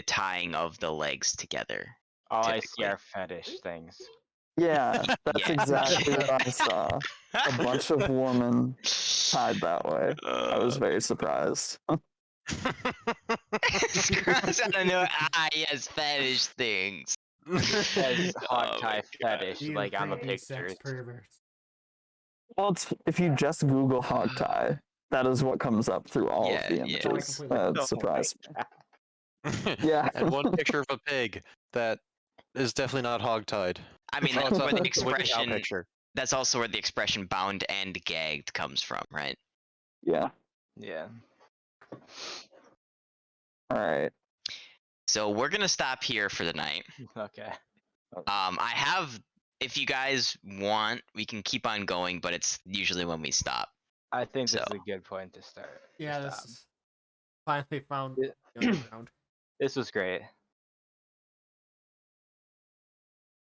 tying of the legs together. All I see Typically. are fetish things. Yeah, that's Yeah. exactly what I saw. A bunch of women tied that way. I was very surprised. Scrubs, I don't know. Yes, fetish things. As hog Oh tie my God. fetish, You like on the creepy sex pictures. perverts. Well, if you just Google hog tie, that is what comes up through all Yeah, of the yeah. images. Completely. Oh That my surprised me. God. Yeah. And one picture of a pig that is definitely not hog tied. I mean, Oh, that's it's where a the Wiki Cow expression. picture. That's also where the expression "bound and gagged" comes from, right? Yeah. Yeah. All right. So we're gonna stop here for the night. Okay. I have. If you guys want, we can keep on going, but it's usually when we stop. I think this So- is a good point to start. to Yeah, stop. this is finally found Yeah. the underground. This was great.